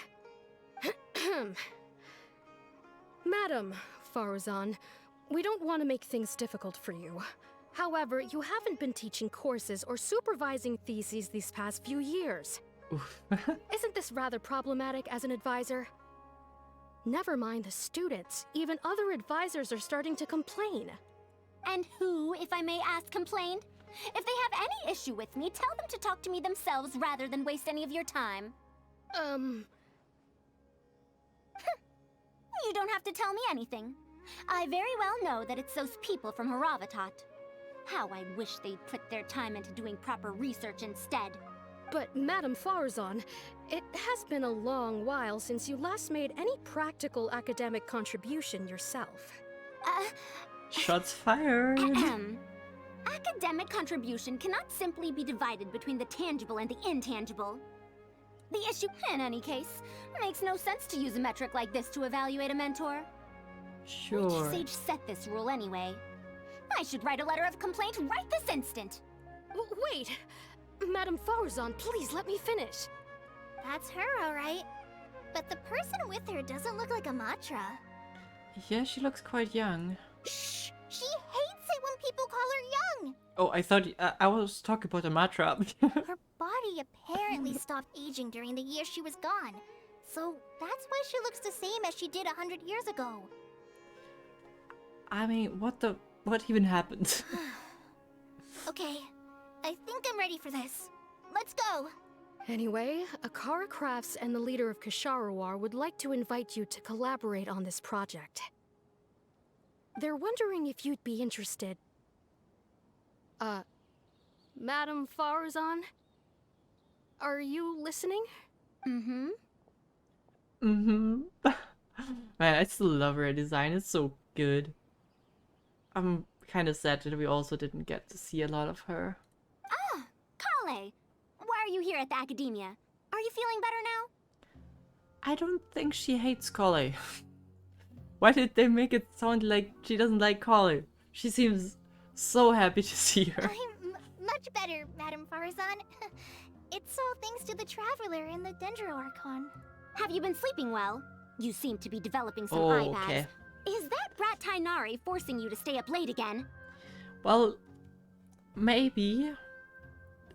Madam Farzan, we don't want to make things difficult for you. However, you haven't been teaching courses or supervising theses these past few years. Isn't this rather problematic as an advisor? Never mind the students, even other advisors are starting to complain. And who, if I may ask, complained? If they have any issue with me, tell them to talk to me themselves rather than waste any of your time. You don't have to tell me anything. I very well know that it's those people from Haravatat. How I wish they'd put their time into doing proper research instead. But, Madame Farazan, it has been a long while since you last made any practical academic contribution yourself. Shots fired. Academic contribution cannot simply be divided between the tangible and the intangible. The issue, in any case, makes no sense to use a metric like this to evaluate a mentor. Sure. Which sage set this rule anyway? I should write a letter of complaint right this instant. Wait! Madame Farazan, please let me finish. That's her, alright. But the person with her doesn't look like Amatra. Yeah, she looks quite young. Shh! She hates it when people call her young! Oh, I thought I was talking about Amatra. Her body apparently stopped aging during the year she was gone. So that's why she looks the same as she did 100 years ago. I mean, what even happened? Okay, I think I'm ready for this. Let's go! Anyway, Akara Crafts and the leader of Kshahrewar would like to invite you to collaborate on this project. They're wondering if you'd be interested. Madame Farazan? Are you listening? Mm-hmm. Man, I still love her design. It's so good. I'm kind of sad that we also didn't get to see a lot of her. Ah, Kale! Why are you here at the academia? Are you feeling better now? I don't think she hates Kale. Why did they make it sound like she doesn't like Kale? She seems so happy to see her. I'm much better, Madame Farazan. It's all thanks to the Traveler and the Dendro Archon. Have you been sleeping well? You seem to be developing some Oh, eye bags. okay. Is that brat Tainari forcing you to stay up late again? Well, maybe.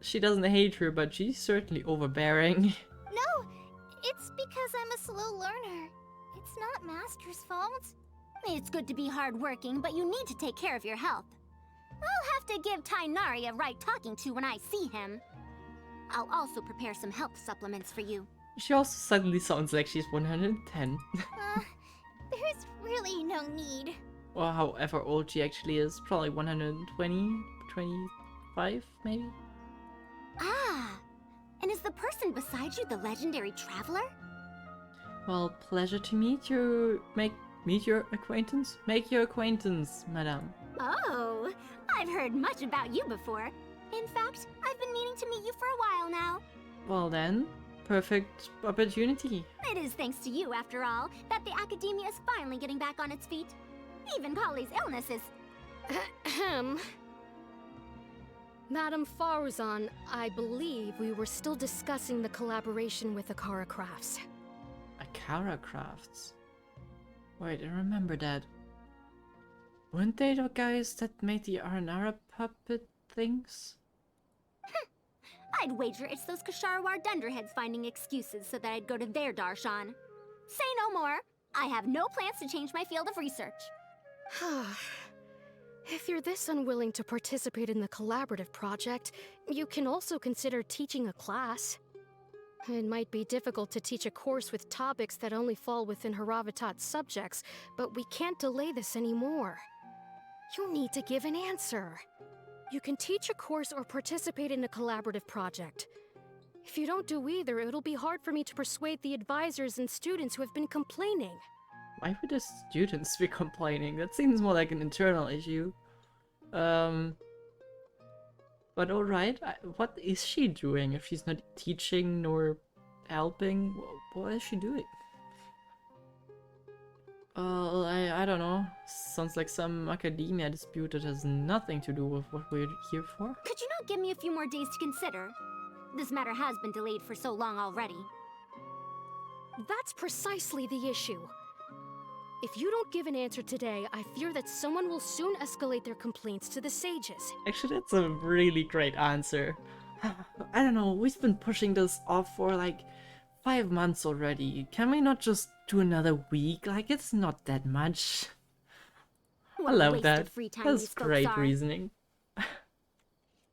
She doesn't hate her, but she's certainly overbearing. No, it's because I'm a slow learner. It's not Master's fault. It's good to be hardworking, but you need to take care of your health. I'll have to give Tainari a right talking to when I see him. I'll also prepare some health supplements for you. She also suddenly sounds like she's 110. There's really no need. Or however old she actually is. Probably 120, 25 maybe? Ah, and is the person beside you the legendary Traveler? Well, pleasure to meet you. Meet your acquaintance? Make your acquaintance, madame. Oh, I've heard much about you before. In fact, I've been meaning to meet you for a while now. Well then, perfect opportunity. It is thanks to you, after all, that the academia is finally getting back on its feet. Even Kali's illness is... Ahem. Madame Farazan, I believe we were still discussing the collaboration with Akara Crafts. Akara Crafts? Wait, I remember that. Weren't they the guys that made the Aranara puppet things? I'd wager it's those Kshahrewar dunderheads finding excuses so that I'd go to their darshan. Say no more. I have no plans to change my field of research. If you're this unwilling to participate in the collaborative project, you can also consider teaching a class. It might be difficult to teach a course with topics that only fall within Haravatat's subjects, but we can't delay this anymore. You need to give an answer. You can teach a course or participate in a collaborative project. If you don't do either, it'll be hard for me to persuade the advisors and students who have been complaining. Why would the students be complaining? That seems more like an internal issue. But alright, what is she doing if she's not teaching nor helping? What is she doing? I don't know. Sounds like some academia dispute that has nothing to do with what we're here for. Could you not give me a few more days to consider? This matter has been delayed for so long already. That's precisely the issue. If you don't give an answer today, I fear that someone will soon escalate their complaints to the sages. Actually, that's a really great answer. I don't know, we've been pushing this off for like 5 months already. Can we not just do another week? Like, it's not that much. I love that. That's great reasoning.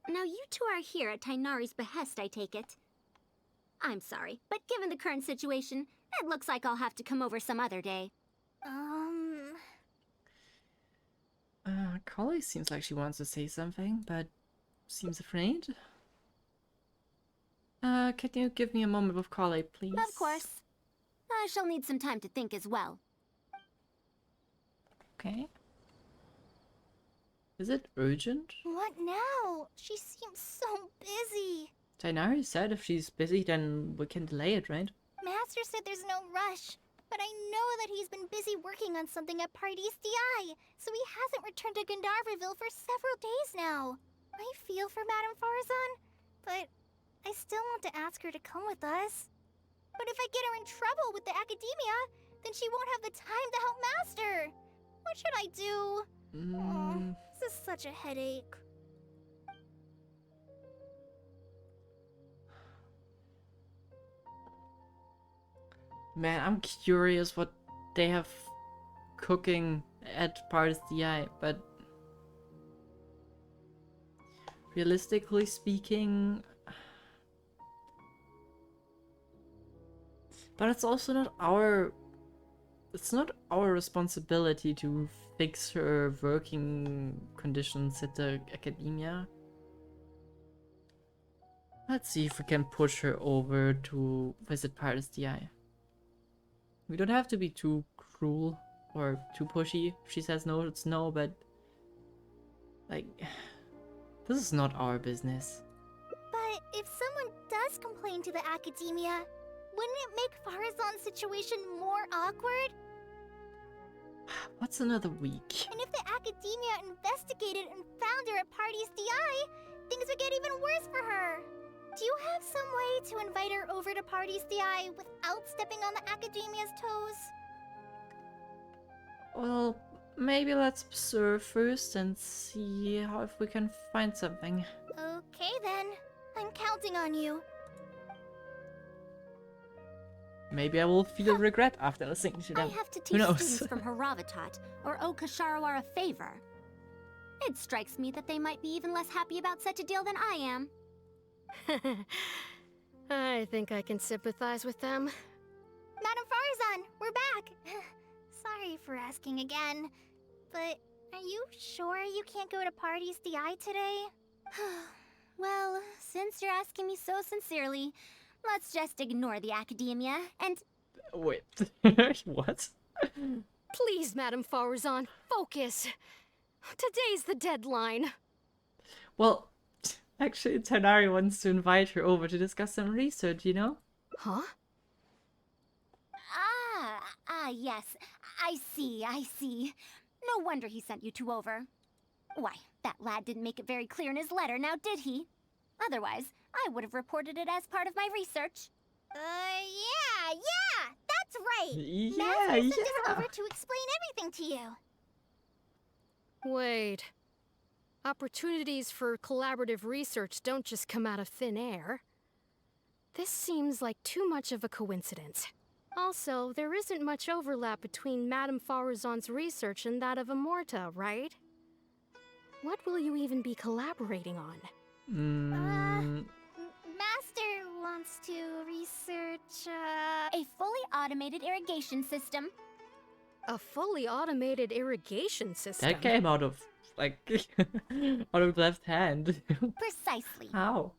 Now you two are here at Tainari's behest, I take it. I'm sorry, but given the current situation, it looks like I'll have to come over some other day. Collie seems like she wants to say something, but seems afraid. Can you give me a moment with Collie, please? Of course. I shall need some time to think as well. Okay. Is it urgent? What now? She seems so busy. Tighnari said if she's busy, then we can delay it, right? Master said there's no rush, but I know that he's been busy working on something at Pardees DI, so he hasn't returned to Gandharville for several days now. I feel for Madame Farazan, but I still want to ask her to come with us. But if I get her in trouble with the academia, then she won't have the time to help Master. What should I do? Oh, this is such a headache. Man, I'm curious what they have cooking at Pardees DI, but realistically speaking, but it's also not our, it's not our responsibility to fix her working conditions at the academia. Let's see if we can push her over to visit Pardees DI. We don't have to be too cruel or too pushy. If she says no, it's no, but like, this is not our business. But if someone does complain to the academia, wouldn't it make Farazan's situation more awkward? What's another week? And if the academia investigated and found her at Pardees DI, things would get even worse for her. Do you have some way to invite her over to Pardees DI without stepping on the academia's toes? Well, maybe let's observe first and see how if we can find something. Okay then. I'm counting on you. Maybe I will feel regret after listening to I them. have to Who teach knows? students from Haravatat or owe Kasharawar a favor. It strikes me that they might be even less happy about such a deal than I am. I think I can sympathize with them. Madame Farazan, we're back! Sorry for asking again, but are you sure you can't go to Pardees DI today? Well, since you're asking me so sincerely, let's just ignore the academia and... Wait, what? Please, Madame Farazan, focus. Today's the deadline. Well, actually, Tighnari wants to invite her over to discuss some research, you know? Huh? Yes. I see. No wonder he sent you two over. Why, that lad didn't make it very clear in his letter, now did he? Otherwise, I would have reported it as part of my research. Yeah, that's right! Yeah, Master sent us over to explain everything to you. Wait. Opportunities for collaborative research don't just come out of thin air. This seems like too much of a coincidence. Also, there isn't much overlap between Madame Farazan's research and that of Amorta, right? What will you even be collaborating on? Master wants to research, A fully automated irrigation system. A fully automated irrigation system? That came out of, like, out of left hand. Precisely. How?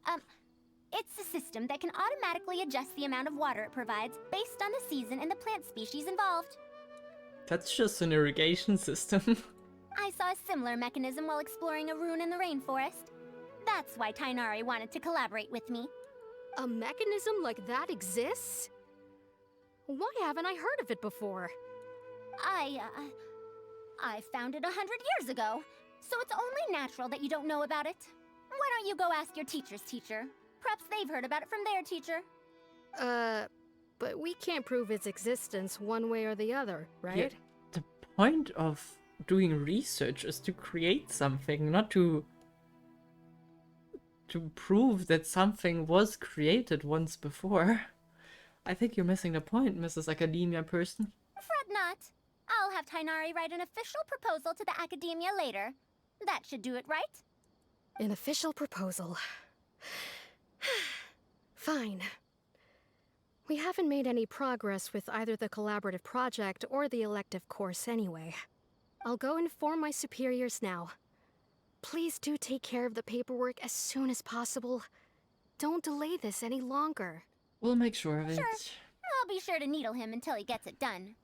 It's a system that can automatically adjust the amount of water it provides based on the season and the plant species involved. That's just an irrigation system. I saw a similar mechanism while exploring a rune in the rainforest. That's why Tighnari wanted to collaborate with me. A mechanism like that exists? Why haven't I heard of it before? I found it 100 years ago, so it's only natural that you don't know about it. Why don't you go ask your teacher's teacher? Perhaps they've heard about it from their teacher. But we can't prove its existence one way or the other, right? Yeah, the point of doing research is to create something, not to prove that something was created once before. I think you're missing the point, Mrs. Academia person. Fret not. I'll have Tighnari write an official proposal to the Academia later. That should do it, right? An official proposal. Fine. We haven't made any progress with either the collaborative project or the elective course anyway. I'll go inform my superiors now. Please do take care of the paperwork as soon as possible. Don't delay this any longer. We'll make sure of it. Sure. I'll be sure to needle him until he gets it done.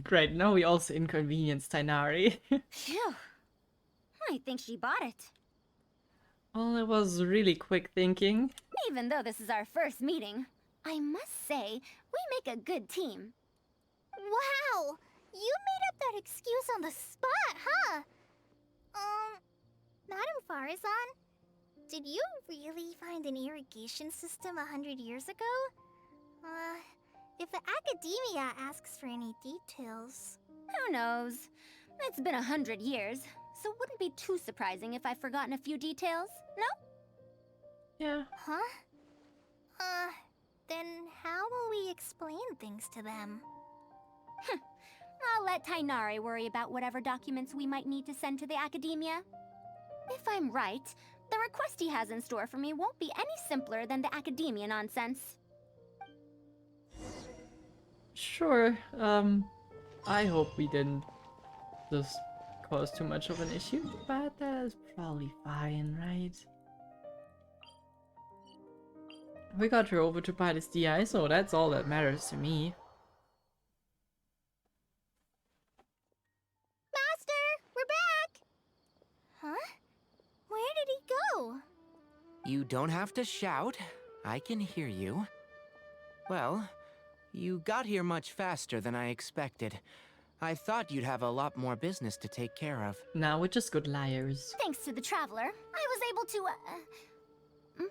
Great, now we also inconvenience Tainari. Phew. I think she bought it. Well, it was really quick thinking. Even though this is our first meeting, I must say, we make a good team. Wow! You made up that excuse on the spot, huh? Madam Farazan, did you really find an irrigation system 100 years ago? If the Academia asks for any details... Who knows? It's been 100 years, so it wouldn't be too surprising if I've forgotten a few details, no? Yeah. Huh? Then how will we explain things to them? I'll let Tainari worry about whatever documents we might need to send to the Academia. If I'm right, the request he has in store for me won't be any simpler than the Academia nonsense. Sure. I hope we didn't just cause too much of an issue, but that's probably fine, right? We got her over to Pydus DI, so that's all that matters to me. Master, we're back! Huh? Where did he go? You don't have to shout. I can hear you. Well, you got here much faster than I expected. I thought you'd have a lot more business to take care of. Now we're just good liars. Thanks to the Traveler, I was able to,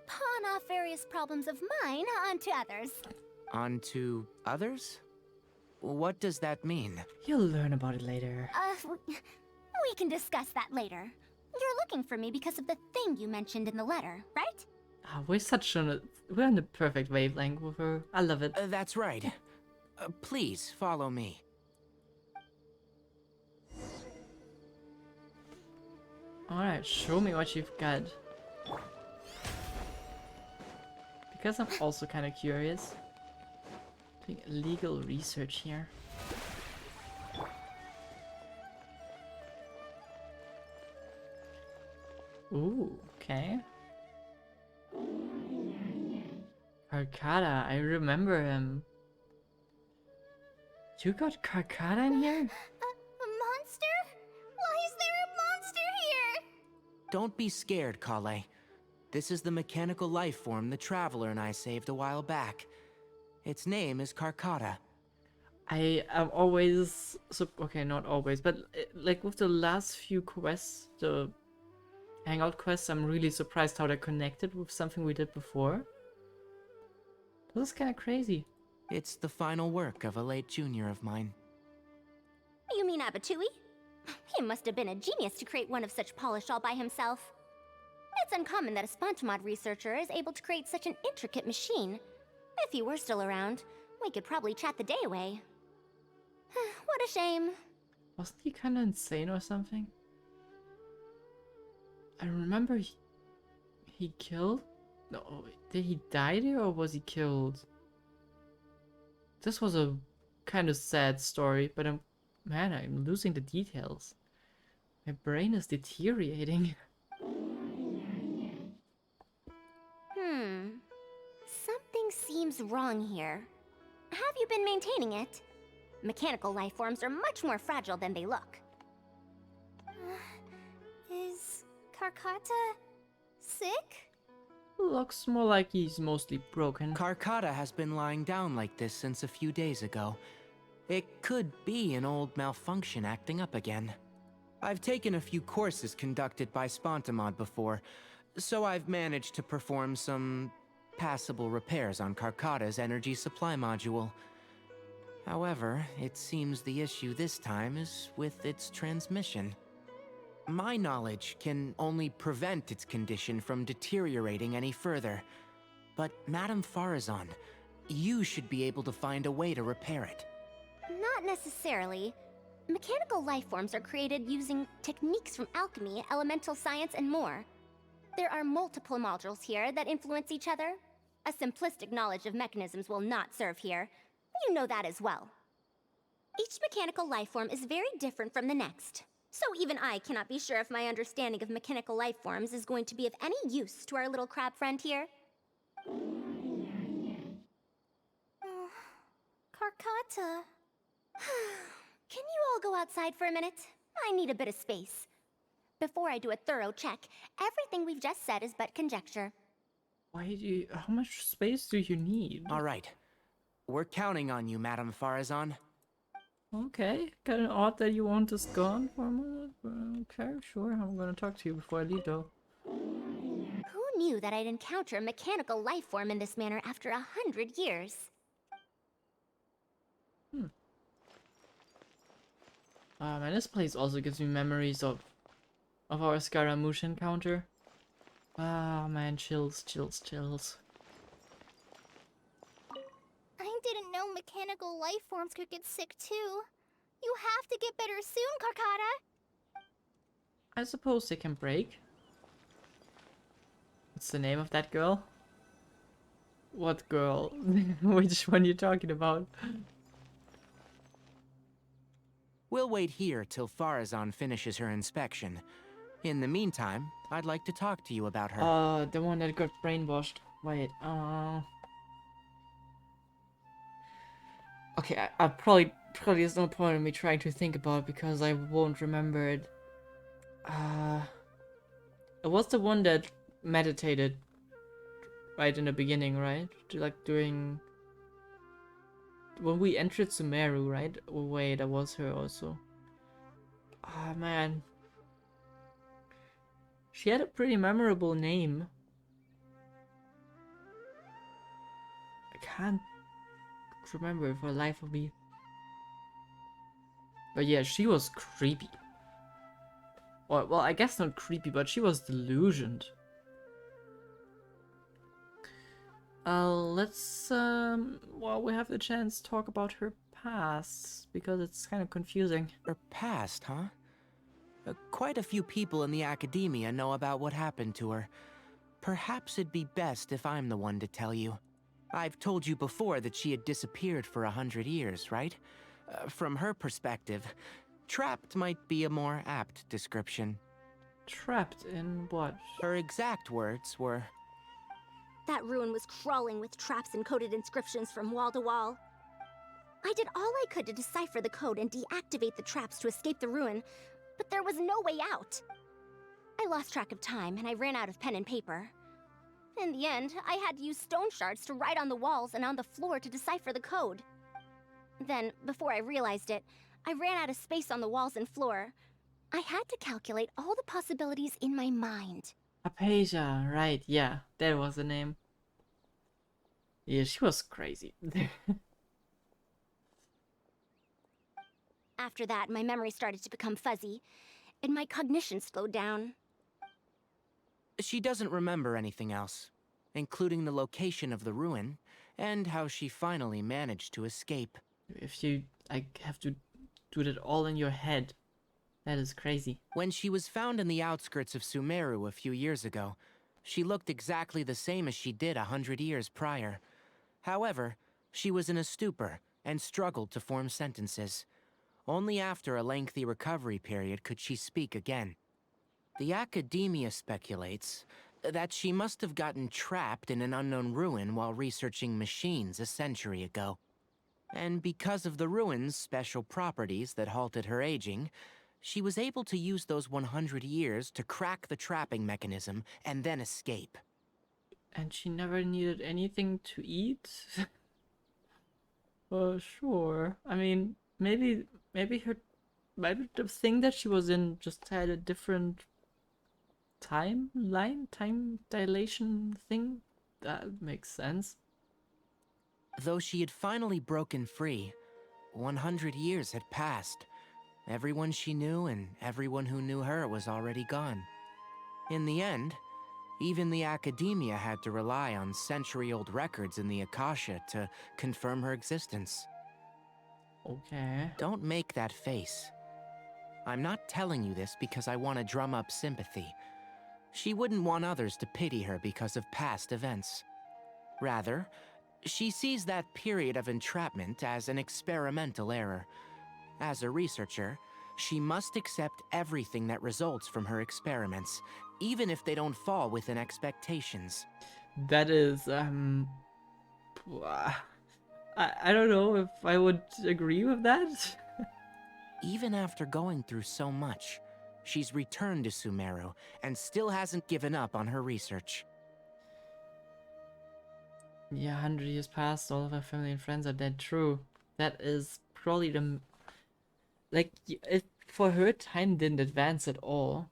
pawn off various problems of mine onto others. Onto others? What does that mean? You'll learn about it later. We can discuss that later. You're looking for me because of the thing you mentioned in the letter, right? We're on the perfect wavelength with her. I love it. That's right. Please follow me. Alright, show me what you've got. Because I'm also kind of curious. Doing legal research here. Ooh, okay. Carcata, I remember him. You got Carcata in here? A monster? Why is there a monster here? Don't be scared, Kale. This is the mechanical life form the Traveler and I saved a while back. Its name is Carcata. I am always... okay, not always, but like with the last few quests, the Hangout quests, I'm really surprised how they're connected with something we did before. This is kind of crazy. It's the final work of a late junior of mine. You mean Abatui? He must have been a genius to create one of such polish all by himself. It's uncommon that a Spontamod researcher is able to create such an intricate machine. If he were still around, we could probably chat the day away. What a shame. Wasn't he kind of insane or something? I remember he killed? No, did he die there or was he killed? This was a kind of sad story, but I'm losing the details. My brain is deteriorating. Something seems wrong here. Have you been maintaining it? Mechanical life forms are much more fragile than they look. Is Carcata sick? Looks more like he's mostly broken. Carcata has been lying down like this since a few days ago. It could be an old malfunction acting up again. I've taken a few courses conducted by Spontamod before, so I've managed to perform some passable repairs on Carcata's energy supply module. However, it seems the issue this time is with its transmission. My knowledge can only prevent its condition from deteriorating any further. But Madame Farazan, you should be able to find a way to repair it. Not necessarily. Mechanical life forms are created using techniques from alchemy, elemental science, and more. There are multiple modules here that influence each other. A simplistic knowledge of mechanisms will not serve here. You know that as well. Each mechanical life form is very different from the next. So even I cannot be sure if my understanding of mechanical life forms is going to be of any use to our little crab friend here. Carcata. Can you all go outside for a minute? I need a bit of space. Before I do a thorough check, everything we've just said is but conjecture. Why do you... How much space do you need? All right. We're counting on you, Madame Farazan. Okay, kind of odd that you want us gone for a moment, but okay, sure. I'm gonna talk to you before I leave, though. Who knew that I'd encounter a mechanical life form in this manner after 100 years? Man, this place also gives me memories of our Scaramouche encounter. Ah, man, chills, chills, chills. I didn't know mechanical life forms could get sick too. You have to get better soon, Carcata. I suppose they can break. What's the name of that girl? What girl? Which one you talking about? We'll wait here till Farazan finishes her inspection. In the meantime, I'd like to talk to you about her. The one that got brainwashed. Wait, okay, I probably there's no point in me trying to think about it because I won't remember it. It was the one that meditated right in the beginning, right? Like during when we entered Sumeru, right? Oh wait, that was her also. Ah man. She had a pretty memorable name. I can't remember it for the life of me. But yeah, she was creepy. Or, well, I guess not creepy, but she was delusioned. Let's, while we have the chance, talk about her past, because it's kind of confusing. Her past, huh? Quite a few people in the academia know about what happened to her. Perhaps it'd be best if I'm the one to tell you. I've told you before that she had disappeared for 100 years, right? From her perspective, trapped might be a more apt description. Trapped in what? Her exact words were... That ruin was crawling with traps and coded inscriptions from wall to wall. I did all I could to decipher the code and deactivate the traps to escape the ruin, but there was no way out. I lost track of time and I ran out of pen and paper. In the end, I had to use stone shards to write on the walls and on the floor to decipher the code. Then, before I realized it, I ran out of space on the walls and floor. I had to calculate all the possibilities in my mind. Apasia, right, yeah, that was the name. Yeah, she was crazy. After that, my memory started to become fuzzy, and my cognition slowed down. She doesn't remember anything else, including the location of the ruin, and how she finally managed to escape. If you, like, have to do that all in your head, that is crazy. When she was found in the outskirts of Sumeru a few years ago, she looked exactly the same as she did 100 years prior. However, she was in a stupor and struggled to form sentences. Only after a lengthy recovery period could she speak again. The academia speculates that she must have gotten trapped in an unknown ruin while researching machines a century ago. And because of the ruin's special properties that halted her aging, she was able to use those 100 years to crack the trapping mechanism and then escape. And she never needed anything to eat? Sure. I mean, maybe the thing that she was in just had a different time dilation thing. That makes sense. Though she had finally broken free, 100 years had passed. Everyone she knew and everyone who knew her was already gone. In the end, even the academia had to rely on century-old records in the Akasha to confirm her existence. Okay. Don't make that face. I'm not telling you this because I want to drum up sympathy. She wouldn't want others to pity her because of past events. Rather, she sees that period of entrapment as an experimental error, As a researcher, she must accept everything that results from her experiments, even if they don't fall within expectations. That is, I don't know if I would agree with that. Even after going through so much, she's returned to Sumeru and still hasn't given up on her research. Yeah, 100 years passed, all of her family and friends are dead. True. That is probably the... Like, if for her, time didn't advance at all.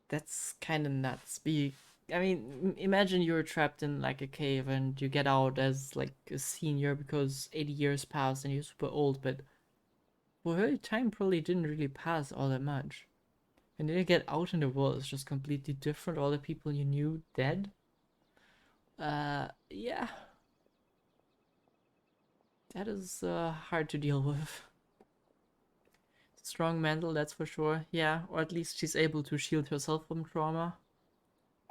That's kind of nuts. I mean, imagine you're trapped in, like, a cave and you get out as, like, a senior because 80 years passed and you're super old, but for her, time probably didn't really pass all that much. And then you get out in the world, it's just completely different. All the people you knew dead. Yeah. That is hard to deal with. Strong mental, that's for sure. Yeah, or at least she's able to shield herself from trauma.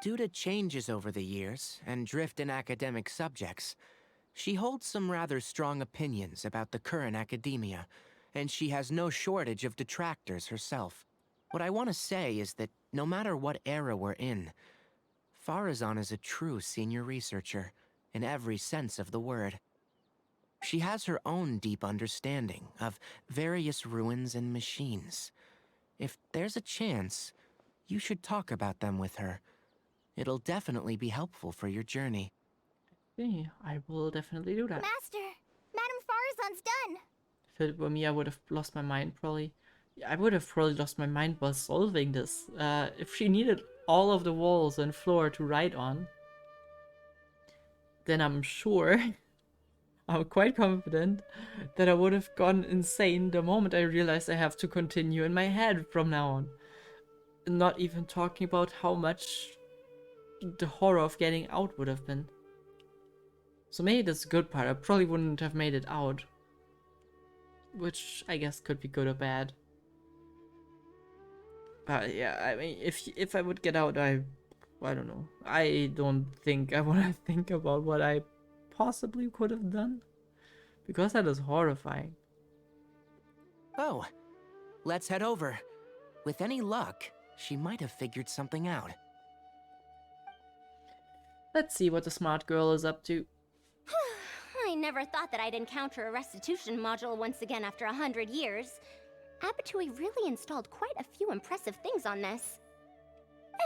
Due to changes over the years and drift in academic subjects, she holds some rather strong opinions about the current academia, and she has no shortage of detractors herself. What I want to say is that no matter what era we're in, Farazan is a true senior researcher, in every sense of the word. She has her own deep understanding of various ruins and machines. If there's a chance, you should talk about them with her. It'll definitely be helpful for your journey. Okay, I will definitely do that. Master, Madame Farazan's done. If it were me, I would have lost my mind probably. I would have probably lost my mind while solving this. If she needed all of the walls and floor to write on, then I'm sure, I'm quite confident that I would have gone insane the moment I realized I have to continue in my head from now on. Not even talking about how much the horror of getting out would have been. So maybe that's a good part. I probably wouldn't have made it out. Which I guess could be good or bad. But yeah, I mean, if I would get out, I don't know. I don't think I want to think about what I possibly could have done. Because that is horrifying. Oh, let's head over. With any luck, she might have figured something out. Let's see what the smart girl is up to. I never thought that I'd encounter a restitution module once again after 100 years. Abatui really installed quite a few impressive things on this.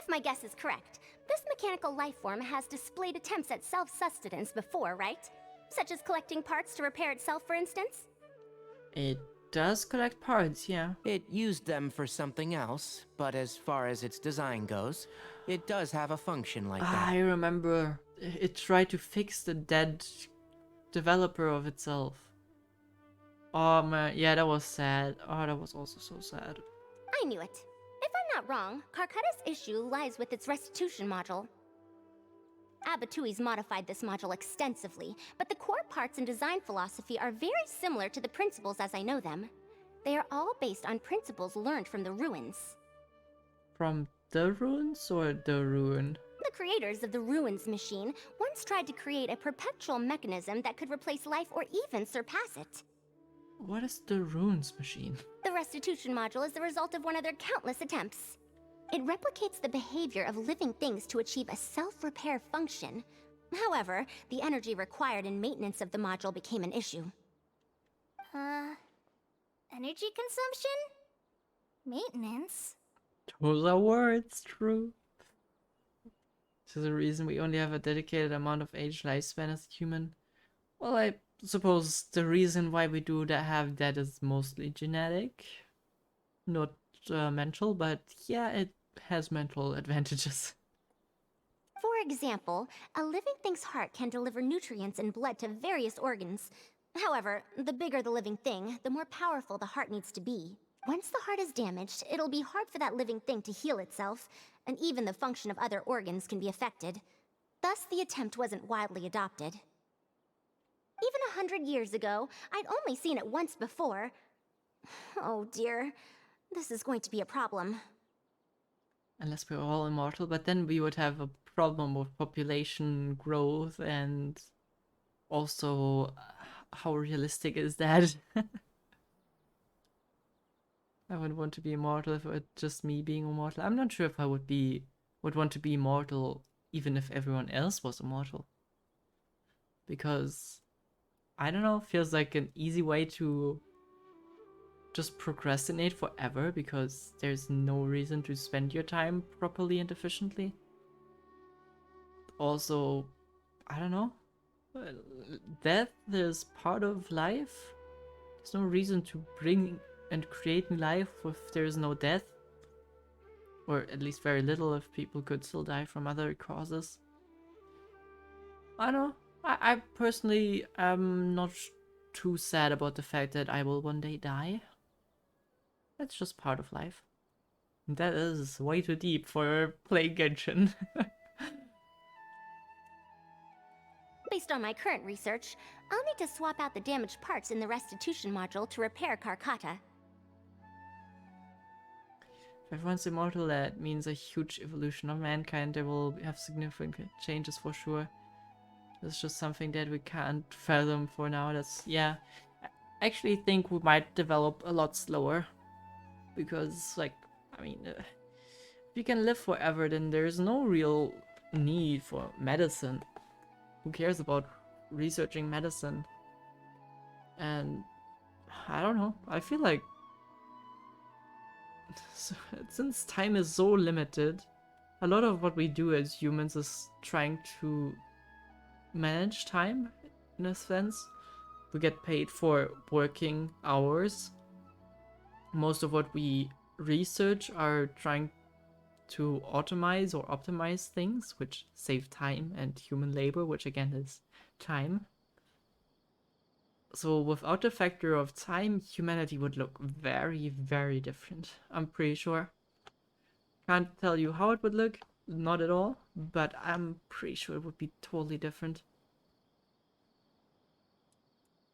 If my guess is correct, this mechanical life form has displayed attempts at self-sustenance before, right? Such as collecting parts to repair itself, for instance? It does collect parts, yeah. It used them for something else, but as far as its design goes, it does have a function like that. I remember it tried to fix the dead developer of itself. Oh man, yeah, that was sad. Oh, that was also so sad. I knew it. If I'm not wrong, Carcata's issue lies with its restitution module. Abatui's modified this module extensively, but the core parts and design philosophy are very similar to the principles as I know them. They are all based on principles learned from the ruins. From the ruins or the ruin? The creators of the Ruins machine once tried to create a perpetual mechanism that could replace life or even surpass it. What is the ruins machine? The restitution module is the result of one of their countless attempts. It replicates the behavior of living things to achieve a self-repair function. However, the energy required in maintenance of the module became an issue. Energy consumption? Maintenance? Those are words, true. This is the reason we only have a dedicated amount of age lifespan as a human. Well, I suppose the reason why we do that have that is mostly genetic, not mental, but yeah, it has mental advantages. For example, a living thing's heart can deliver nutrients and blood to various organs. However, the bigger the living thing, the more powerful the heart needs to be. Once the heart is damaged, it'll be hard for that living thing to heal itself, and even the function of other organs can be affected. Thus, the attempt wasn't widely adopted. Even 100 years ago, I'd only seen it once before. Oh dear, this is going to be a problem. Unless we're all immortal, but then we would have a problem with population growth and also how realistic is that? I would want to be immortal if it were just me being immortal. I'm not sure if I would want to be immortal even if everyone else was immortal. Because I don't know, feels like an easy way to just procrastinate forever because there's no reason to spend your time properly and efficiently. Also, I don't know, death is part of life. There's no reason to bring and create life if there's no death. Or at least very little if people could still die from other causes. I don't know. I personally am not too sad about the fact that I will one day die. That's just part of life. That is way too deep for playing Genshin. Based on my current research, I'll need to swap out the damaged parts in the restitution module to repair Karkata. If everyone's immortal, that means a huge evolution of mankind. There will have significant changes for sure. It's just something that we can't fathom for now. Yeah. I actually think we might develop a lot slower. Because, like, I mean, if you can live forever, then there's no real need for medicine. Who cares about researching medicine? And I don't know. I feel like since time is so limited, a lot of what we do as humans is trying to manage time in a sense. We get paid for working hours. Most of what we research are trying to automate or optimize things, which save time and human labor, which again is time. So without the factor of time, humanity would look very, very different. I'm pretty sure. Can't tell you how it would look, not at all, but I'm pretty sure it would be totally different.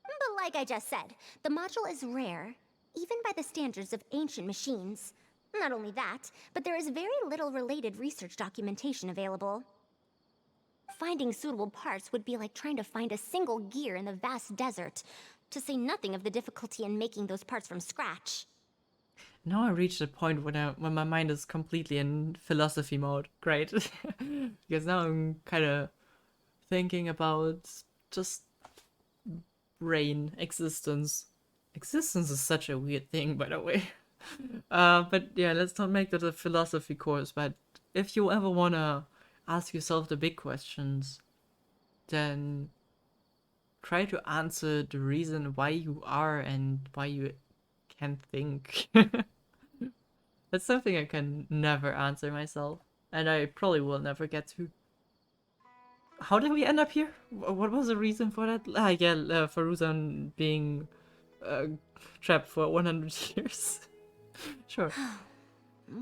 But like I just said, the module is rare, even by the standards of ancient machines. Not only that, but there is very little related research documentation available. Finding suitable parts would be like trying to find a single gear in the vast desert, to say nothing of the difficulty in making those parts from scratch. Now I reached a point when my mind is completely in philosophy mode. Great. Because now I'm kind of thinking about just brain existence. Existence is such a weird thing, by the way. But yeah, let's not make that a philosophy course. But if you ever want to ask yourself the big questions, then try to answer the reason why you are and why you can think. That's something I can never answer myself, and I probably will never get to. How did we end up here? What was the reason for that? Yeah, Faruzan being trapped for 100 years. Sure.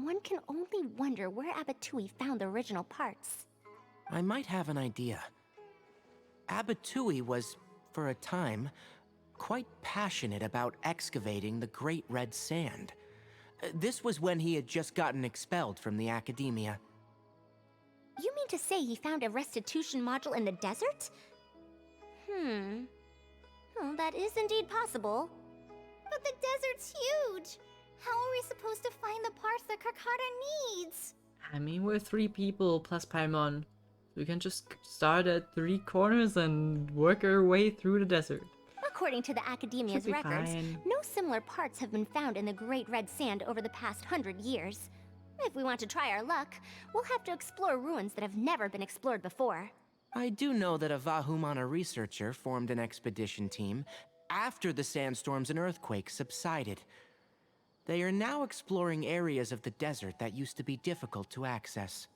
One can only wonder where Abatui found the original parts. I might have an idea. Abatui was, for a time, quite passionate about excavating the Great Red Sand. This was when he had just gotten expelled from the academia. You mean to say he found a restitution module in the desert? Well, that is indeed possible. But the desert's huge! How are we supposed to find the parts that Karkata needs? I mean, we're 3 people plus Paimon. We can just start at 3 corners and work our way through the desert. According to the Academia's Should be records, fine. no similar parts have been found in the Great Red Sand over the past 100 years. If we want to try our luck, we'll have to explore ruins that have never been explored before. I do know that a Vahumana researcher formed an expedition team after the sandstorms and earthquakes subsided. They are now exploring areas of the desert that used to be difficult to access.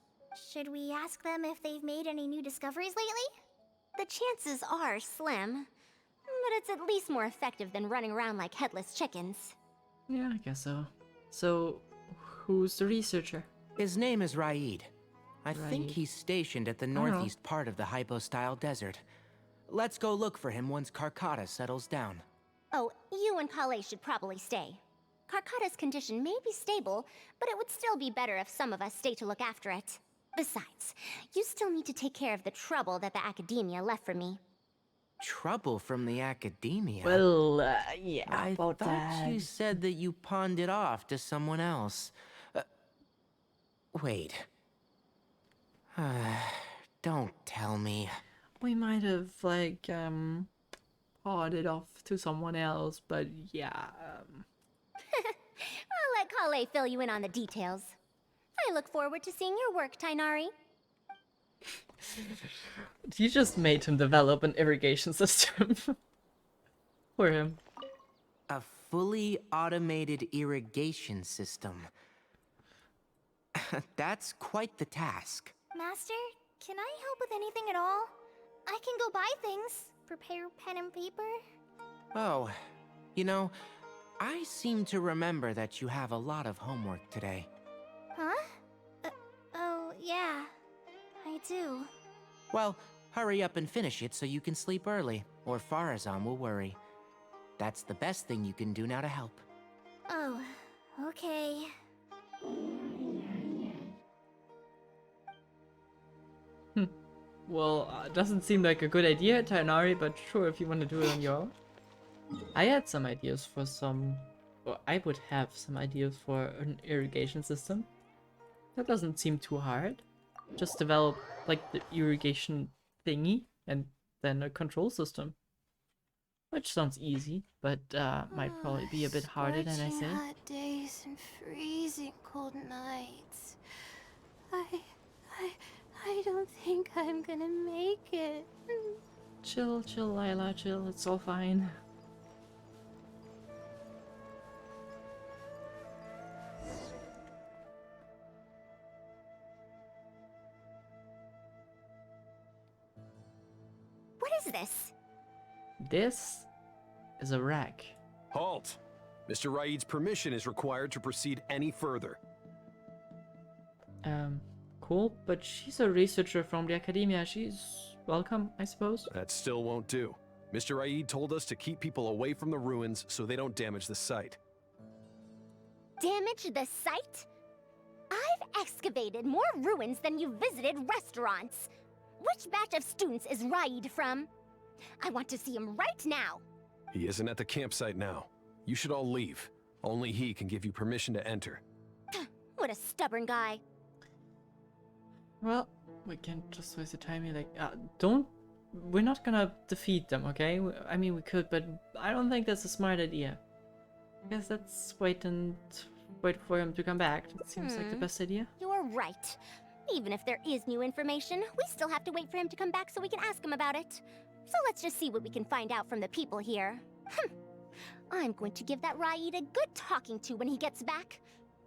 Should we ask them if they've made any new discoveries lately? The chances are slim, but it's at least more effective than running around like headless chickens. Yeah, I guess so. So, who's the researcher? His name is Raid. I think Raid. he's stationed at the don't know. northeast part of the Hypostyle Desert. Let's go look for him once Karkata settles down. Oh, you and Kale should probably stay. Karkata's condition may be stable, but it would still be better if some of us stay to look after it. Besides, you still need to take care of the trouble that the Academia left for me. trouble from the academia. Well, yeah, I about thought that. you said that you pawned it off to someone else. Wait. Don't tell me. We might have, like, pawned it off to someone else, but yeah, I'll let Kale fill you in on the details. I look forward to seeing your work, Tainari. You just made him develop an irrigation system. For him. A fully automated irrigation system. That's quite the task. Master, can I help with anything at all? I can go buy things. Prepare pen and paper. Oh, you know, I seem to remember that you have a lot of homework today. Huh? Oh, yeah. I do. Well, hurry up and finish it so you can sleep early, or Farazan will worry. That's the best thing you can do now to help. Oh, okay. Well, doesn't seem like a good idea, Tainari, but sure, if you want to do it on your own. I had some ideas for some... Or I would have some ideas for an irrigation system. That doesn't seem too hard. Just develop, like, the irrigation thingy, and then a control system. Which sounds easy, but might probably be a bit harder than I say. Hot days and freezing cold nights. I don't think I'm gonna make it. Chill, Lila, chill, it's all fine. What is this? This is a wreck. Halt! Mr. Raid's permission is required to proceed any further. Cool, but she's a researcher from the academia. She's welcome, I suppose. That still won't do. Mr. Raid told us to keep people away from the ruins so they don't damage the site. Damage the site? I've excavated more ruins than you've visited restaurants. Which batch of students is Raid from? I want to see him right now. He isn't at the campsite now. You should all leave. Only he can give you permission to enter. What a stubborn guy. Well, we can't just waste the time here. Like, we're not gonna defeat them, okay? I mean, we could, but I don't think that's a smart idea. I guess let's wait for him to come back. It seems like the best idea. You're right. Even if there is new information, we still have to wait for him to come back so we can ask him about it. So let's just see what we can find out from the people here. I'm going to give that Raid a good talking to when he gets back.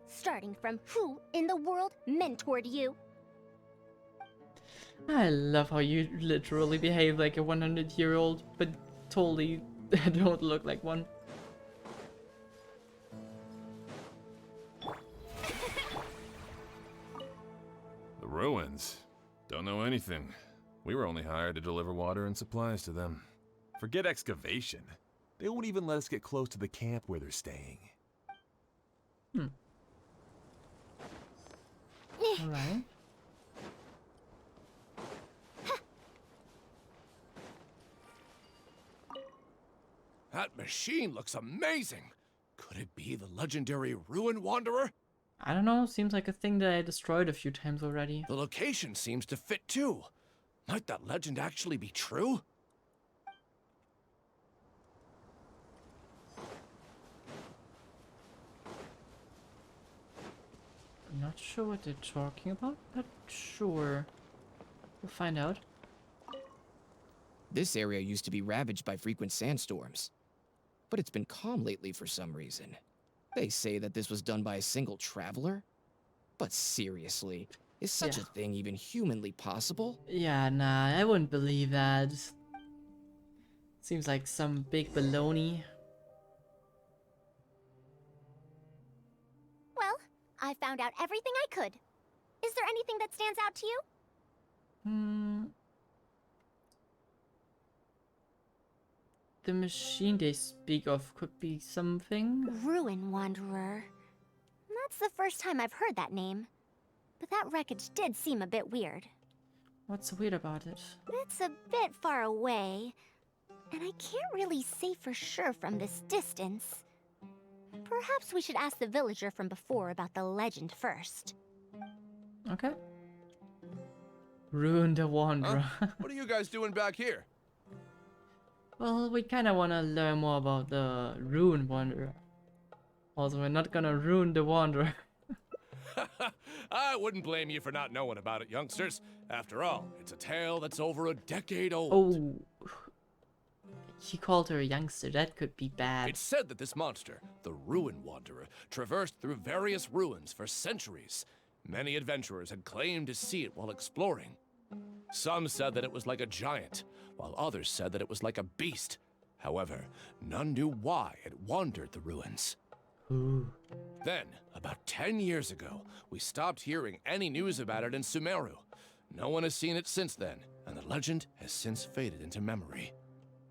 Starting from who in the world mentored you? I love how you literally behave like a 100-year-old, but totally don't look like one. The ruins? Don't know anything. We were only hired to deliver water and supplies to them. Forget excavation. They won't even let us get close to the camp where they're staying. Alright. That machine looks amazing! Could it be the legendary Ruin Wanderer? I don't know, seems like a thing that I destroyed a few times already. The location seems to fit too. Might that legend actually be true? I'm not sure what they're talking about, but sure. We'll find out. This area used to be ravaged by frequent sandstorms, but it's been calm lately for some reason. They say that this was done by a single traveler? But seriously, is such a thing even humanly possible? Yeah, nah, I wouldn't believe that. Seems like some big baloney. Well, I found out everything I could. Is there anything that stands out to you? The machine they speak of could be something. Ruin Wanderer. That's the first time I've heard that name. But that wreckage did seem a bit weird. What's weird about it? It's a bit far away. And I can't really say for sure from this distance. Perhaps we should ask the villager from before about the legend first. Okay. Ruin the Wanderer. Huh? What are you guys doing back here? Well, we kind of want to learn more about the Ruin Wanderer. Also, we're not gonna ruin the Wanderer. I wouldn't blame you for not knowing about it, youngsters. After all, it's a tale that's over a decade old. Oh. She called her a youngster. That could be bad. It's said that this monster, the Ruin Wanderer, traversed through various ruins for centuries. Many adventurers had claimed to see it while exploring. Some said that it was like a giant, while others said that it was like a beast. However, none knew why it wandered the ruins. Ooh. Then, about 10 years ago, we stopped hearing any news about it in Sumeru. No one has seen it since then, and the legend has since faded into memory.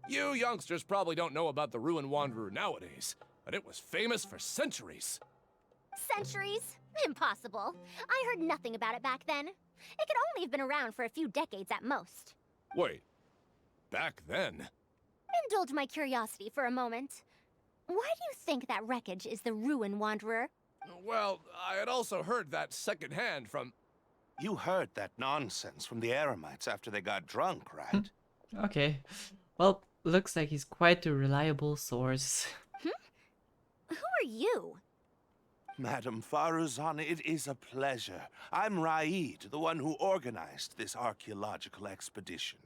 You youngsters probably don't know about the Ruin Wanderer nowadays, but it was famous for centuries. Centuries? Impossible. I heard nothing about it back then. It could only have been around for a few decades at most. Wait, back then? Indulge my curiosity for a moment. Why do you think that wreckage is the Ruin Wanderer? Well, I had also heard that secondhand from... You heard that nonsense from the Eremites after they got drunk, right? Okay. Well, looks like he's quite a reliable source. Who are you? Madam Faruzan, it is a pleasure. I'm Raid, the one who organized this archaeological expedition.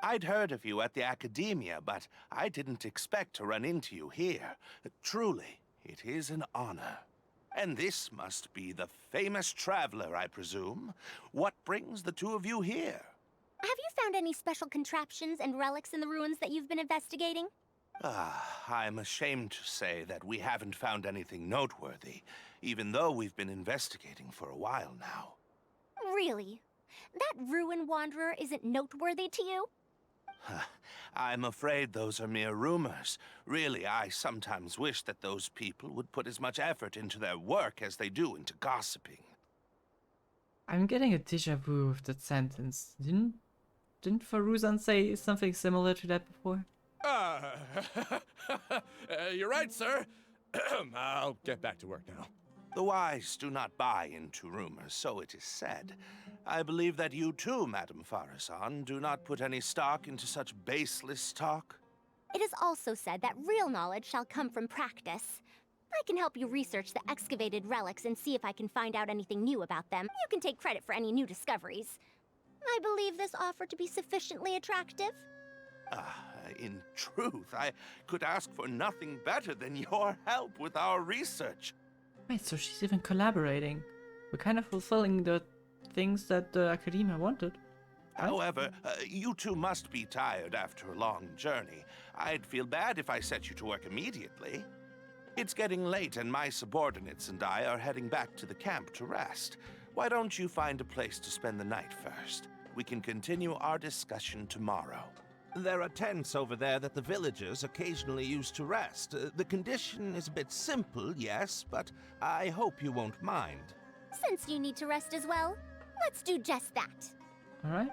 I'd heard of you at the Academia, but I didn't expect to run into you here. Truly, it is an honor. And this must be the famous traveler, I presume. What brings the two of you here? Have you found any special contraptions and relics in the ruins that you've been investigating? I'm ashamed to say that we haven't found anything noteworthy, even though we've been investigating for a while now. Really? That Ruin Wanderer isn't noteworthy to you? I'm afraid those are mere rumors. Really, I sometimes wish that those people would put as much effort into their work as they do into gossiping. I'm getting a déjà vu of that sentence. Didn't Faruzan say something similar to that before? You're right, sir. I'll get back to work now. The wise do not buy into rumors, so it is said. I believe that you too, Madam Faruzan, do not put any stock into such baseless talk. It is also said that real knowledge shall come from practice. I can help you research the excavated relics and see if I can find out anything new about them. You can take credit for any new discoveries. I believe this offer to be sufficiently attractive. In truth, I could ask for nothing better than your help with our research. Wait, so she's even collaborating. We're kind of fulfilling the things that the Academia wanted. However, you two must be tired after a long journey. I'd feel bad if I set you to work immediately. It's getting late and my subordinates and I are heading back to the camp to rest. Why don't you find a place to spend the night first? We can continue our discussion tomorrow. There are tents over there that the villagers occasionally use to rest. The condition is a bit simple, yes, but I hope you won't mind. Since you need to rest as well, let's do just that. Alright.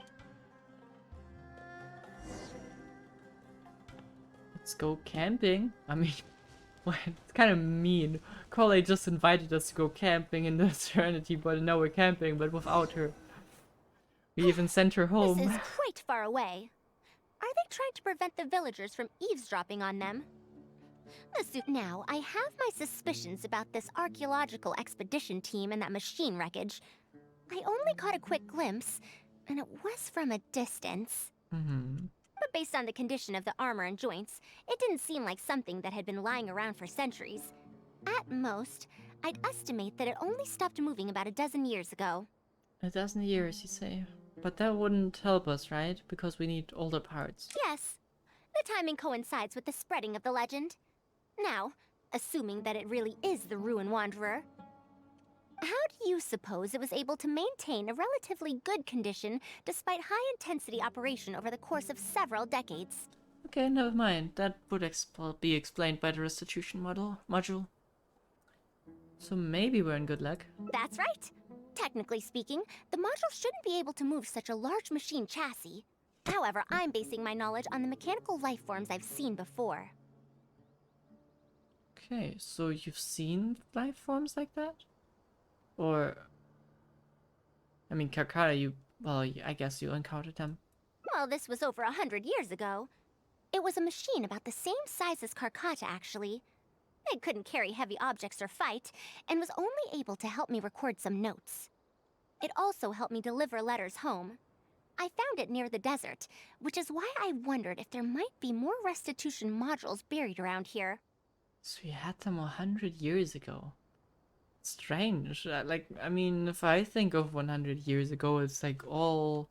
Let's go camping. I mean, it's kind of mean. Corley just invited us to go camping in the Serenity, but now we're camping, but without her. We even sent her home. This is quite far away. Are they trying to prevent the villagers from eavesdropping on them? Now, I have my suspicions about this archaeological expedition team and that machine wreckage. I only caught a quick glimpse, and it was from a distance. But based on the condition of the armor and joints, it didn't seem like something that had been lying around for centuries. At most, I'd estimate that it only stopped moving about a dozen years ago. A dozen years, you say? But that wouldn't help us, right? Because we need older parts. Yes. The timing coincides with the spreading of the legend. Now, assuming that it really is the Ruin Wanderer, how do you suppose it was able to maintain a relatively good condition despite high-intensity operation over the course of several decades? Okay, never mind. That would be explained by the restitution module. So maybe we're in good luck. That's right. Technically speaking, the module shouldn't be able to move such a large machine chassis. However, I'm basing my knowledge on the mechanical life forms I've seen before. Okay, so you've seen life forms like that? Or... I mean, Karkata, I guess you encountered them. Well, this was over 100 years ago. It was a machine about the same size as Karkata, actually. It couldn't carry heavy objects or fight, and was only able to help me record some notes. It also helped me deliver letters home. I found it near the desert, which is why I wondered if there might be more restitution modules buried around here. So you had them 100 years ago. Strange. I mean, if I think of 100 years ago, it's like all...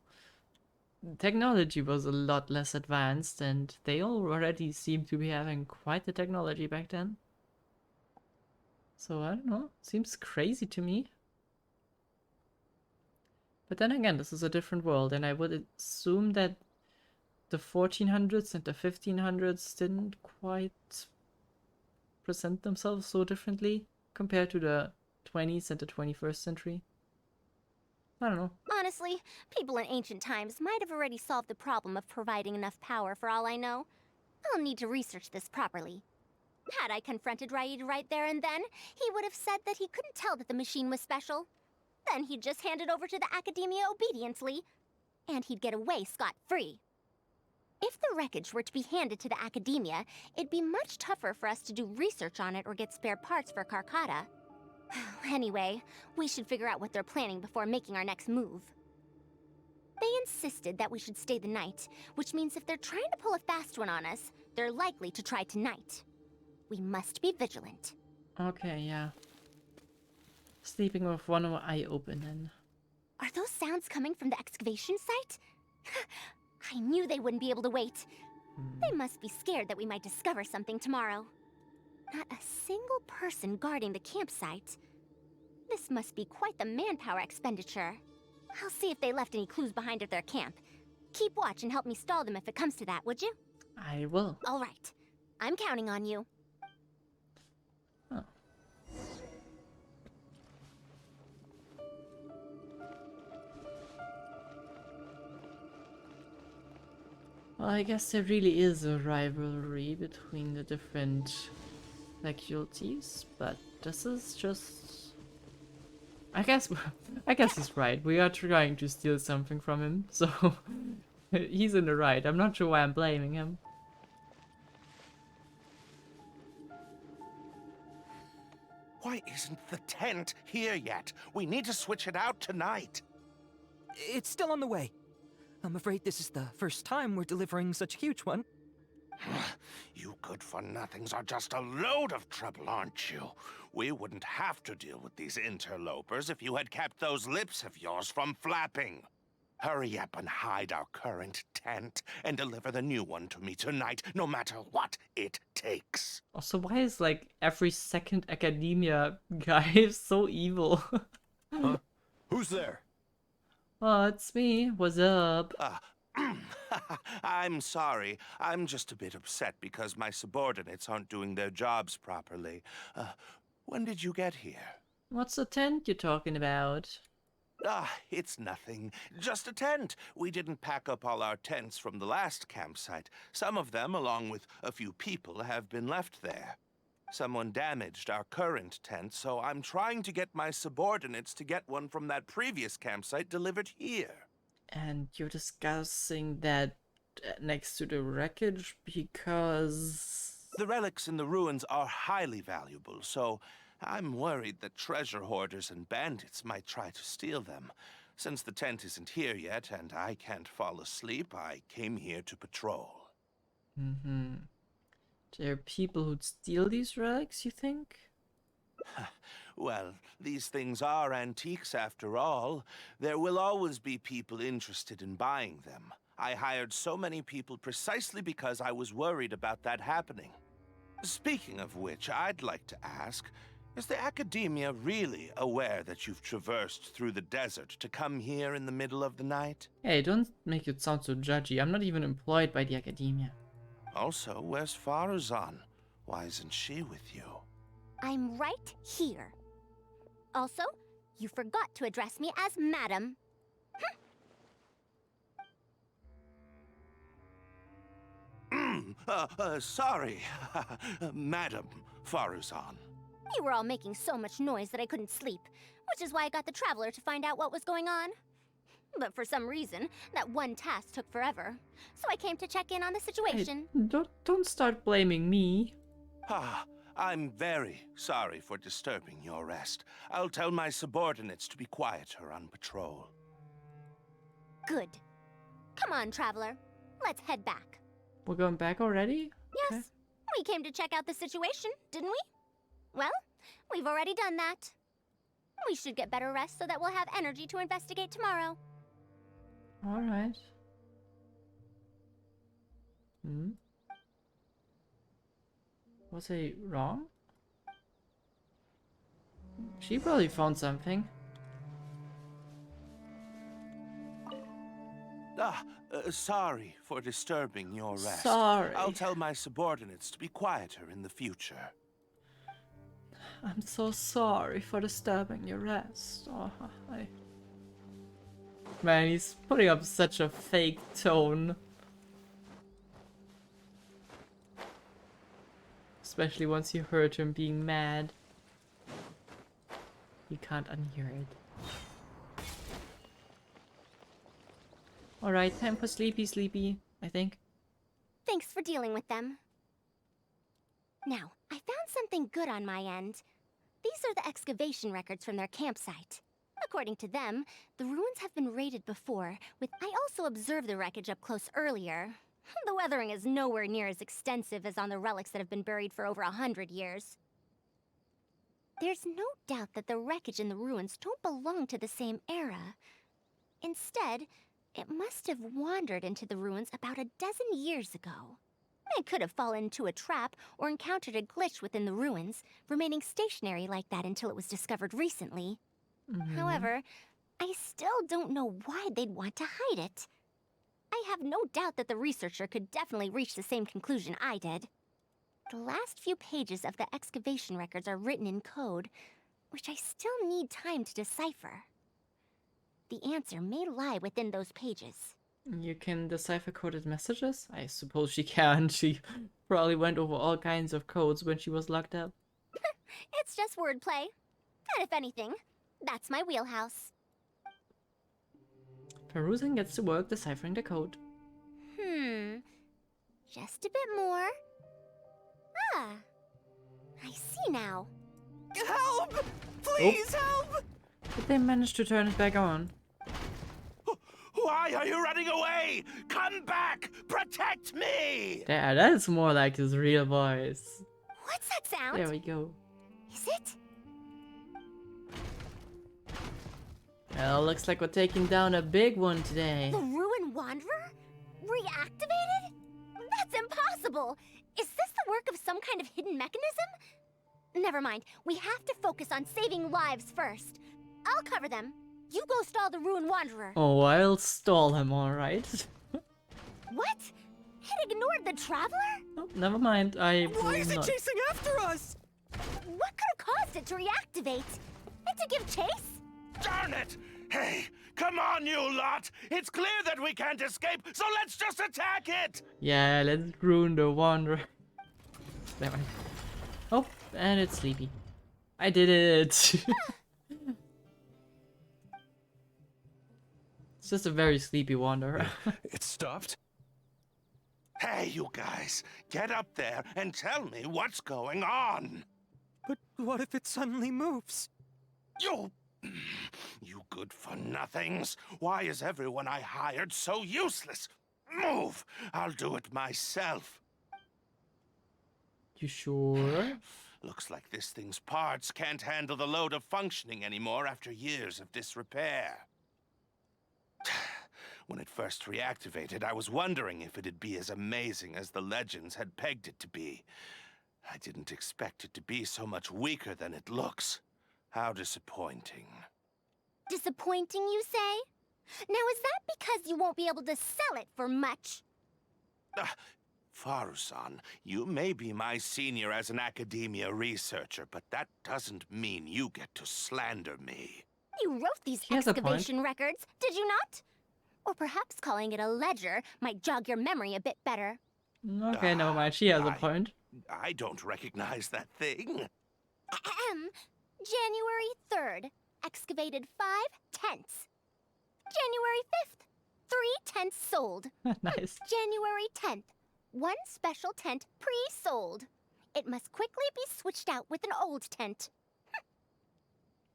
Technology was a lot less advanced, and they already seem to be having quite the technology back then. So, I don't know. Seems crazy to me. But then again, this is a different world, and I would assume that the 1400s and the 1500s didn't quite present themselves so differently compared to the 20s and the 21st century. I don't know. Honestly, people in ancient times might have already solved the problem of providing enough power for all I know. I'll need to research this properly. Had I confronted Raid right there and then, he would have said that he couldn't tell that the machine was special. Then he'd just hand it over to the Academia obediently, and he'd get away scot-free. If the wreckage were to be handed to the Academia, it'd be much tougher for us to do research on it or get spare parts for Karkata. Anyway, we should figure out what they're planning before making our next move. They insisted that we should stay the night, which means if they're trying to pull a fast one on us, they're likely to try tonight. We must be vigilant. Okay, yeah. Sleeping with one eye open then. Are those sounds coming from the excavation site? I knew they wouldn't be able to wait. They must be scared that we might discover something tomorrow. Not a single person guarding the campsite. This must be quite the manpower expenditure. I'll see if they left any clues behind at their camp. Keep watch and help me stall them if it comes to that, would you? I will. All right. I'm counting on you. Oh. Well, I guess there really is a rivalry between the different faculties, but this is just... I guess he's right. We are trying to steal something from him, so he's in the right. I'm not sure why I'm blaming him. Why isn't the tent here yet? We need to switch it out tonight. It's still on the way. I'm afraid this is the first time we're delivering such a huge one. You good-for-nothings are just a load of trouble, aren't you? We wouldn't have to deal with these interlopers if you had kept those lips of yours from flapping. Hurry up and hide our current tent and deliver the new one to me tonight, no matter what it takes. Also, why is like every second academia guy so evil? Huh? Who's there? Oh, it's me. What's up? I'm sorry. I'm just a bit upset because my subordinates aren't doing their jobs properly. When did you get here? What's the tent you're talking about? It's nothing. Just a tent. We didn't pack up all our tents from the last campsite. Some of them, along with a few people, have been left there. Someone damaged our current tent, so I'm trying to get my subordinates to get one from that previous campsite delivered here. And you're discussing that next to the wreckage because... The relics in the ruins are highly valuable, so I'm worried that treasure hoarders and bandits might try to steal them. Since the tent isn't here yet and I can't fall asleep, I came here to patrol. Mm-hmm. There are people who'd steal these relics, you think? Well, these things are antiques after all. There will always be people interested in buying them. I hired so many people precisely because I was worried about that happening. Speaking of which, I'd like to ask, is the Academia really aware that you've traversed through the desert to come here in the middle of the night? Hey, don't make it sound so judgy. I'm not even employed by the Academia. Also, where's Farazan? Why isn't she with you? I'm right here. Also, you forgot to address me as Madam. Sorry, Madam Faruzan. You were all making so much noise that I couldn't sleep, which is why I got the Traveler to find out what was going on. But for some reason, that one task took forever, so I came to check in on the situation. Hey, don't start blaming me. I'm very sorry for disturbing your rest. I'll tell my subordinates to be quieter on patrol. Good. Come on, Traveler. Let's head back. We're going back already? Yes. Okay. We came to check out the situation, didn't we? Well, we've already done that. We should get better rest so that we'll have energy to investigate tomorrow. Alright. Was I wrong? She probably found something. Sorry for disturbing your rest. Sorry. I'll tell my subordinates to be quieter in the future. I'm so sorry for disturbing your rest. Oh, Man, he's putting up such a fake tone. Especially once you heard him being mad. You can't unhear it. Alright, time for sleepy, I think. Thanks for dealing with them. Now, I found something good on my end. These are the excavation records from their campsite. According to them, the ruins have been raided before, I also observed the wreckage up close earlier. The weathering is nowhere near as extensive as on the relics that have been buried for over 100 years. There's no doubt that the wreckage in the ruins don't belong to the same era. Instead, it must have wandered into the ruins about a dozen years ago. It could have fallen into a trap or encountered a glitch within the ruins, remaining stationary like that until it was discovered recently. However, I still don't know why they'd want to hide it. I have no doubt that the researcher could definitely reach the same conclusion I did. The last few pages of the excavation records are written in code, which I still need time to decipher. The answer may lie within those pages. You can decipher coded messages? I suppose she can. She probably went over all kinds of codes when she was locked up. It's just wordplay. And if anything, that's my wheelhouse. Faruzan gets to work deciphering the code. Just a bit more. I see now. Help! Please help! Did they manage to turn it back on? Why are you running away? Come back! Protect me! Yeah, that's more like his real voice. What's that sound? There we go. Is it? Well, looks like we're taking down a big one today. The Ruin Wanderer? Reactivated? That's impossible! Is this the work of some kind of hidden mechanism? Never mind. We have to focus on saving lives first. I'll cover them. You go stall the Ruin Wanderer. Oh, I'll stall him, alright. What? It ignored the Traveler? Oh, never mind. Why is it chasing after us? What could have caused it to reactivate? And to give chase? Darn it! Hey, come on, you lot! It's clear that we can't escape, so let's just attack it! Yeah, let's ruin the Wanderer. Never mind. Oh, and it's sleepy. I did it! It's just a very sleepy Wanderer. It stopped? Hey, you guys, get up there and tell me what's going on! But what if it suddenly moves? You good-for-nothings! Why is everyone I hired so useless? Move! I'll do it myself. You sure? Looks like this thing's parts can't handle the load of functioning anymore after years of disrepair. When it first reactivated, I was wondering if it'd be as amazing as the legends had pegged it to be. I didn't expect it to be so much weaker than it looks. How disappointing. Disappointing, you say? Now, is that because you won't be able to sell it for much? Faruzan, you may be my senior as an academia researcher, but that doesn't mean you get to slander me. You wrote these excavation records, did you not? Or perhaps calling it a ledger might jog your memory a bit better. Okay, never mind. She has a point. I don't recognize that thing. January 3rd, excavated 5 tents. January 5th, 3 tents sold. Nice. January 10th, 1 special tent pre-sold. It must quickly be switched out with an old tent.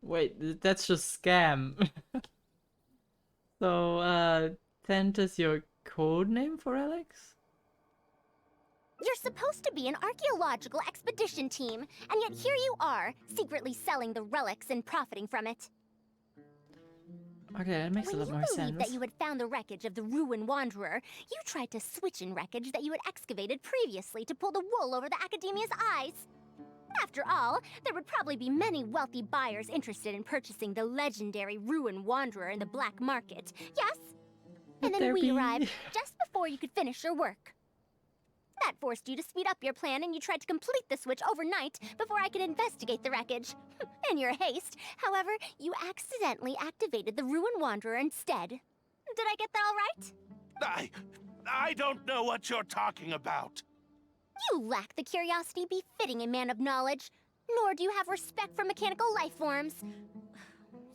Wait, that's just scam. So, tent is your code name for Alex? You're supposed to be an archaeological expedition team, and yet here you are, secretly selling the relics and profiting from it. Okay, that makes a lot more When you sense. believed that you had found the wreckage of the Ruin Wanderer, you tried to switch in wreckage that you had excavated previously to pull the wool over the Academia's eyes. After all, there would probably be many wealthy buyers interested in purchasing the legendary Ruin Wanderer in the black market, yes? And then we arrived just before you could finish your work. That forced you to speed up your plan, and you tried to complete the switch overnight before I could investigate the wreckage. In your haste, however, you accidentally activated the Ruin Wanderer instead. Did I get that all right? I don't know what you're talking about. You lack the curiosity befitting a man of knowledge, nor do you have respect for mechanical life forms.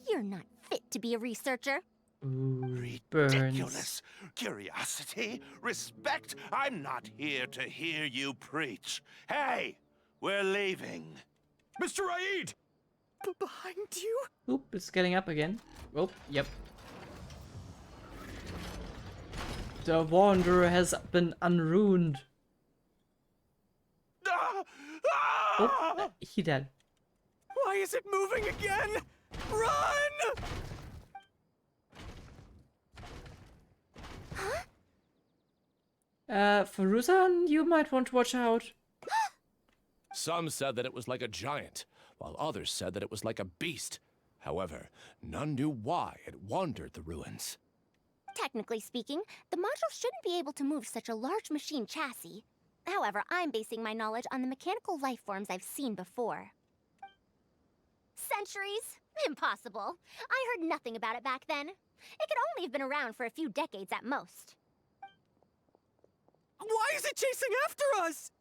You're not fit to be a researcher. Ooh, Ridiculous. Curiosity? Respect? I'm not here to hear you preach. Hey, we're leaving. Mr. Aid! Behind you? Oop, it's getting up again. Oh, yep. The Wanderer has been unruined. Oh, he dead. Why is it moving again? Run! Faruzan, you might want to watch out. Some said that it was like a giant, while others said that it was like a beast. However, none knew why it wandered the ruins. Technically speaking, the module shouldn't be able to move such a large machine chassis. However, I'm basing my knowledge on the mechanical life forms I've seen before. Centuries? Impossible. I heard nothing about it back then. It could only have been around for a few decades at most. Why is it chasing after us?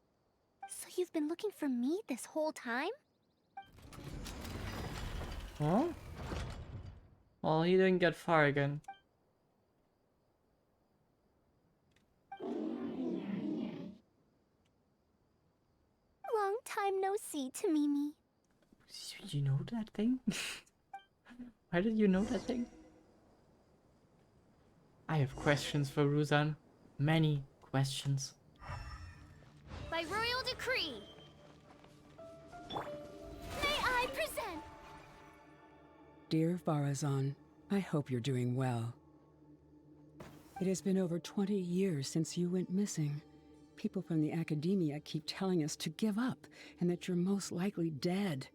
So you've been looking for me this whole time? Huh? Well, he didn't get far again. Long time no see, Tamimi. You know that thing? Why did you know that thing? I have questions for Ruzan. Many questions. By royal decree, may I present? Dear Farazan, I hope you're doing well. It has been over 20 years since you went missing. People from the Academia keep telling us to give up and that you're most likely dead.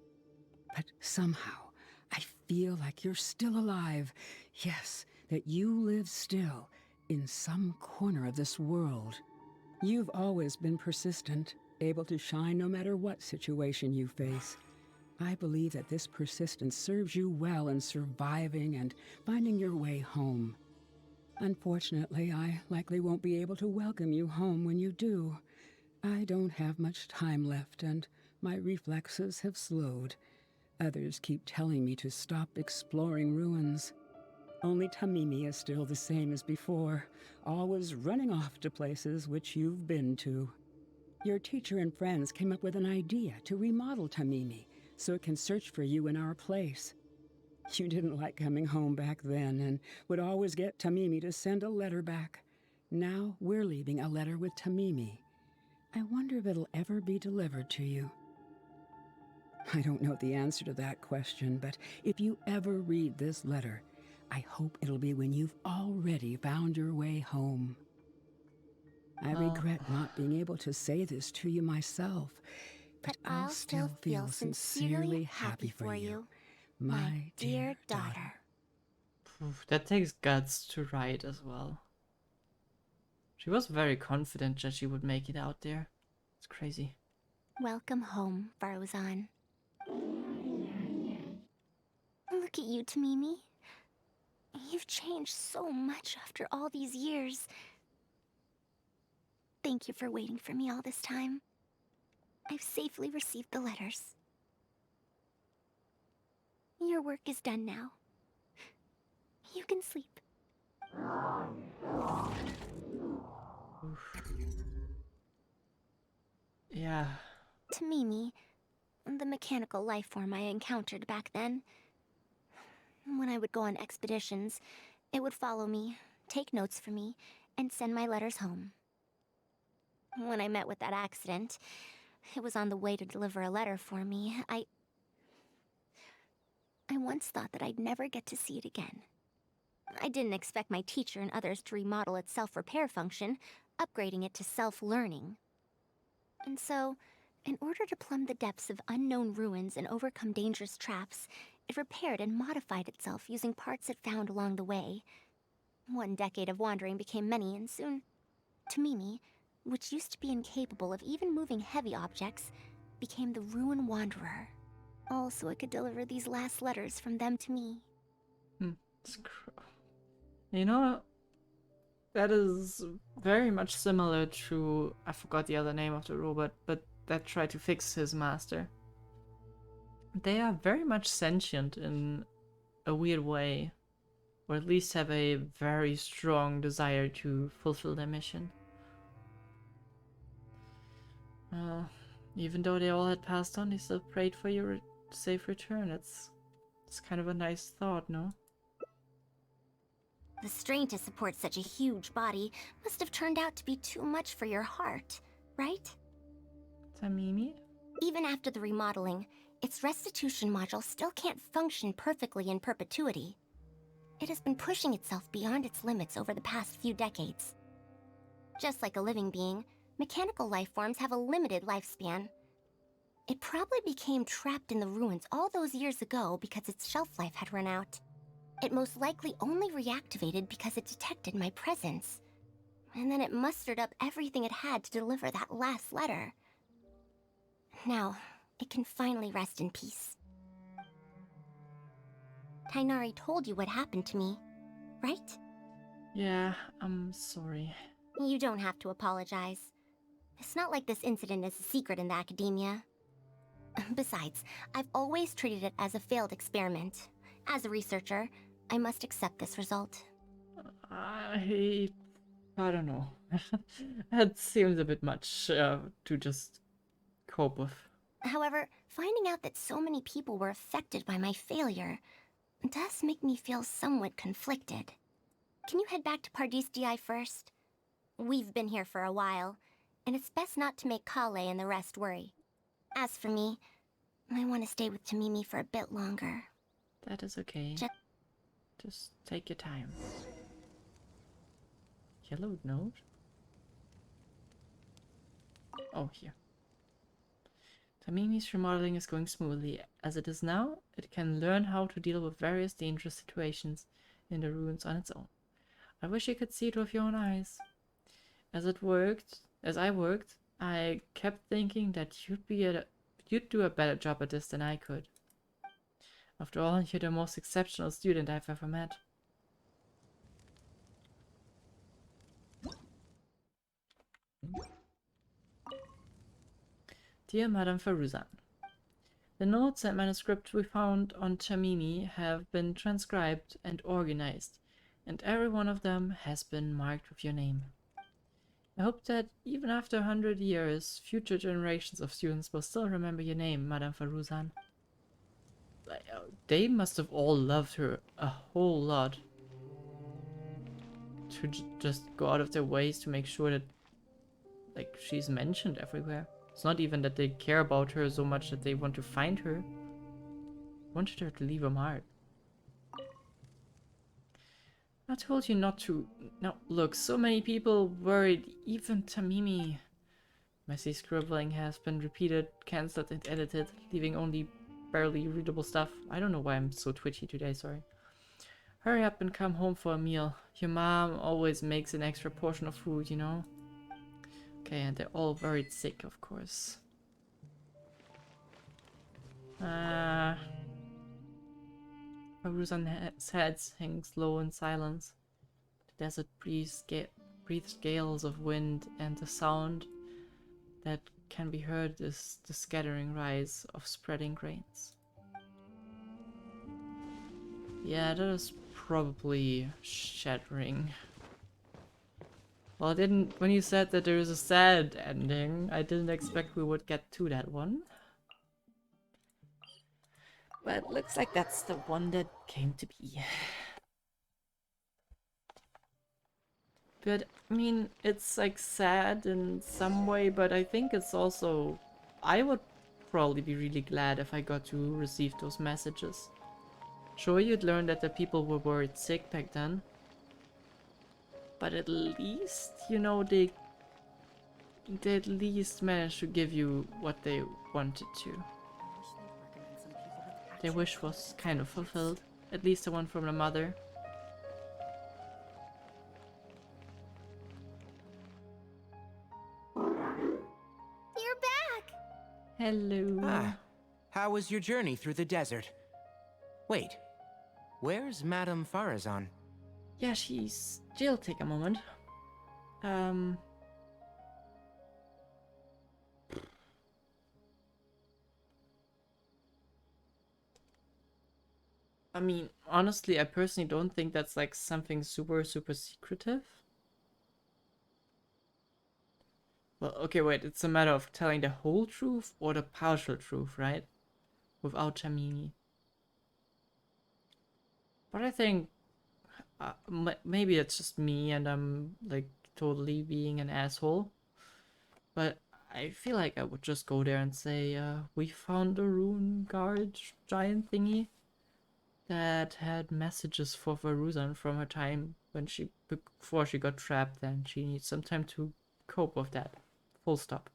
But somehow, I feel like you're still alive. Yes, that you live still in some corner of this world. You've always been persistent, able to shine no matter what situation you face. I believe that this persistence serves you well in surviving and finding your way home. Unfortunately, I likely won't be able to welcome you home when you do. I don't have much time left, and my reflexes have slowed. Others keep telling me to stop exploring ruins. Only Tamimi is still the same as before, always running off to places which you've been to. Your teacher and friends came up with an idea to remodel Tamimi, so it can search for you in our place. You didn't like coming home back then and would always get Tamimi to send a letter back. Now we're leaving a letter with Tamimi. I wonder if it'll ever be delivered to you. I don't know the answer to that question, but if you ever read this letter, I hope it'll be when you've already found your way home. I regret not being able to say this to you myself, but I'll still feel sincerely happy for you, my dear daughter. Oof, that takes guts to write as well. She was very confident that she would make it out there. It's crazy. Welcome home, Faruzan. Look at you, Tamimi. You've changed so much after all these years. Thank you for waiting for me all this time. I've safely received the letters. Your work is done now. You can sleep. Yeah. To Mimi, the mechanical life form I encountered back then. When I would go on expeditions, it would follow me, take notes for me, and send my letters home. When I met with that accident, it was on the way to deliver a letter for me. I once thought that I'd never get to see it again. I didn't expect my teacher and others to remodel its self-repair function, upgrading it to self-learning. And so, in order to plumb the depths of unknown ruins and overcome dangerous traps, it repaired and modified itself using parts it found along the way. 1 decade of wandering became many, and soon, Tamimi, which used to be incapable of even moving heavy objects, became the Ruin Wanderer. All so it could deliver these last letters from them to me. You know, that is very much similar to, I forgot the other name of the robot, but that tried to fix his master. They are very much sentient in a weird way, or at least have a very strong desire to fulfill their mission. Even though they all had passed on, they still prayed for your safe return. It's kind of a nice thought, no? The strain to support such a huge body must have turned out to be too much for your heart, right? Tamimi? Even after the remodeling, its restitution module still can't function perfectly in perpetuity. It has been pushing itself beyond its limits over the past few decades. Just like a living being, mechanical life forms have a limited lifespan. It probably became trapped in the ruins all those years ago because its shelf life had run out. It most likely only reactivated because it detected my presence. And then it mustered up everything it had to deliver that last letter. Now, it can finally rest in peace. Tighnari told you what happened to me, right? Yeah, I'm sorry. You don't have to apologize. It's not like this incident is a secret in the academia. Besides, I've always treated it as a failed experiment. As a researcher, I must accept this result. I don't know. That seems a bit much to just cope with. However, finding out that so many people were affected by my failure does make me feel somewhat conflicted. Can you head back to Pardis DI first? We've been here for a while, and it's best not to make Kale and the rest worry. As for me, I want to stay with Tamimi for a bit longer. That is okay. Just take your time. Yellow note? Oh, here. Tamimi's remodeling is going smoothly. As it is now, it can learn how to deal with various dangerous situations in the ruins on its own. I wish you could see it with your own eyes. As I worked, I kept thinking that you'd do a better job at this than I could. After all, you're the most exceptional student I've ever met. Dear Madame Faruzan, the notes and manuscripts we found on Tamimi have been transcribed and organized, and every one of them has been marked with your name. I hope that even after 100 years, future generations of students will still remember your name, Madame Faruzan. They must have all loved her a whole lot. To just go out of their ways to make sure that, like, she's mentioned everywhere. It's not even that they care about her so much that they want to find her. They wanted her to leave a mark. I told you not to. Now, look, so many people worried, even Tamimi. Messy scribbling has been repeated, cancelled and edited, leaving only barely readable stuff. I don't know why I'm so twitchy today, sorry. Hurry up and come home for a meal. Your mom always makes an extra portion of food, you know? Okay, and they're all worried sick, of course. Faruzan's head hangs low in silence. The desert breeze breathes gales of wind, and the sound that can be heard is the scattering rise of spreading grains. Yeah, that is probably shattering. Well, I didn't. When you said that there is a sad ending, I didn't expect we would get to that one. But looks like that's the one that came to be. But, I mean, it's like sad in some way, but I think it's also... I would probably be really glad if I got to receive those messages. Sure, you'd learn that the people were worried sick back then. But at least, you know, they at least managed to give you what they wanted to. Their wish was kind of fulfilled. At least the one from the mother. You're back! Hello. Ah, how was your journey through the desert? Wait, where's Madame Farazan? Yeah, she'll take a moment. I mean, honestly, I personally don't think that's like something super secretive. Well, okay, wait, it's a matter of telling the whole truth or the partial truth, right? Without Chamini. But I think maybe it's just me and I'm like totally being an asshole. But I feel like I would just go there and say, we found a rune guard giant thingy that had messages for Varuzan from her time when before she got trapped, and she needs some time to cope with that. Full stop.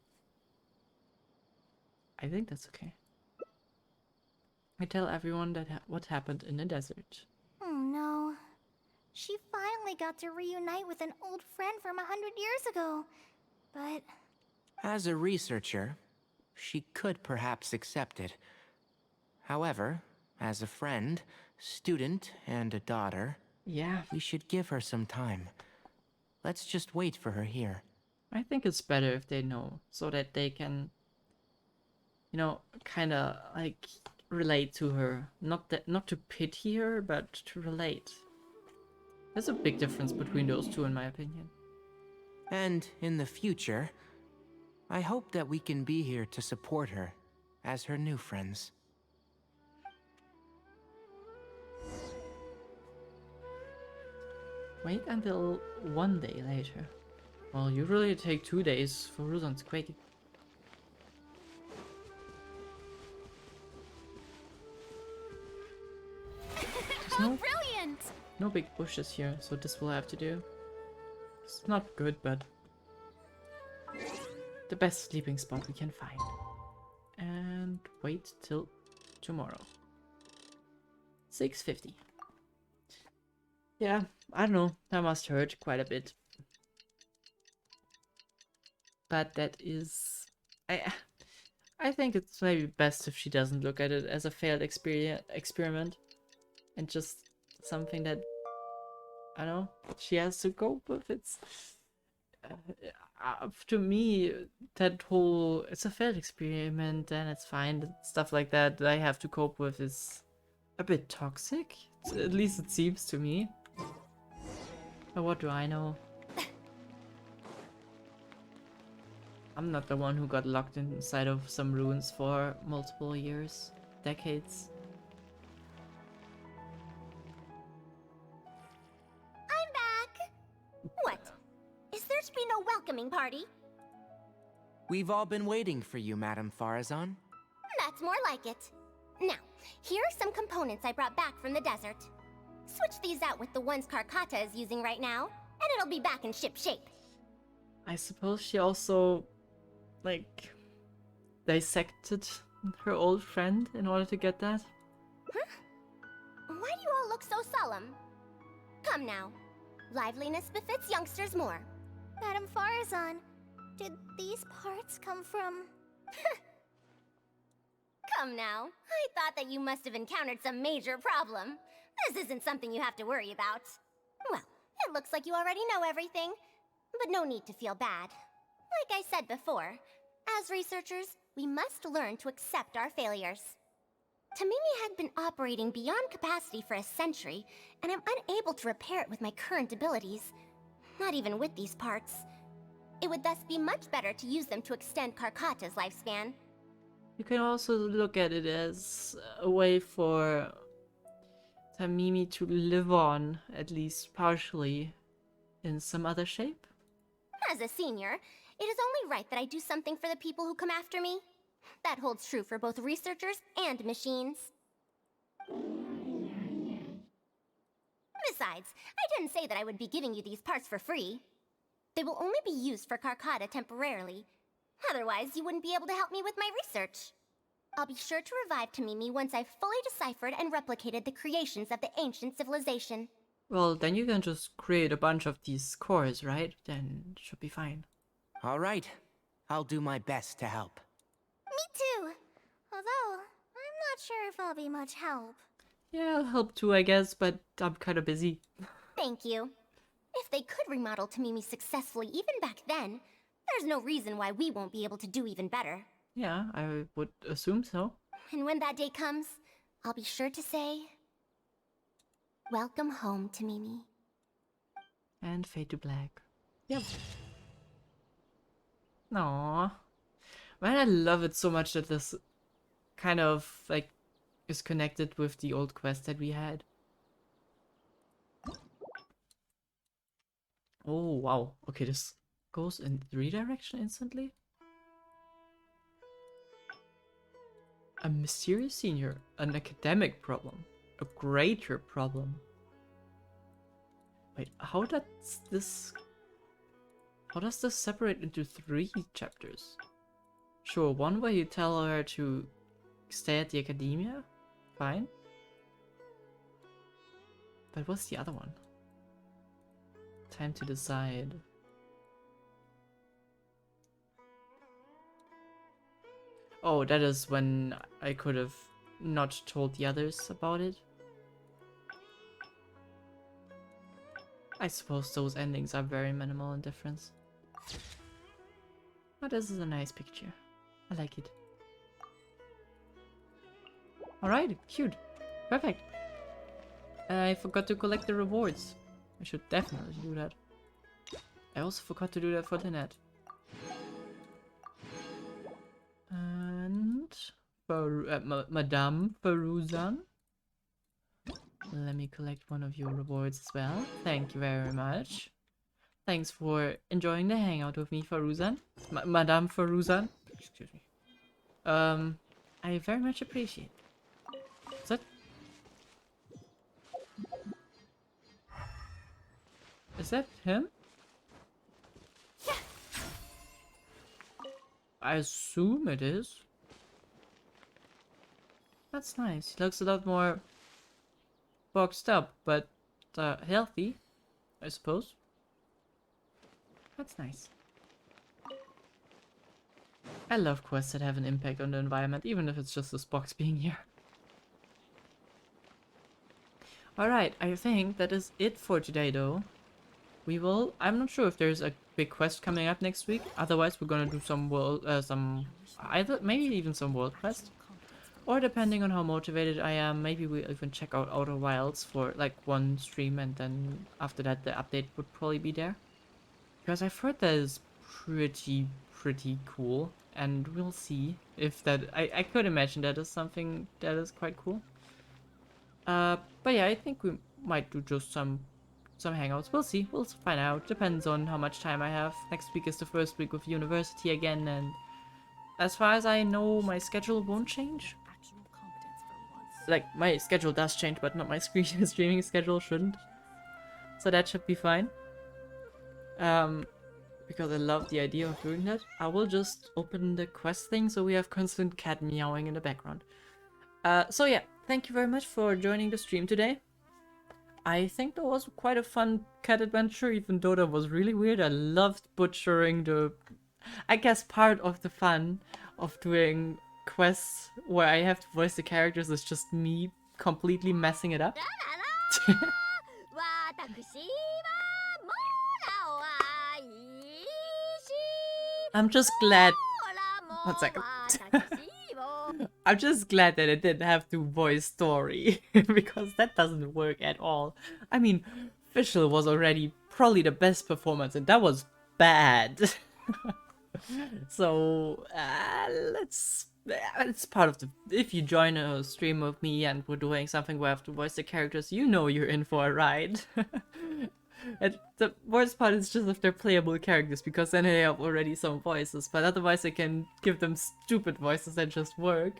I think that's okay. I tell everyone that what happened in the desert. Oh no. She finally got to reunite with an old friend from 100 years ago. But... As a researcher, she could perhaps accept it. However, as a friend, student, and a daughter, yeah, we should give her some time. Let's just wait for her here. I think it's better if they know, so that they can, you know, kind of like relate to her. Not to pity her, but to relate. There's a big difference between those two, in my opinion. And in the future, I hope that we can be here to support her as her new friends. Wait until one day later. Well, usually it takes 2 days for Ruzan's quake. Brilliant! No big bushes here, so this will have to do. It's not good, but the best sleeping spot we can find. And wait till tomorrow. 6:50. Yeah, I don't know. That must hurt quite a bit. But that is... I think it's maybe best if she doesn't look at it as a failed experiment. And just something that, I don't know, she has to cope with. It's... to me, that whole... It's a failed experiment and it's fine. Stuff like that I have to cope with is a bit toxic. At least it seems to me. But what do I know? I'm not the one who got locked inside of some ruins for multiple years, decades. I'm back! What? Is there to be no welcoming party? We've all been waiting for you, Madame Farazan. That's more like it. Now, here are some components I brought back from the desert. Switch these out with the ones Karkata is using right now, and it'll be back in ship shape. I suppose she also, like, dissected her old friend in order to get that? Huh? Why do you all look so solemn? Come now. Liveliness befits youngsters more. Madame Farazan, did these parts come from... Come now. I thought that you must have encountered some major problem. This isn't something you have to worry about. Well, it looks like you already know everything. But no need to feel bad. Like I said before, as researchers, we must learn to accept our failures. Tamimi had been operating beyond capacity for a century, and I'm unable to repair it with my current abilities. Not even with these parts. It would thus be much better to use them to extend Karkata's lifespan. You can also look at it as a way for Tamimi to live on, at least partially, in some other shape. As a senior, it is only right that I do something for the people who come after me. That holds true for both researchers and machines. Besides, I didn't say that I would be giving you these parts for free. They will only be used for Karkata temporarily. Otherwise, you wouldn't be able to help me with my research. I'll be sure to revive Tamimi once I've fully deciphered and replicated the creations of the ancient civilization. Well, then you can just create a bunch of these cores, right? Then it should be fine. All right. I'll do my best to help. Me too. Although, I'm not sure if I'll be much help. Yeah, I'll help too, I guess, but I'm kind of busy. Thank you. If they could remodel Tamimi successfully even back then, there's no reason why we won't be able to do even better. Yeah, I would assume so. And when that day comes, I'll be sure to say, welcome home, Tamimi. And fade to black. Yep. Aww. Man, I love it so much that this kind of, like, is connected with the old quest that we had. Oh, wow. Okay, this goes in 3 directions instantly? A mysterious senior, an academic problem, a greater problem. Wait, how does this separate into 3 chapters? Sure, one where you tell her to stay at the academia? Fine. But what's the other one? Time to decide. Oh, that is when I could have not told the others about it. I suppose those endings are very minimal in difference. But this is a nice picture. I like it. Alright, cute. Perfect. I forgot to collect the rewards. I should definitely do that. I also forgot to do that for Lynette. And for Madame Faruzan. Let me collect one of your rewards as well. Thank you very much. Thanks for enjoying the hangout with me, Faruzan. Madame Faruzan. Excuse me. I very much appreciate it. Is that... Is that him? I assume it is. That's nice. He looks a lot more boxed up, but healthy, I suppose. That's nice. I love quests that have an impact on the environment, even if it's just this box being here. Alright, I think that is it for today though. I'm not sure if there's a big quest coming up next week. Otherwise, we're gonna do some world, maybe even some world quest. Or depending on how motivated I am, maybe we'll even check out Outer Wilds for like one stream, and then after that the update would probably be there. Because I've heard that is pretty cool, and we'll see if that... I could imagine that is something that is quite cool. But yeah, I think we might do just some hangouts. We'll see. We'll find out. Depends on how much time I have. Next week is the first week of university again, and as far as I know, my schedule won't change. Like, my schedule does change, but not my streaming schedule shouldn't. So that should be fine. Because I love the idea of doing that. I will just open the quest thing so we have constant cat meowing in the background. So yeah, thank you very much for joining the stream today. I think that was quite a fun cat adventure, even though that was really weird. I loved butchering the... I guess part of the fun of doing quests where I have to voice the characters is just me completely messing it up. I'm just glad. 1 second. I'm just glad that it didn't have to voice Story because that doesn't work at all. I mean, Fischl was already probably the best performance, and that was bad. So it's part of the. If you join a stream with me and we're doing something where I have to voice the characters, you know you're in for a ride. And the worst part is just if they're playable characters, because then they have already some voices, but otherwise I can give them stupid voices that just work,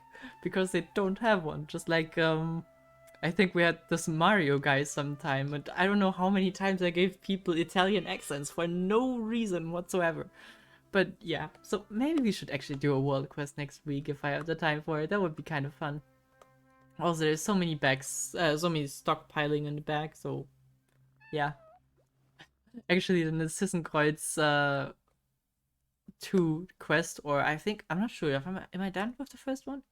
because they don't have one. Just like, I think we had this Mario guy sometime, and I don't know how many times I gave people Italian accents for no reason whatsoever. But yeah, so maybe we should actually do a world quest next week if I have the time for it. That would be kind of fun. Also, there's so many bags, so many stockpiling in the back, so yeah. Actually, the Narcissenkreuz 2 quest, or I think, I'm not sure, am I done with the first one?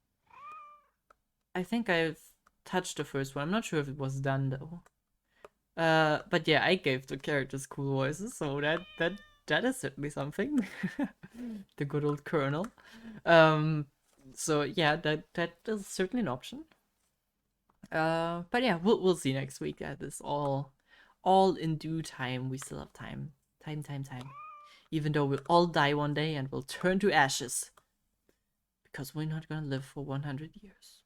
I think I've touched the first one, I'm not sure if it was done though. But yeah, I gave the characters cool voices, so that is certainly something. The good old Colonel. So yeah, that is certainly an option. But yeah, we'll see next week. That is all in due time. We still have time. Time. Even though we'll all die one day and we'll turn to ashes. Because we're not gonna live for 100 years.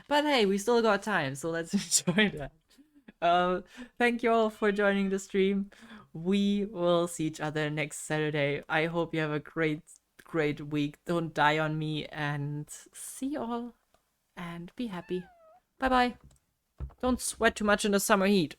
But hey, we still got time, so let's enjoy that. Thank you all for joining the stream. We will see each other next Saturday. I hope you have a great week. Don't die on me, and see you all. And be happy. Bye bye. Don't sweat too much in the summer heat.